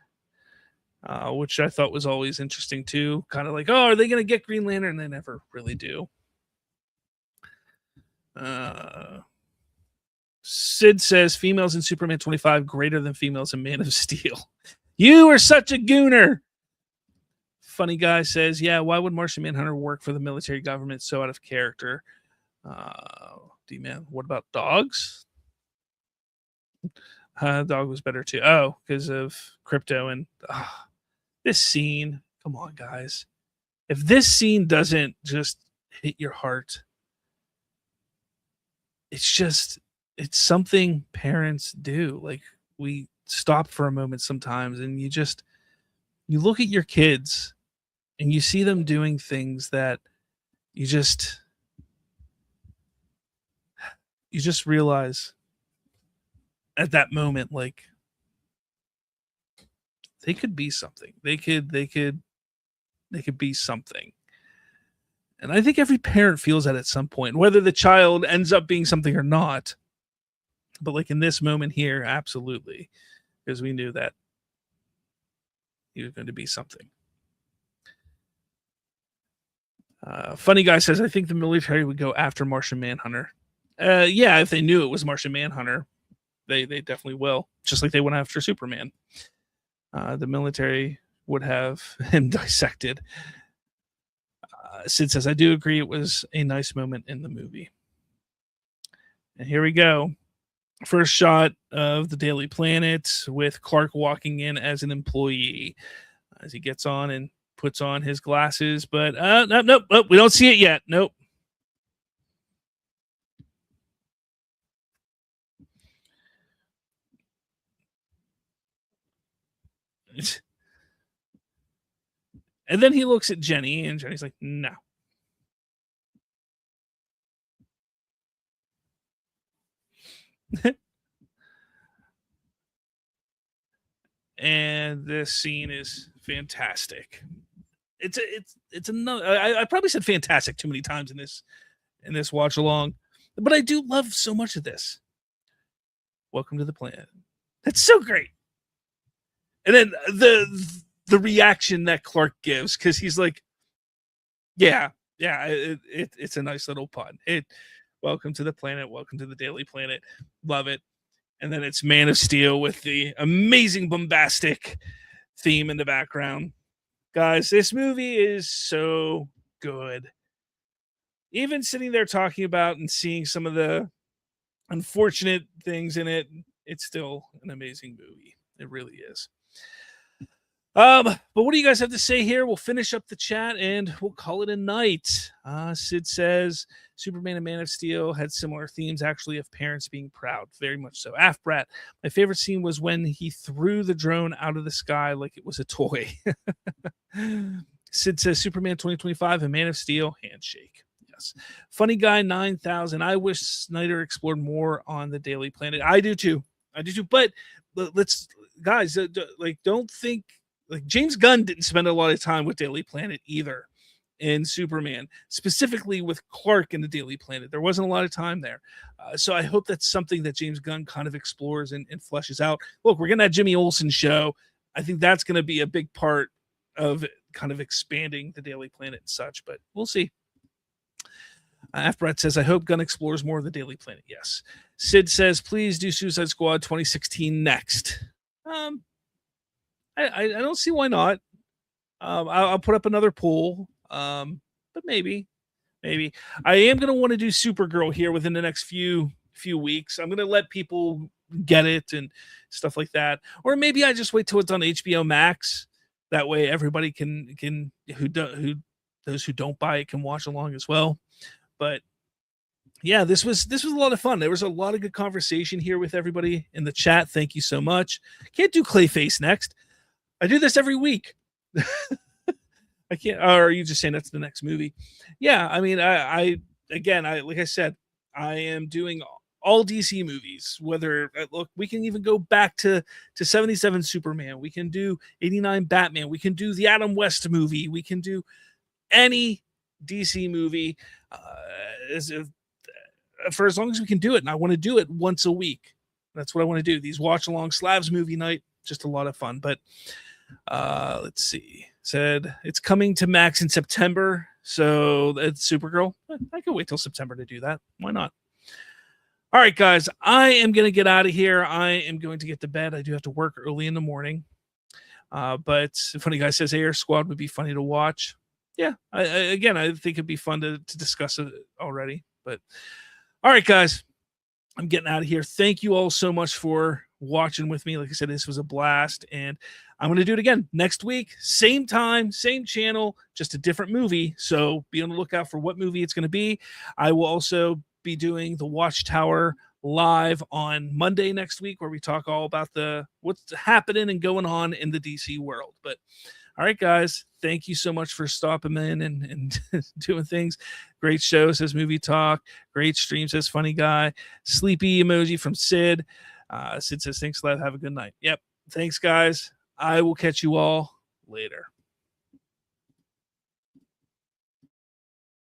which I thought was always interesting too. Kind of like, oh, are they going to get Green Lantern? And they never really do. Sid says females in Superman 25 greater than females in Man of Steel. You are such a gooner. Funny guy says, yeah, why would Martian Manhunter work for the military government? So out of character. D-Man, what about dogs? Dog was better too. Oh, because of Crypto and this scene. Come on, guys. If this scene doesn't just hit your heart, it's something parents do. Like, we stop for a moment sometimes and you look at your kids and you see them doing things that you just realize at that moment, like, they could be something. They could be something. And I think every parent feels that at some point, whether the child ends up being something or not. But like in this moment here, absolutely. Because we knew that he was going to be something. Funny guy says, I think the military would go after Martian Manhunter. Yeah, if they knew it was Martian Manhunter, they definitely will. Just like they went after Superman. The military would have him dissected. Sid says, I do agree it was a nice moment in the movie. And here we go. First shot of the Daily Planet with Clark walking in as an employee as he gets on and puts on his glasses. But nope, we don't see it yet. Nope. And then he looks at Jenny, and Jenny's like, no. And this scene is fantastic. It's another. I probably said fantastic too many times in this watch along, but I do love so much of this. Welcome to the planet. That's so great. And then the reaction that Clark gives, because he's like, yeah, it's a nice little pun. Welcome to the planet, welcome to the Daily Planet. Love it. And then it's Man of Steel with the amazing bombastic theme in the background. Guys, this movie is so good. even sitting there talking about and seeing some of the unfortunate things in it, it's still an amazing movie. It really is. But what do you guys have to say here? We'll finish up the chat and we'll call it a night. Sid says Superman and Man of Steel had similar themes, actually, of parents being proud. Very much so. Brat, my favorite scene was when he threw the drone out of the sky like it was a toy. Sid says Superman 2025 and Man of Steel handshake. Yes. Funny Guy 9000. I wish Snyder explored more on the Daily Planet. I do too. But let's, guys, don't think. Like James Gunn didn't spend a lot of time with Daily Planet either in Superman, specifically with Clark in the Daily Planet. There wasn't a lot of time there. So I hope that's something that James Gunn kind of explores and fleshes out. Look, we're getting that Jimmy Olsen show. I think that's going to be a big part of kind of expanding the Daily Planet and such, but we'll see. Brett says, I hope Gunn explores more of the Daily Planet. Yes. Sid says, please do Suicide Squad 2016 next. I don't see why not. I'll put up another poll, but maybe. I am going to want to do Supergirl here within the next few weeks. I'm going to let people get it and stuff like that, or maybe I just wait till it's on HBO Max. That way, everybody can those who don't buy it can watch along as well. But yeah, this was a lot of fun. There was a lot of good conversation here with everybody in the chat. Thank you so much. Can't do Clayface next. I do this every week. I can't. Or are you just saying that's the next movie? Yeah, I mean, I like I said, I am doing all DC movies. Whether look, we can even go back to 77 Superman. We can do 89 Batman. We can do the Adam West movie. We can do any DC movie for as long as we can do it. And I want to do it once a week. That's what I want to do. These watch along Slavs movie night, just a lot of fun. But let's see. Said it's coming to Max in September. So it's Supergirl. I can wait till September to do that. Why not? All right, guys. I am going to get out of here. I am going to get to bed. I do have to work early in the morning. But Funny Guy says Air Squad would be funny to watch. Yeah. I think it'd be fun to discuss it already. But all right, guys. I'm getting out of here. Thank you all so much for watching with me. Like I said, this was a blast, and I'm going to do it again next week. Same time, same channel, just a different movie. So be on the lookout for what movie it's going to be. I will also be doing the Watchtower live on Monday next week, where we talk all about what's happening and going on in the DC world. But all right, guys, thank you so much for stopping in and doing things. Great show, says Movie Talk. Great stream, says Funny Guy. Sleepy emoji from Sid. Sid says, thanks, Slav. Have a good night. Yep. Thanks, guys. I will catch you all later.